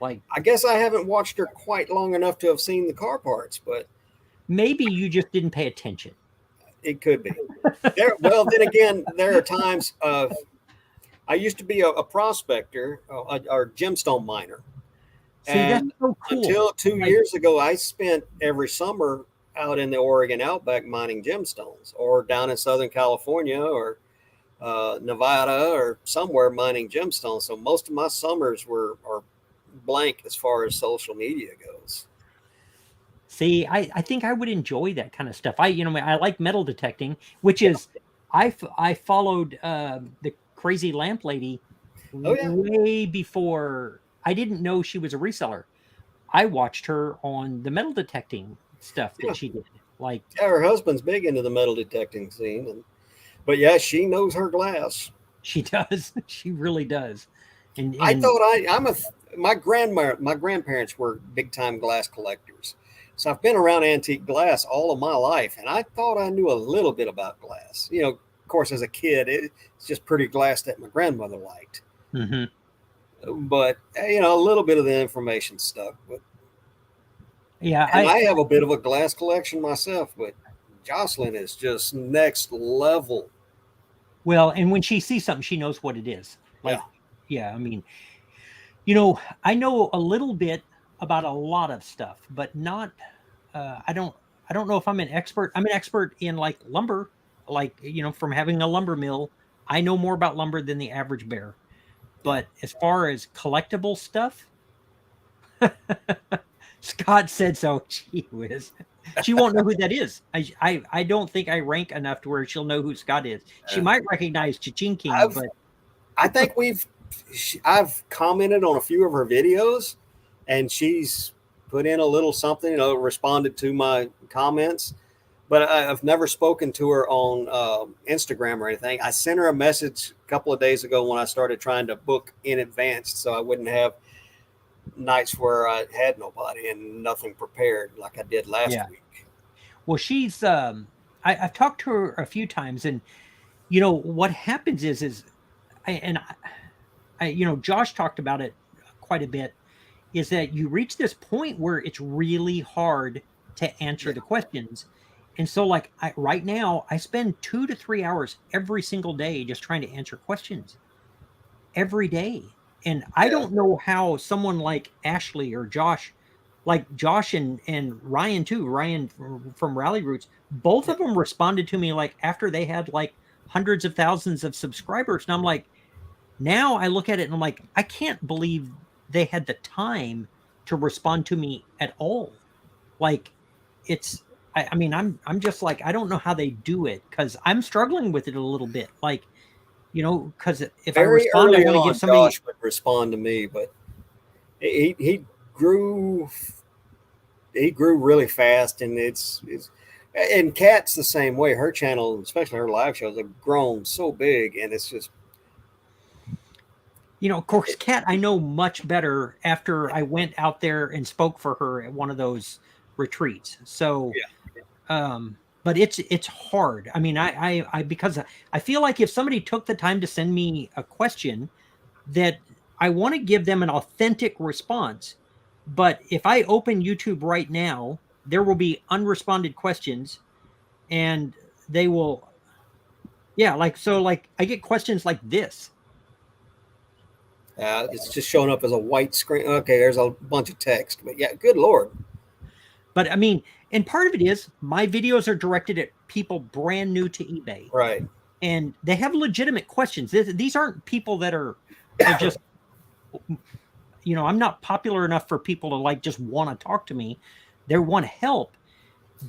Like, I guess I haven't watched her quite long enough to have seen the car parts, but maybe you just didn't pay attention. It could be. Well, then again, there are times I used to be a prospector or gemstone miner. See, that's so cool. Until 2 years ago, I spent every summer out in the Oregon Outback mining gemstones, or down in Southern California or Nevada or somewhere mining gemstones. So most of my summers were blank as far as social media goes. See, I think I would enjoy that kind of stuff. I like metal detecting, which is I followed the crazy lamp lady Oh yeah, way before. I didn't know she was a reseller. I watched her on the metal detecting stuff that yeah, she did. Like yeah. Her husband's big into the metal detecting scene, but yeah, she knows her glass. she does. She really does. And I and thought I'm a my grandparents were big time glass collectors, so I've been around antique glass all of my life, and I thought I knew a little bit about glass. Of course, as a kid, it's just pretty glass that my grandmother liked, Mhm. but a little bit of the information stuck. But Yeah, and I have a bit of a glass collection myself, but Jocelyn is just next level. well, and when she sees something, she knows what it is. Yeah, Like, yeah, I mean, I know a little bit about a lot of stuff, but not I don't know if I'm an expert. I'm an expert in like lumber, like from having a lumber mill. I know more about lumber than the average bear. yeah. But as far as collectible stuff, Scott said so. Gee whiz. She won't know who that is. I don't think I rank enough to where she'll know who Scott is. She Uh, might recognize Cha-Ching King, I've but I think I've commented on a few of her videos, and she's put in a little something, responded to my comments. But I've never spoken to her on Instagram or anything. I sent her a message a couple of days ago when I started trying to book in advance, so I wouldn't have nights where I had nobody and nothing prepared like I did last yeah. week. Well, she's I've talked to her a few times, and what happens is Josh talked about it quite a bit, is that you reach this point where it's really hard to answer Yeah, the questions. And so, like, right now, I spend 2 to 3 hours every single day just trying to answer questions every day. And I yeah, don't know how someone like Ashley or Josh, like Josh and Ryan too, Ryan from Rally Roots, both yeah. of them responded to me like after they had like hundreds of thousands of subscribers. And I'm like, now I look at it and I'm like, I can't believe they had the time to respond to me at all. Like it's I mean, I'm just like, I don't know how they do it because I'm struggling with it a little bit. Like, because if I Very respond, I early want to give on, somebody. Josh would respond to me, but he grew he grew really fast, and it's and Kat's the same way. Her channel, especially her live shows, have grown so big, and it's just Of course, Kat, I know much better after I went out there and spoke for her at one of those retreats. So, yeah, but it's hard. I mean, because I feel like if somebody took the time to send me a question, that I want to give them an authentic response. But if I open YouTube right now, there will be unresponded questions, and they will, yeah, like so, like I get questions like this. it's just showing up as a white screen. Okay, there's a bunch of text, but yeah, good lord, But I mean, and part of it is my videos are directed at people brand new to eBay, right? and they have legitimate questions. These aren't people that are just, I'm not popular enough for people to like just want to talk to me. They want help,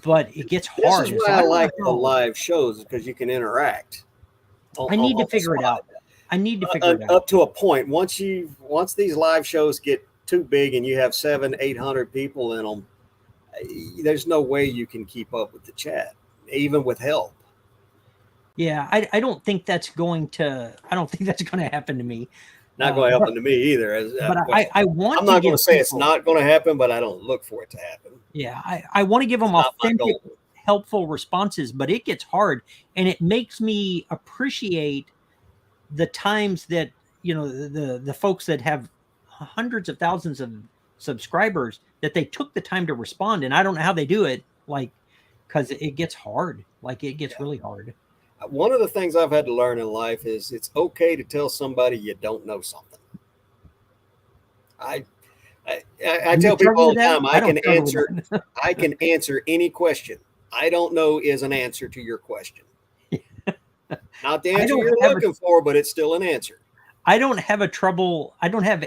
but it gets This is hard. And why so I I don't know like the how. live shows because you can interact I need to on the figure it spot. out. I need to figure it out. Up to a point. Once these live shows get too big and you have 700-800 people in them, there's no way you can keep up with the chat, even with help. Yeah, I don't think that's going to. I don't think that's going to happen to me. Not going to But happen to me either. Well, I want I'm to not going give to say it's people. not going to happen, but I don't look for it to happen. Yeah, I want to give It's them not my authentic, goal. helpful responses, but it gets hard, and it makes me appreciate the times that the folks that have hundreds of thousands of subscribers, that they took the time to respond. And I don't know how they do it, like, because it gets hard. Like it gets Yeah. really hard. One of the things I've had to learn in life is it's okay to tell somebody you don't know something. I I Do you tell people struggle all with the that? time I don't struggle with that. I can answer any question. I don't know is an answer to your question. Not the I answer don't you're have a looking for, but it's still an answer. I don't have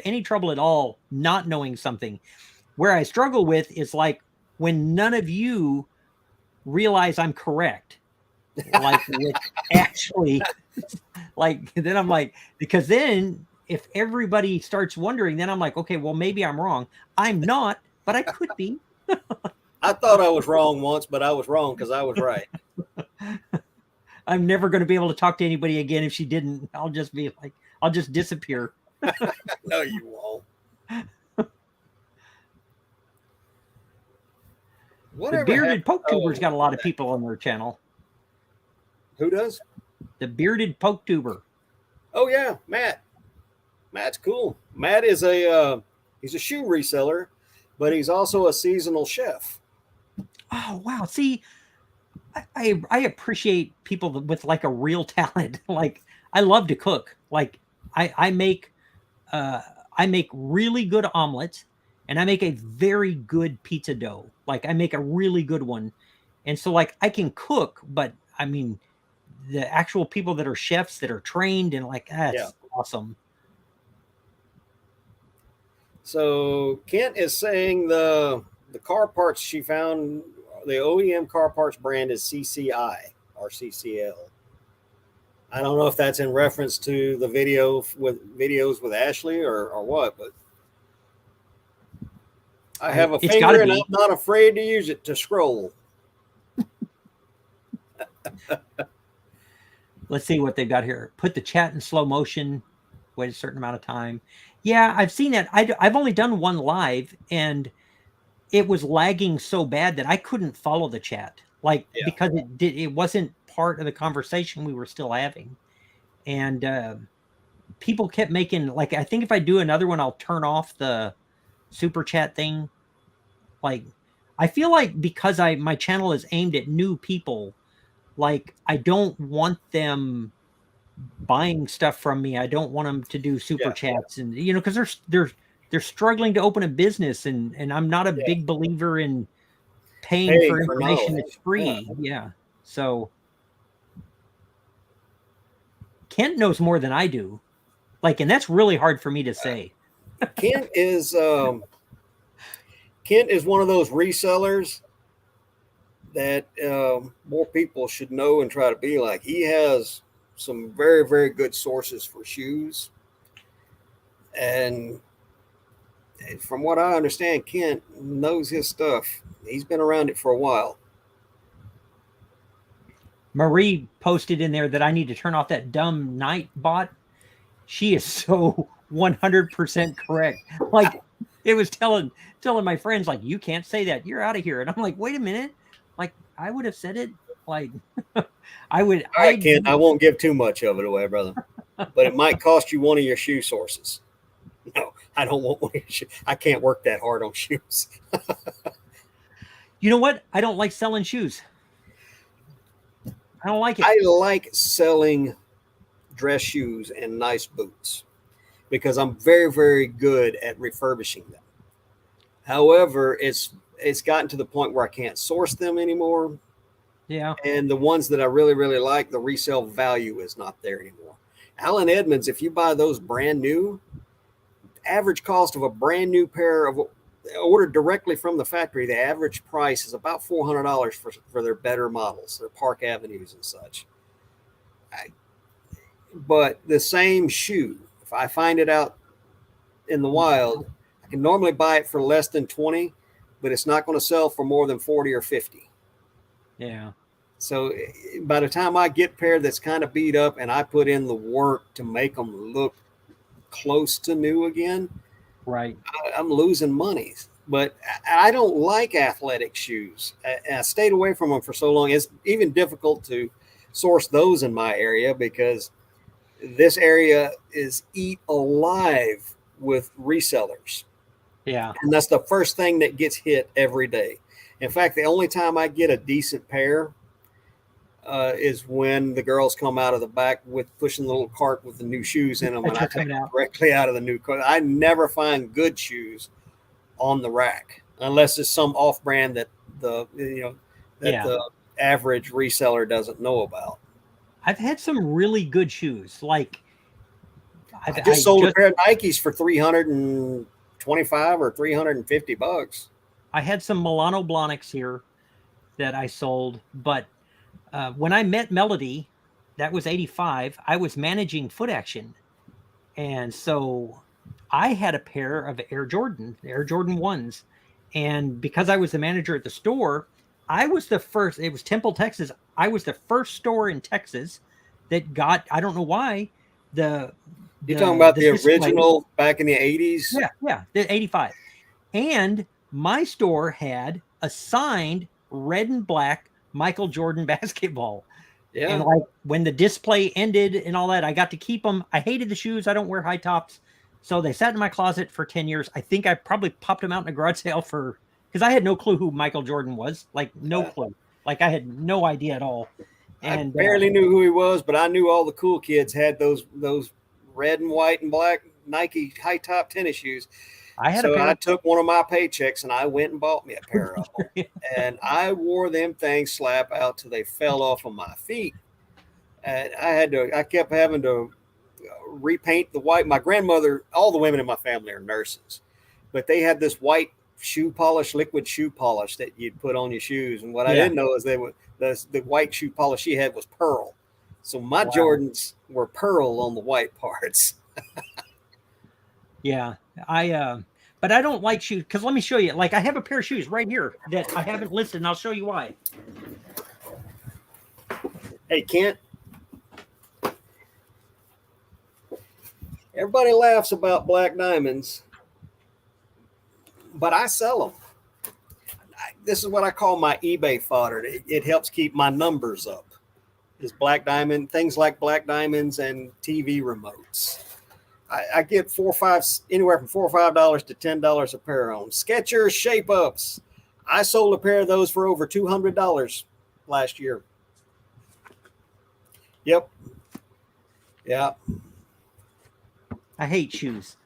any trouble at all not knowing something. Where I struggle with is like when none of you realize I'm correct. Like with actually, like then I'm like, because then if everybody starts wondering, then I'm like, okay, well maybe I'm wrong. I'm not, but I could be. I thought I was wrong once, but I was wrong because I was right. I'm never going to be able to talk to anybody again if she didn't. I'll just be like, I'll just disappear. No, you won't. The Whatever bearded happened? poke tuber's got a lot of people on their channel. Who does? The bearded poke tuber. Oh yeah, Matt. Matt's cool. Matt is he's a shoe reseller, but he's also a seasonal chef. Oh wow! See, I appreciate people with like a real talent. Like I love to cook. Like I make really good omelets, and I make a very good pizza dough. Like I make a really good one, and so like I can cook, but I mean the actual people that are chefs that are trained and like that's awesome. So Kent is saying the car parts she found, the OEM car parts brand is CCI or CCL. I don't know if that's in reference to the videos with Ashley or what, but I have a It's gotta finger and be. I'm not afraid to use it to scroll. Let's see what they've got here. Put the chat in slow motion. Wait a certain amount of time. Yeah, I've seen that. I've only done one live, and it was lagging so bad that I couldn't follow the chat, like because it wasn't part of the conversation we were still having, and people kept making like I think if I do another one, I'll turn off the super chat thing. Like I feel like because my channel is aimed at new people, like I don't want them buying stuff from me. I don't want them to do super chats, and because they're struggling to open a business, and I'm not a big believer in paying for information that's free. Yeah. So Kent knows more than I do. Like, and that's really hard for me to say. Kent is one of those resellers that more people should know and try to be like. He has some very, very good sources for shoes. And from what I understand, Kent knows his stuff. He's been around it for a while. Marie posted in there that I need to turn off that dumb night bot. She is so 100% correct. Like it was telling my friends, like, you can't say that. You're out of here. And I'm like, wait a minute. Like I would have said it. Like I would. I can't. I won't give too much of it away, brother. But it might cost you one of your shoe sources. No, I don't want one of your shoes. I can't work that hard on shoes. You know what? I don't like selling shoes. I don't like it. I like selling dress shoes and nice boots because I'm very, very good at refurbishing them. However, it's gotten to the point where I can't source them anymore. Yeah. And the ones that I really, really like, the resale value is not there anymore. Allen Edmonds, if you buy those brand new, average cost of a brand new pair of ordered directly from the factory, the average price is about $400 for their better models, their Park Avenues and such. But the same shoe, if I find it out in the wild, I can normally buy it for less than 20, but it's not going to sell for more than 40 or 50. Yeah. So by the time I get a pair that's kind of beat up and I put in the work to make them look close to new again, right, I'm losing money. But I don't like athletic shoes. I stayed away from them for so long. It's even difficult to source those in my area because this area is eat alive with resellers. Yeah. And that's the first thing that gets hit every day. In fact, the only time I get a decent pair is when the girls come out of the back with pushing the little cart with the new shoes in them, and I take them directly out of the new cart. I never find good shoes on the rack unless it's some off-brand that the average reseller doesn't know about. I've had some really good shoes. Like I just sold a pair of Nikes for $325 or $350. I had some Milano Blahniks here that I sold, but when I met Melody, that was 85, I was managing Foot Action. And so I had a pair of Air Jordan 1s. And because I was the manager at the store, I was the first, it was Temple, Texas. I was the first store in Texas that got, I don't know why, you're talking about the display. original back in the 80s? Yeah, the 85. And my store had a signed red and black Michael Jordan basketball. Yeah. And like when the display ended and all that, I got to keep them. I hated the shoes. I don't wear high tops. So they sat in my closet for 10 years. I think I probably popped them out in a garage sale because I had no clue who Michael Jordan was. Like no clue. Like I had no idea at all. And I barely knew who he was, but I knew all the cool kids had those red and white and black Nike high top tennis shoes. I took one of my paychecks and I went and bought me a pair of them. And I wore them things slap out till they fell off of my feet. And I kept having to repaint the white. My grandmother, all the women in my family are nurses, but they had this white shoe polish, liquid shoe polish that you'd put on your shoes. And what I didn't know is the white shoe polish she had was pearl. So my Jordans were pearl on the white parts. Yeah, but I don't like shoes because let me show you. Like I have a pair of shoes right here that I haven't listed, and I'll show you why. Hey, Kent. Everybody laughs about black diamonds, but I sell them. This is what I call my eBay fodder. It helps keep my numbers up. Is black diamond, things like black diamonds and TV remotes. I get anywhere from $4 or $5 to $10 a pair on Skechers Shape Ups. I sold a pair of those for over $200 last year. Yep. Yeah. I hate shoes.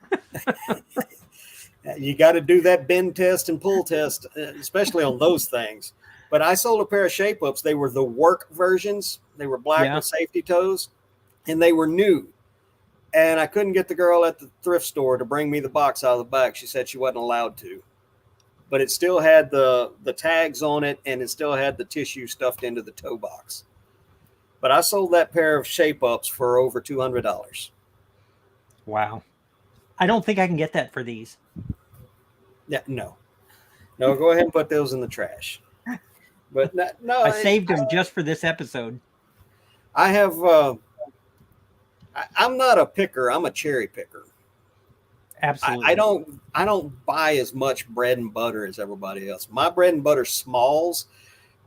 You got to do that bend test and pull test, especially on those things. But I sold a pair of Shape Ups. They were the work versions. They were black with safety toes, and they were new. And I couldn't get the girl at the thrift store to bring me the box out of the back. She said she wasn't allowed to. But it still had the tags on it, and it still had the tissue stuffed into the toe box. But I sold that pair of Shape Ups for over $200. Wow. I don't think I can get that for these. Yeah, no, go ahead and put those in the trash. But no, I saved them just for this episode. I have, I'm not a picker. I'm a cherry picker. Absolutely. I don't buy as much bread and butter as everybody else. My bread and butter smalls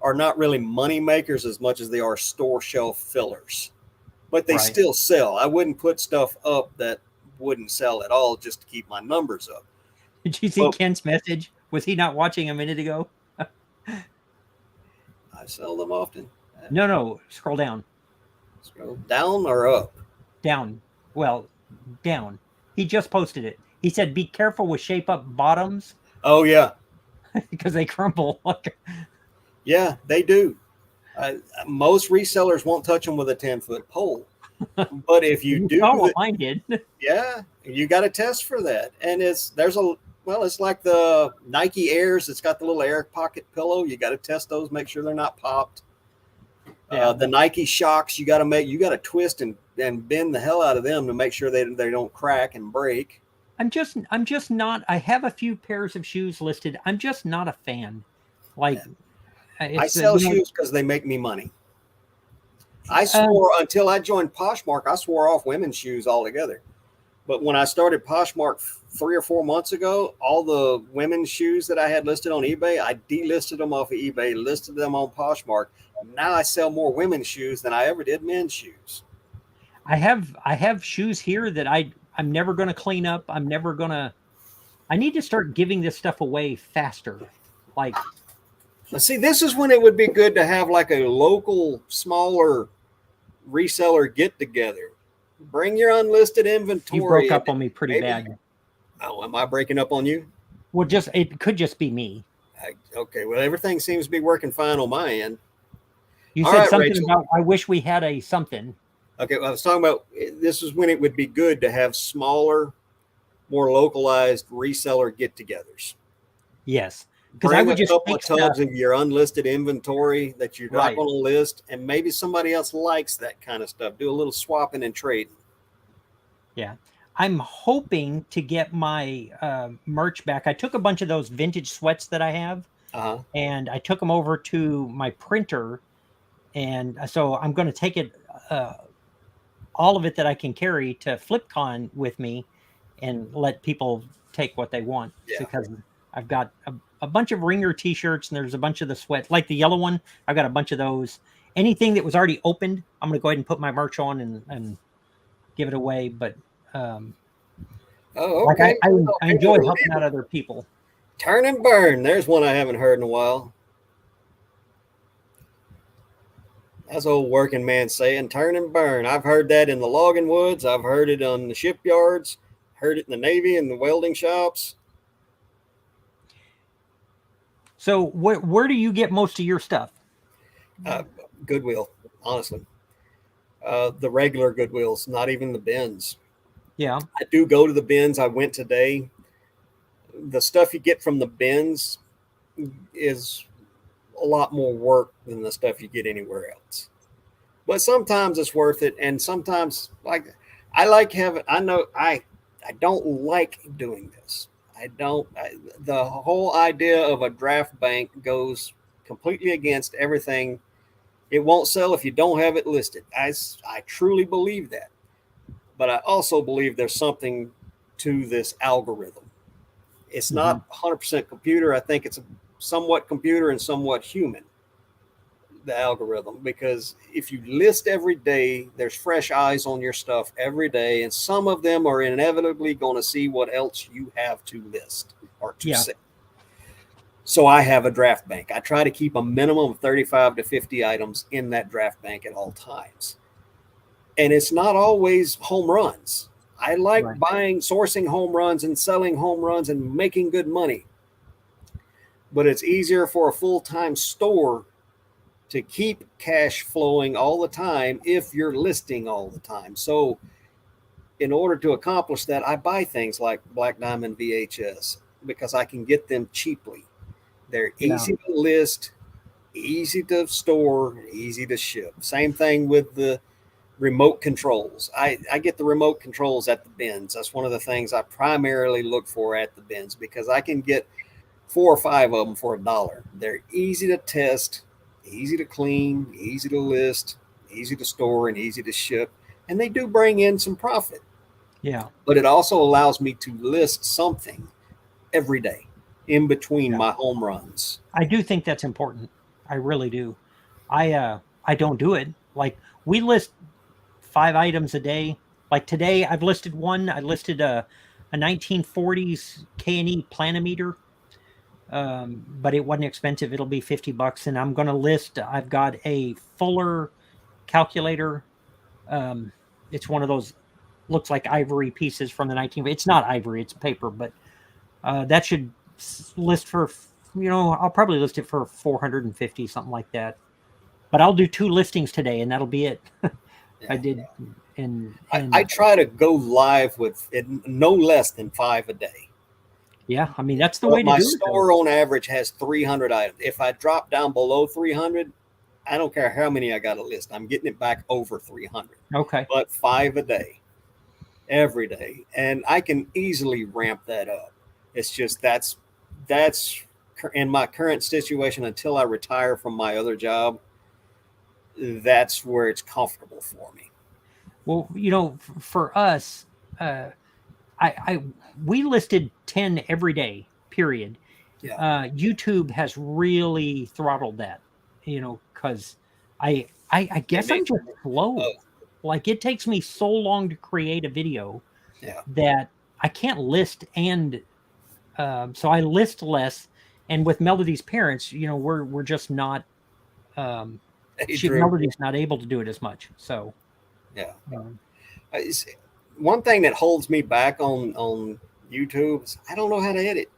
are not really money makers as much as they are store shelf fillers, but they still sell. I wouldn't put stuff up that wouldn't sell at all just to keep my numbers up. Did you see Kent's message? Was he not watching a minute ago? I sell them often. No. Scroll down. Scroll down or up? Down. Well, down. He just posted it. He said, be careful with Shape Up bottoms. Oh, yeah. Because they crumble. Yeah, they do. Most resellers won't touch them with a 10-foot pole. But if you do, mine did. Yeah, you got to test for that. And it's like the Nike Airs. It's got the little air pocket pillow. You got to test those, make sure they're not popped. Yeah. The Nike Shocks, you got to twist and bend the hell out of them to make sure they don't crack and break. I'm just not. I have a few pairs of shoes listed. I'm just not a fan. I sell shoes because they make me money. I swore until I joined Poshmark, I swore off women's shoes altogether. But when I started Poshmark 3 or 4 months ago, all the women's shoes that I had listed on eBay, I delisted them off of eBay, listed them on Poshmark. Now I sell more women's shoes than I ever did men's shoes. I have shoes here that I'm never going to clean up. I need to start giving this stuff away faster. See, this is when it would be good to have like a local, smaller reseller get together. Bring your unlisted inventory. You broke up on me pretty bad. Oh, am I breaking up on you? Well, it could just be me. Okay, well, everything seems to be working fine on my end. You said something Rachel. About I wish we had a something. Okay, well, I was talking about this is when it would be good to have smaller, more localized reseller get-togethers. Yes, because I Bring would a just couple take of stuff. tubs of your unlisted inventory that you're not Right. going to list, and maybe somebody else likes that kind of stuff. Do a little swapping and trading. Yeah. I'm hoping to get my merch back. I took a bunch of those vintage sweats that I have Uh huh. and I took them over to my printer. And so I'm going to take it, uh, all of it that I can carry to FlipCon with me and let people take what they want. Yeah. Because I've got a bunch of Ringer t-shirts and there's a bunch of the sweat, like the yellow one. I've got a bunch of those. Anything that was already opened, I'm going to go ahead and put my merch on and give it away. But um, Oh, like okay. Well, I people enjoy are helping out leaving. other people. Turn and burn. There's one I haven't heard in a while. That's old working man saying, turn and burn. I've heard that in the logging woods. I've heard it on the shipyards. Heard it in the Navy and the welding shops. So where do you get most of your stuff? Uh, Goodwill, honestly. The regular Goodwills, not even the bins. Yeah, I do go to the bins. I went today. The stuff you get from the bins is a lot more work than the stuff you get anywhere else. But sometimes it's worth it, and sometimes like I like having. I know I don't like doing this. I don't. The whole idea of a draft bank goes completely against everything. It won't sell if you don't have it listed. I truly believe that, but I also believe there's something to this algorithm. It's hmm, not 100% computer. I think it's somewhat computer and somewhat human, the algorithm, because if you list every day, there's fresh eyes on your stuff every day, and some of them are inevitably going to see what else you have to list or to yeah, sell. So I have a draft bank. I try to keep a minimum of 35 to 50 items in that draft bank at all times. And it's not always home runs. I like right, sourcing home runs and selling home runs and making good money. But it's easier for a full time store to keep cash flowing all the time if you're listing all the time. So, in order to accomplish that, I buy things like Black Diamond VHS because I can get them cheaply. They're yeah, easy to list, easy to store, easy to ship. Same thing with the remote controls. I get the remote controls at the bins. That's one of the things I primarily look for at the bins because I can get 4 or 5 of them for $1. They're easy to test, easy to clean, easy to list, easy to store, and easy to ship. And they do bring in some profit, yeah, but it also allows me to list something every day in between yeah. my home runs. I do think that's important. I really do. I don't do it. Like we list 5 items a day. Like today I've listed one. I listed a 1940s K&E planometer. But it wasn't expensive. It'll be $50 and I'm going to list I've got a Fuller calculator. Um, it's one of those looks like ivory pieces from the 19. It's not ivory, it's paper, but that should list for, I'll probably list it for 450, something like that. But I'll do 2 listings today, and that'll be it. I Yeah. did, and I try to go live with it, no less than 5 a day. yeah, I mean that's the way But to my do it, though. store on average has 300 items. If I drop down below 300, I don't care how many I got to list. I'm getting it back over 300. Okay, But 5 a day, every day, and I can easily ramp that up. It's just that's in my current situation until I retire from my other job. That's where it's comfortable for me. well, for us, uh, I we listed 10 every day. Period. Yeah, YouTube has really throttled that, because I they guess may. I'm just slow. Oh, Like it takes me so long to create a video yeah. that I can't list, and so I list less. And with Melody's parents, we're just not. Um, Hey, Drew. Melody's not able to do it as much. So Yeah. um, It's, one thing that holds me back on YouTube is I don't know how to edit.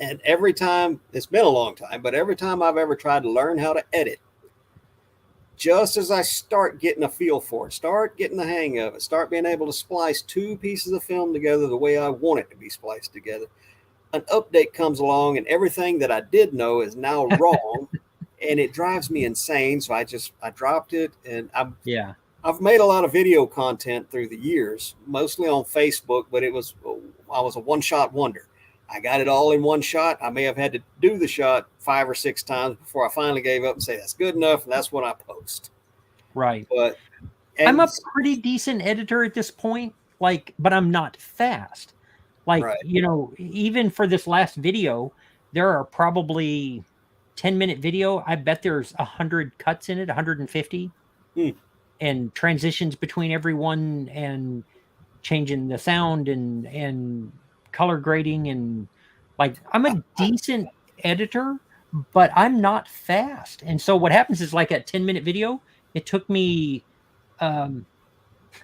And every time, it's been a long time, but every time I've ever tried to learn how to edit, just as I start getting a feel for it, start getting the hang of it, start being able to splice two pieces of film together the way I want it to be spliced together, an update comes along and everything that I did know is now wrong, and it drives me insane. So I dropped it, and Yeah. I've made a lot of video content through the years, mostly on Facebook, but I was a one shot wonder. I got it all in one shot. I may have had to do the shot 5 or 6 times before I finally gave up and say that's good enough, and that's what I post. Right. But I'm and a pretty decent editor at this point, like, but I'm not fast. Like, right, even for this last video, there are probably 10-minute video. I bet there's 100 cuts in it, 150, hmm, and transitions between everyone, and changing the sound, and color grading, and like, I'm a decent editor, but I'm not fast. And so what happens is, like, a 10-minute video, it took me um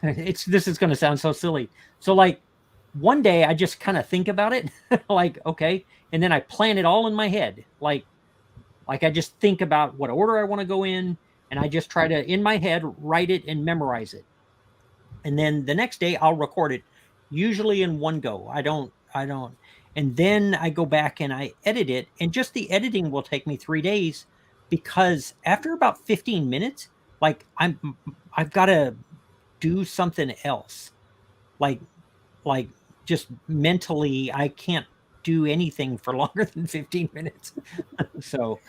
this is going to sound so silly. So, like, one day I just kind of think about it, like, okay, and then I plan it all in my head. Like I just think about what order I want to go in, and I just try to, in my head, write it and memorize it. And then the next day I'll record it, usually in one go. I don't and then I go back and I edit it, and just the editing will take me 3 days, because after about 15 minutes, like, I've got to do something else. Like like just mentally, I can't do anything for longer than 15 minutes. So,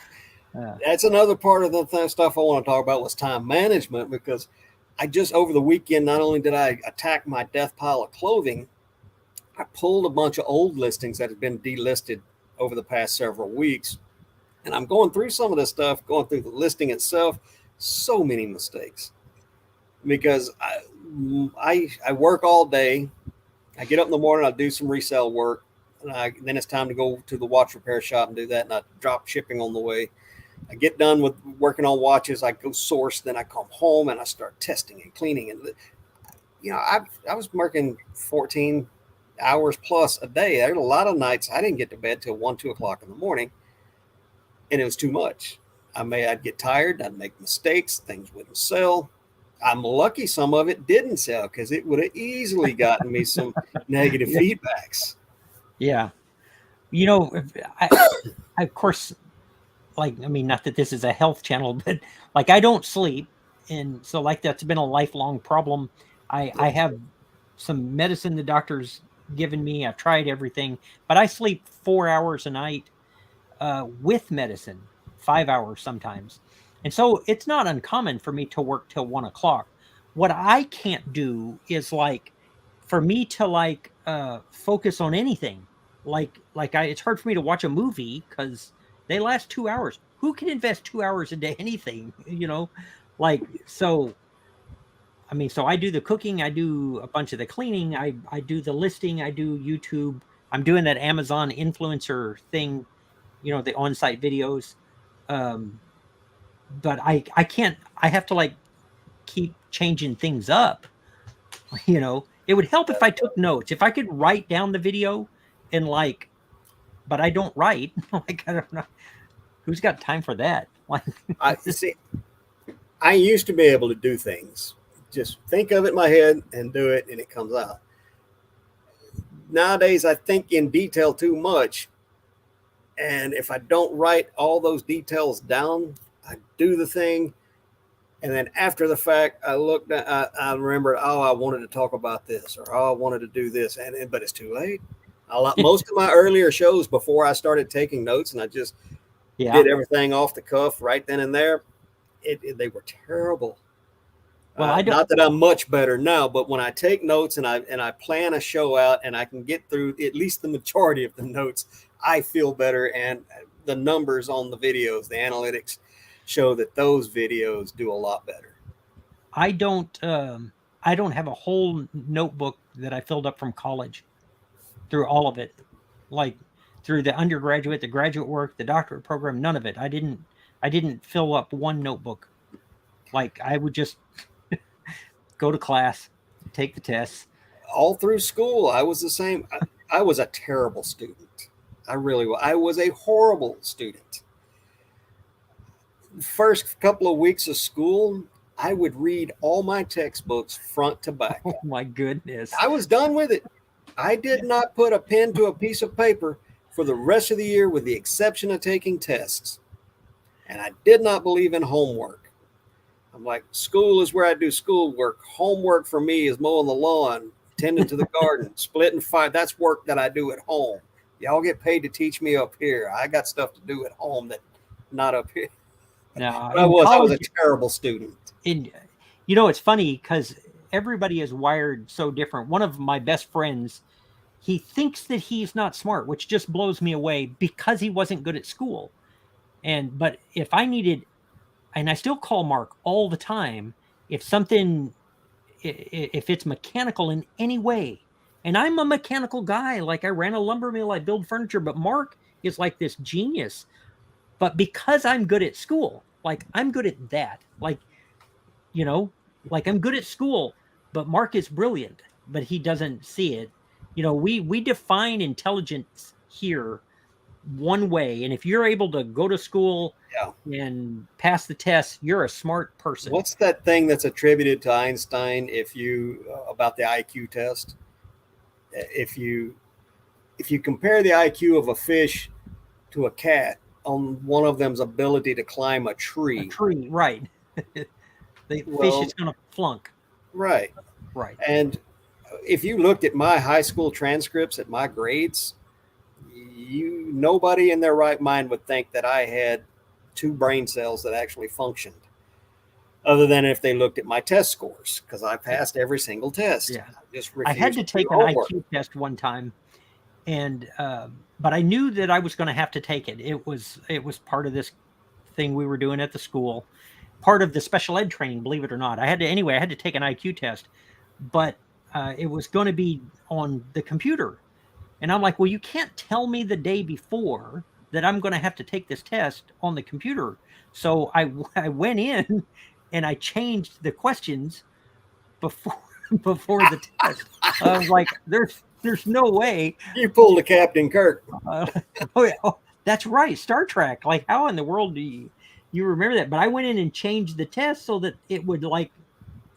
uh, that's another part of the stuff I want to talk about was time management, because I just over the weekend, not only did I attack my death pile of clothing, I pulled a bunch of old listings that had been delisted over the past several weeks. And I'm going through some of this stuff, going through the listing itself. So many mistakes because I work all day. I get up in the morning, I do some resale work, and then it's time to go to the watch repair shop and do that. And I drop shipping on the way. I get done with working on watches. I go source. Then I come home and I start testing and cleaning. And I was working 14 hours plus a day. There were a lot of nights I didn't get to bed till 1, 2 o'clock in the morning, and it was too much. I'd get tired. I'd make mistakes. Things wouldn't sell. I'm lucky some of it didn't sell because it would have easily gotten me some negative yeah, feedbacks. yeah. You know, I of course, like, I mean, not that this is a health channel, but, like, I don't sleep, and so, like, that's been a lifelong problem. I have some medicine the doctor's given me. I've tried everything, but I sleep 4 hours a night, with medicine, 5 hours sometimes. And so it's not uncommon for me to work till 1 o'clock. What I can't do is, like, for me to, like, focus on anything. It's hard for me to watch a movie because they last 2 hours. Who can invest 2 hours a day anything? Like, so I mean, so I do the cooking, I do a bunch of the cleaning, I do the listing, I do YouTube. I'm doing that Amazon influencer thing, the on-site videos. Um, but I can't. I have to, like, keep changing things up. It would help if I took notes. If I could write down the video, and, like, but I don't write. Like, I don't know who's got time for that. Like, I see. I used to be able to do things, just think of it in my head and do it, and it comes out. Nowadays, I think in detail too much, and if I don't write all those details down, I do the thing, and then after the fact, I looked. I remember, oh, I wanted to talk about this, or oh, I wanted to do this, but it's too late. Most of my earlier shows before I started taking notes, and I just yeah. did everything off the cuff right then and there. They were terrible. Well, I don't. Not that I'm much better now, but when I take notes and I plan a show out and I can get through at least the majority of the notes, I feel better. And the numbers on the videos, the analytics show that those videos do a lot better. I don't. I don't have a whole notebook that I filled up from college through all of it, like, through the undergraduate, the graduate work, the doctorate program. None of it. I didn't. I didn't fill up one notebook. Like, I would just go to class, take the tests. All through school, I was the same. I was a terrible student. I really was. I was a horrible student. First couple of weeks of school, I would read all my textbooks front to back. Oh my goodness. I was done with it. I did not put a pen to a piece of paper for the rest of the year, with the exception of taking tests. And I did not believe in homework. I'm like, school is where I do schoolwork. Homework for me is mowing the lawn, tending to the garden, splitting fire. That's work that I do at home. Y'all get paid to teach me up here. I got stuff to do at home that not up here. Now, But I in was a college, terrible student. it's funny because everybody is wired so different. One of my best friends, he thinks that he's not smart, which just blows me away because he wasn't good at school. But if I needed, and I still call Mark all the time, if something, if it's mechanical in any way, and I'm a mechanical guy, like I ran a lumber mill, I build furniture, but Mark is like this genius. But because I'm good at school, like I'm good at that, like, like I'm good at school, but Mark is brilliant, but he doesn't see it. We define intelligence here one way, and if you're able to go to school and pass the test, you're a smart person. What's that thing that's attributed to Einstein? If you about the IQ test, if you compare the IQ of a fish to a cat on one of them's ability to climb a tree, Right? The fish is going to flunk. Right. And if you looked at my high school transcripts at my grades, nobody in their right mind would think that I had two brain cells that actually functioned, other than if they looked at my test scores, because I passed every single test. Yeah. I had to take an IQ test one time, and but I knew that I was going to have to take it. It was part of this thing we were doing at the school, part of the special ed training, believe it or not. I had to take an IQ test, but it was going to be on the computer. And I'm like, well, you can't tell me the day before that I'm going to have to take this test on the computer. So I went in and I changed the questions before the test. I was like, there's no way. You pulled a Captain Kirk. That's right. Star Trek. Like, how in the world do you remember that? But I went in and changed the test so that it would, like,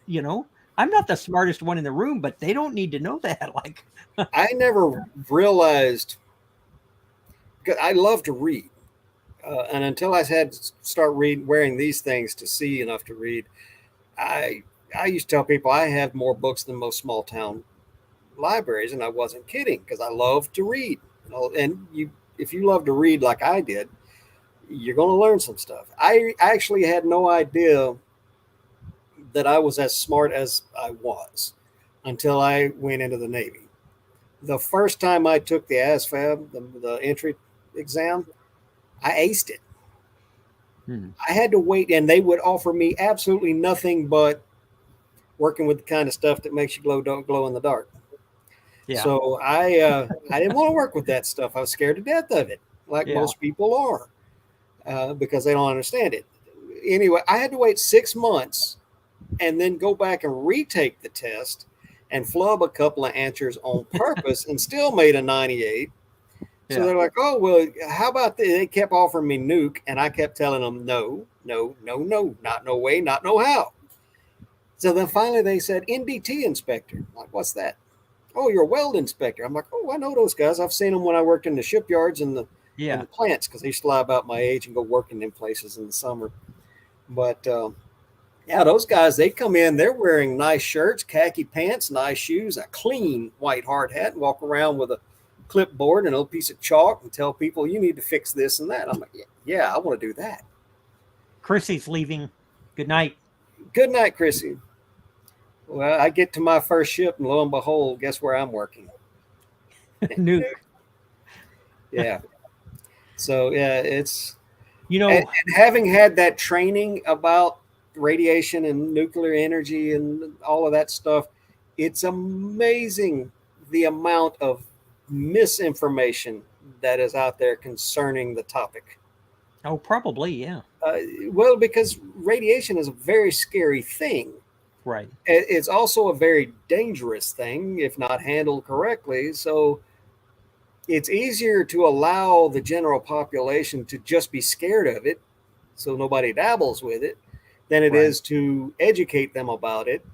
I'm not the smartest one in the room, but they don't need to know that. Like, I never realized, because I love to read, and until I had to start wearing these things to see enough to read, I used to tell people I have more books than most small town libraries, and I wasn't kidding, because I love to read. And if you love to read like I did, you're going to learn some stuff. I actually had no idea that I was as smart as I was until I went into the Navy. The first time I took the ASVAB, the entry exam, I aced it. I had to wait, and they would offer me absolutely nothing but working with the kind of stuff that makes you glow in the dark. Yeah. So I didn't want to work with that stuff. I was scared to death of it, like most people are, because they don't understand it. Anyway, I had to wait 6 months and then go back and retake the test and flub a couple of answers on purpose and still made a 98. So they're like, oh, well, how about this? They kept offering me nuke, and I kept telling them, no, not no way, not no how. So then finally they said, NDT inspector. I'm like, what's that? Oh, you're a weld inspector. I'm like, oh, I know those guys. I've seen them when I worked in the shipyards and the plants, because I used to lie about my age and go work in them places in the summer. But those guys, they come in, they're wearing nice shirts, khaki pants, nice shoes, a clean white hard hat, and walk around with a clipboard and a piece of chalk and tell people, you need to fix this and that. I'm like, yeah, I want to do that. Chrissy's leaving. Good night. Good night, Chrissy. Well, I get to my first ship, and lo and behold, guess where I'm working? Nuke. Yeah. So, it's, and having had that training about radiation and nuclear energy and all of that stuff, it's amazing the amount of misinformation that is out there concerning the topic. Oh, probably, yeah. Well, because radiation is a very scary thing. Right. It's also a very dangerous thing if not handled correctly. So it's easier to allow the general population to just be scared of it, so nobody dabbles with it than it Right. is to educate them about it.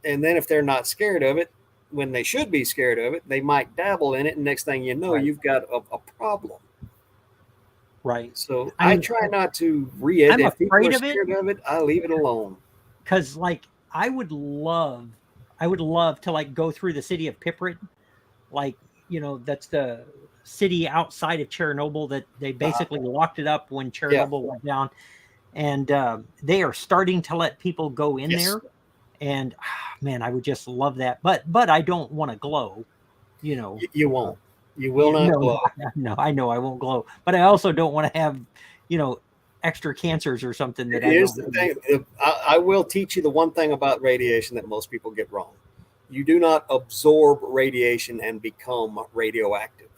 And then if they're not scared of it, when they should be scared of it, they might dabble in it, and next thing you know, Right. you've got a problem. Right. So I I mean, try not to re-ed. I'm If people are afraid of it scared of it, I leave it alone. because, like, I would love to like go through the city of Piprit, like, that's the city outside of Chernobyl that they Uh, basically locked it up when yeah. Chernobyl went down, and they are starting to let people go in Yes. there, and man, I would just love that, but I don't want to glow, you know. You won't. You will Yeah, not no, glow. no, I know I won't glow, but I also don't want to have, you know, extra cancers or something that I Here's don't the really. thing. I will teach you the one thing about radiation that most people get wrong. You do not absorb radiation and become radioactive.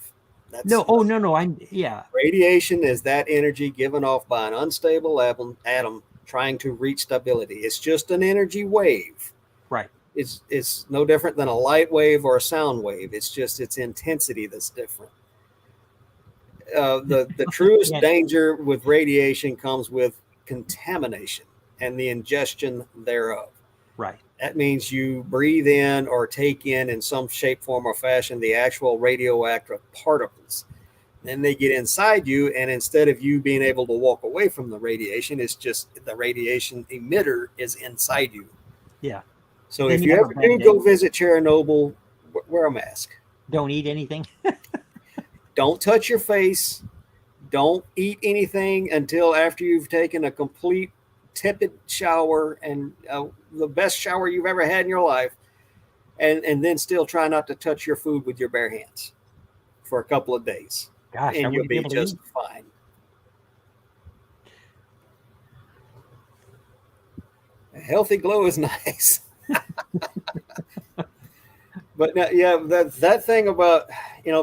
That's No, oh no, no, I'm yeah, radiation is that energy given off by an unstable atom trying to reach stability. It's just an energy wave. right. It's no different than a light wave or a sound wave. It's just its intensity that's different. The truest Yeah, danger with radiation comes with contamination and the ingestion thereof. right. That means you breathe in or take in some shape, form, or fashion the actual radioactive particles. Then they get inside you, and instead of you being able to walk away from the radiation, it's just the radiation emitter is inside you. Yeah. So Then if you you have a ever do bad go day. visit Chernobyl, wear a mask. Don't eat anything. Don't touch your face. Don't eat anything until after you've taken a complete tepid shower and the best shower you've ever had in your life, and then still try not to touch your food with your bare hands for a couple of days, Gosh, I and you'll wouldn't be be able to just eat. fine. A healthy glow is nice. But yeah, that thing about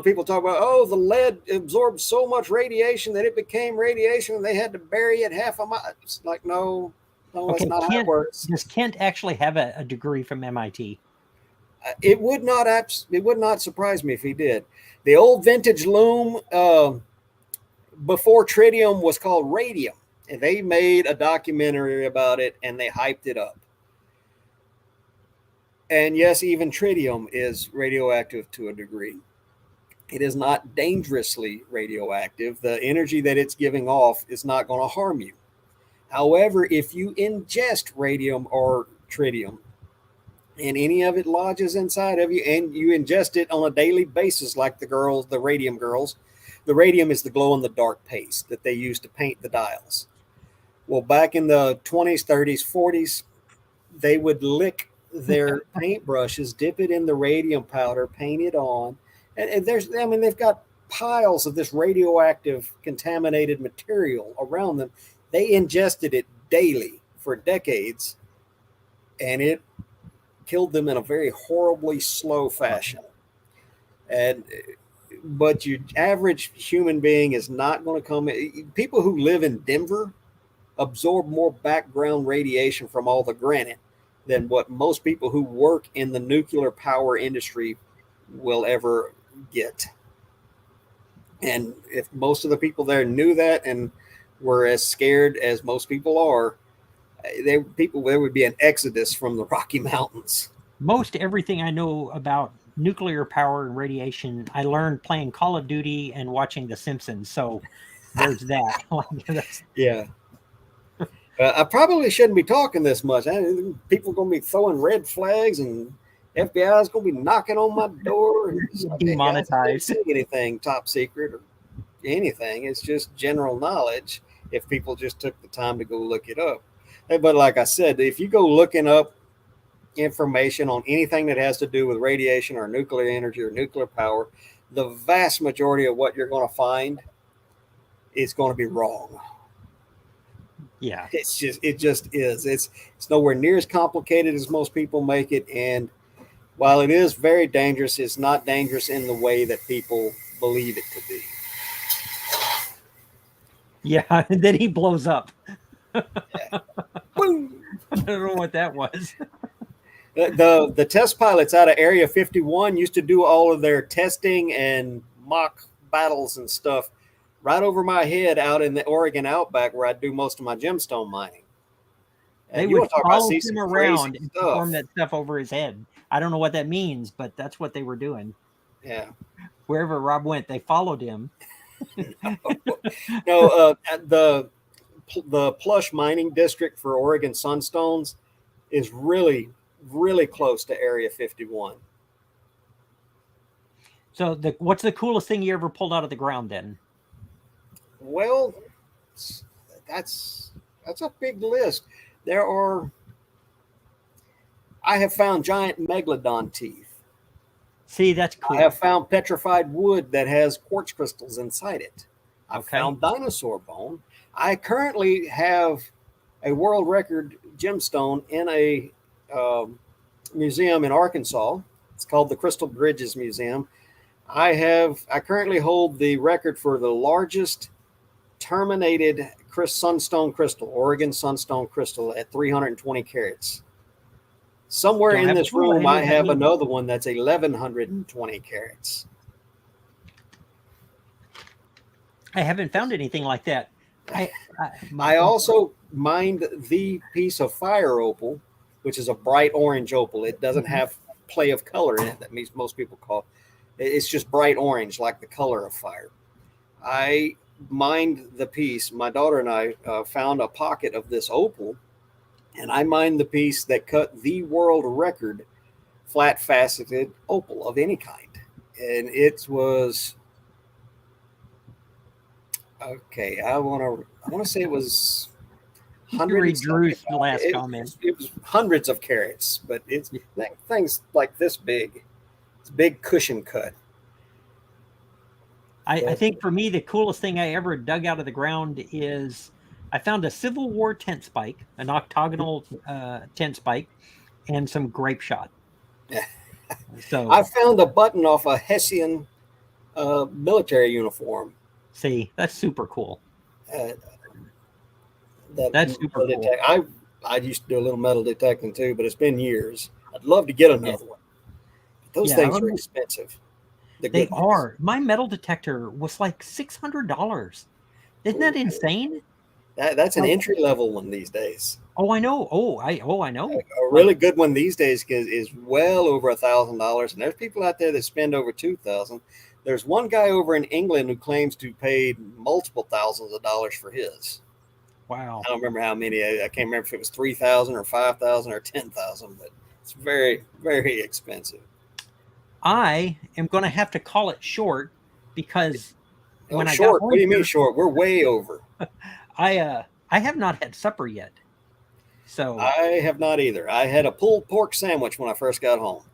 people talk about, oh, the lead absorbed so much radiation that it became radiation and they had to bury it half a mile. It's like no, no, that's Okay, not how it works. does Kent actually have a degree from MIT? It would not surprise me if he did. The old vintage loom before tritium was called radium, and they made a documentary about it and they hyped it up. And yes, even tritium is radioactive to a degree. It is not dangerously radioactive. The energy that it's giving off is not going to harm you. However, if you ingest radium or tritium and any of it lodges inside of you and you ingest it on a daily basis, like the radium girls, the radium is the glow in the dark paste that they use to paint the dials. Well, back in the 20s, 30s, 40s, they would lick their paintbrushes, dip it in the radium powder, paint it on. And they've got piles of this radioactive contaminated material around them. They ingested it daily for decades, and it killed them in a very horribly slow fashion. And but your average human being is not going to come. People who live in Denver absorb more background radiation from all the granite than what most people who work in the nuclear power industry will ever get. And if most of the people there knew that and were as scared as most people are, there would be an exodus from the Rocky Mountains. Most everything I know about nuclear power and radiation, I learned playing Call of Duty and watching The Simpsons. So there's that. Yeah. I probably shouldn't be talking this much. People are going to be throwing red flags, and FBI is going to be knocking on my door. And it's like, hey, guys, I didn't Demonetized. say anything top secret or anything. It's just general knowledge if people just took the time to go look it up. But like I said, if you go looking up information on anything that has to do with radiation or nuclear energy or nuclear power, the vast majority of what you're going to find is going to be wrong. Yeah. It just is. It's nowhere near as complicated as most people make it. And while it is very dangerous, it's not dangerous in the way that people believe it to be. Yeah. And then he blows up. Yeah. Boom. I don't know what that was. The test pilots out of Area 51 used to do all of their testing and mock battles and stuff right over my head out in the Oregon outback where I do most of my gemstone mining. They You would want to talk about follow see him some crazy around and stuff. perform that stuff over his head. I don't know what that means, but that's what they were doing. Yeah. Wherever Rob went, they followed him. No, the plush mining district for Oregon Sunstones is really, really close to Area 51. So what's the coolest thing you ever pulled out of the ground then? Well, that's that's a big list. There are. I have found giant megalodon teeth. See, that's I cool. have found petrified wood that has quartz crystals inside it. I've Okay. found dinosaur bone. I currently have a world record gemstone in a museum in Arkansas. It's called the Crystal Bridges Museum. I currently hold the record for the largest terminated sunstone crystal, Oregon sunstone crystal at 320 carats. Somewhere Don't in have a this clue. What room, the hell I does that have mean? another one that's 1120 carats. I haven't found anything like that. I also mined the piece of fire opal, which is a bright orange opal. It doesn't have play of color in it that most people call. It's just bright orange, like the color of fire. I mined the piece. My daughter and I found a pocket of this opal, and I mined the piece that cut the world record flat faceted opal of any kind. And it was okay. I want to say it was you read Drew's 175. last comment. It was hundreds of carats, but it's things like this big. It's a big cushion cut. I think for me, the coolest thing I ever dug out of the ground is I found a Civil War tent spike, an octagonal tent spike, and some grape shot. So I found a button off a Hessian military uniform. see, that's super cool. Uh, That's super cool. I used to do a little metal detecting too, but it's been years. I'd love to get another one. But those things are expensive. They are. My metal detector was like $600. Isn't that insane? That's an entry level one these days. Oh, I know. I know. A really good one these days is well over $1,000, and there's people out there that spend over $2,000. There's one guy over in England who claims to pay multiple thousands of dollars for his. Wow. I don't remember how many. I can't remember if it was 3,000 or 5,000 or 10,000, but it's very, very expensive. I am going to have to call it short because when I short. got What do you mean short? We're way over. I have not had supper yet. So I have not either. I had a pulled pork sandwich when I first got home.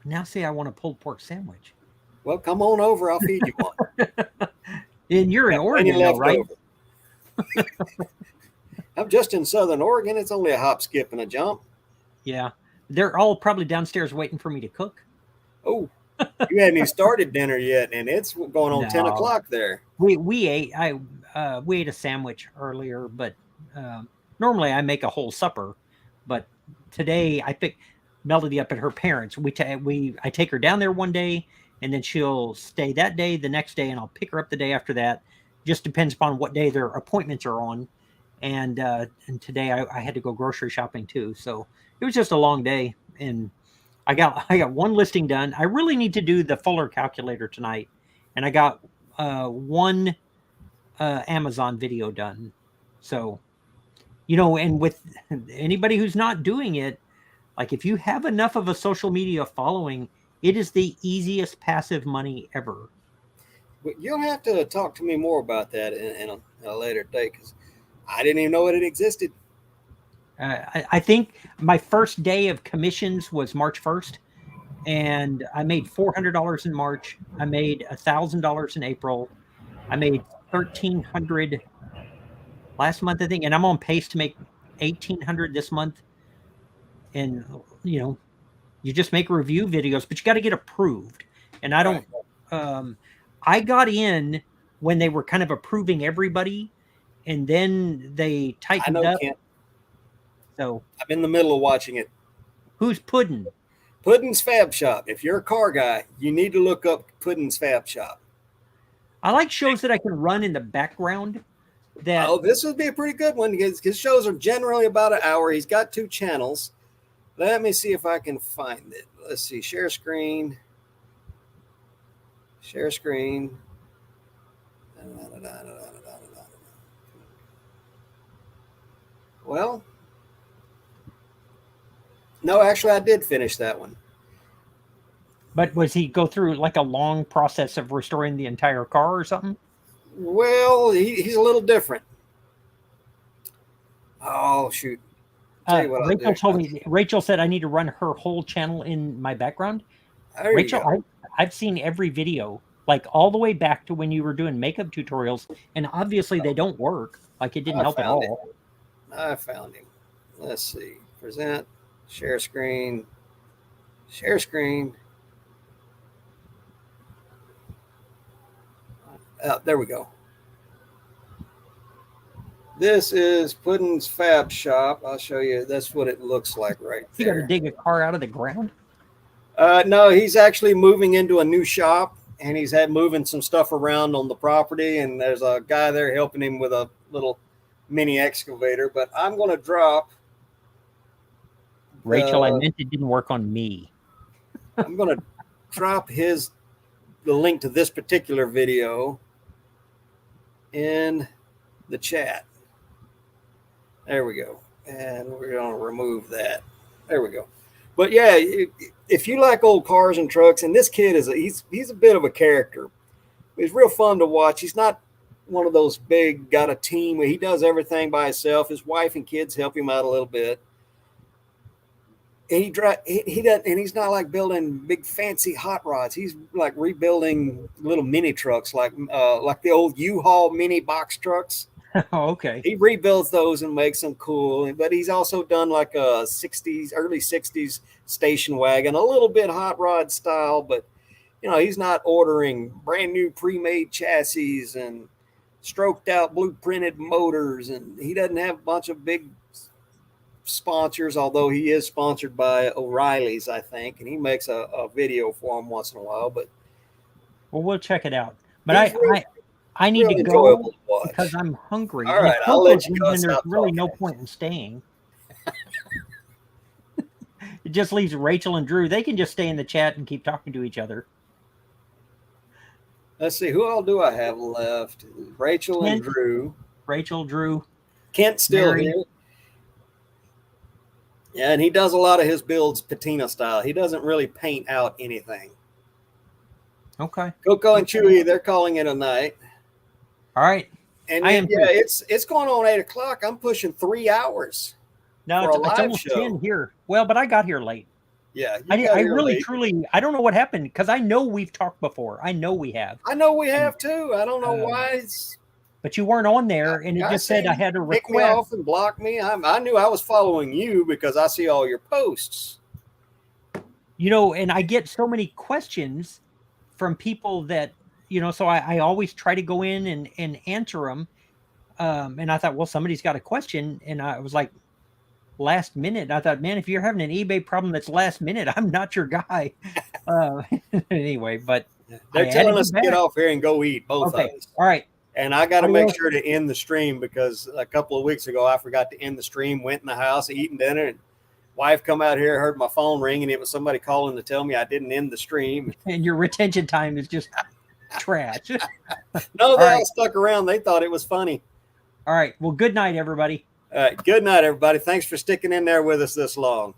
Now see, I want a pulled pork sandwich. Well, come on over. I'll feed you one. And you're in Oregon, though, right? I'm just in Southern Oregon. It's only a hop, skip, and a jump. Yeah. They're all probably downstairs waiting for me to cook. Oh, you hadn't even started dinner yet, and it's going on 10 o'clock there. We ate a sandwich earlier, but normally I make a whole supper. But today I picked Melody up at her parents. I take her down there one day, and then she'll stay that day, the next day, and I'll pick her up the day after that. Just depends upon what day their appointments are on. And today I had to go grocery shopping too, so it was just a long day. And I got one listing done. I really need to do the Fuller calculator tonight, and I got one Amazon video done. So, and with anybody who's not doing it, like if you have enough of a social media following, it is the easiest passive money ever. You'll have to talk to me more about that in a later day, because I didn't even know it existed. I think my first day of commissions was March 1st, and I made $400 in March. I made $1,000 in April. I made $1,300 last month, I think, and I'm on pace to make $1,800 this month. And you just make review videos, but you got to get approved. And I don't. I got in when they were kind of approving everybody, and then they tightened up. Kent. So I'm in the middle of watching it. Who's Puddin'? Puddin's Fab Shop. If you're a car guy, you need to look up Puddin's Fab Shop. I like shows that I can run in the background. That Oh, this would be a pretty good one. His shows are generally about an hour. He's got 2 channels. Let me see if I can find it. Let's see. Share screen. Share screen. Well, no, actually, I did finish that one. But was he go through like a long process of restoring the entire car or something? Well, he's a little different. Oh, shoot. Tell you what I'll Rachel do. told me. Rachel said I need to run her whole channel in my background. There you Rachel, go. I've seen every video, like all the way back to when you were doing makeup tutorials, and obviously they don't work. Like it didn't help at found it. all. I found him. Let's see. Present. Share screen. Share screen. There we go. This is Puddin's Fab Shop. I'll show you. That's what it looks like right You got to there. dig a car out of the ground. No, he's actually moving into a new shop, and he's moving some stuff around on the property, and there's a guy there helping him with a little mini excavator. But I'm going to drop. Rachel, I meant it didn't work on me. I'm going to drop the link to this particular video in the chat. There we go. And we're going to remove that. There we go. But yeah, if you like old cars and trucks, and this kid he's a bit of a character. He's real fun to watch. He's not one of those big, got a team. He does everything by himself. His wife and kids help him out a little bit. And he does, and he's not like building big fancy hot rods. He's like rebuilding little mini trucks, like the old U-Haul mini box trucks. Oh, okay. He rebuilds those and makes them cool. But he's also done like a early 60s station wagon, a little bit hot rod style. But he's not ordering brand new pre-made chassis and stroked out blueprinted motors, and he doesn't have a bunch of big sponsors, although he is sponsored by O'Reilly's, I think, and he makes a video for him once in a while. But we'll check it out. But I need to enjoyable go to watch. because I'm hungry. All right, I'll let you go. And there's really no point in staying. It just leaves Rachel and Drew. They can just stay in the chat and keep talking to each other. Let's see, who all do I have left? Rachel Kent, and Drew. Rachel, Drew. Kent's still Mary. here. Yeah, and he does a lot of his builds patina style. He doesn't really paint out anything. Okay. Coco and Chewy, they're calling it a night. All right. And I am too. it's going on 8 o'clock. I'm pushing 3 hours. No, for a it's live almost show. 10 here. Well, but I got here late. Yeah, I really, truly, I don't know what happened because I know we've talked before. I know we have. I know we have too. I don't know why. But you weren't on there, and it just said I had to pick me request. off and block me. I knew I was following you because I see all your posts. And I get so many questions from people that, so I always try to go in and answer them. And I thought, well, somebody's got a question. And I was like, last minute. I thought, man, if you're having an eBay problem that's last minute, I'm not your guy. Anyway, but they're telling us to get off here and go eat, both of us. All right. And I got to make sure to end the stream because a couple of weeks ago I forgot to end the stream, went in the house, eating dinner, and wife come out here, heard my phone ring, and it was somebody calling to tell me I didn't end the stream. And your retention time is just trash. No, they all stuck around. They thought it was funny. All right. Well, good night, everybody. All right. Good night, everybody. Thanks for sticking in there with us this long.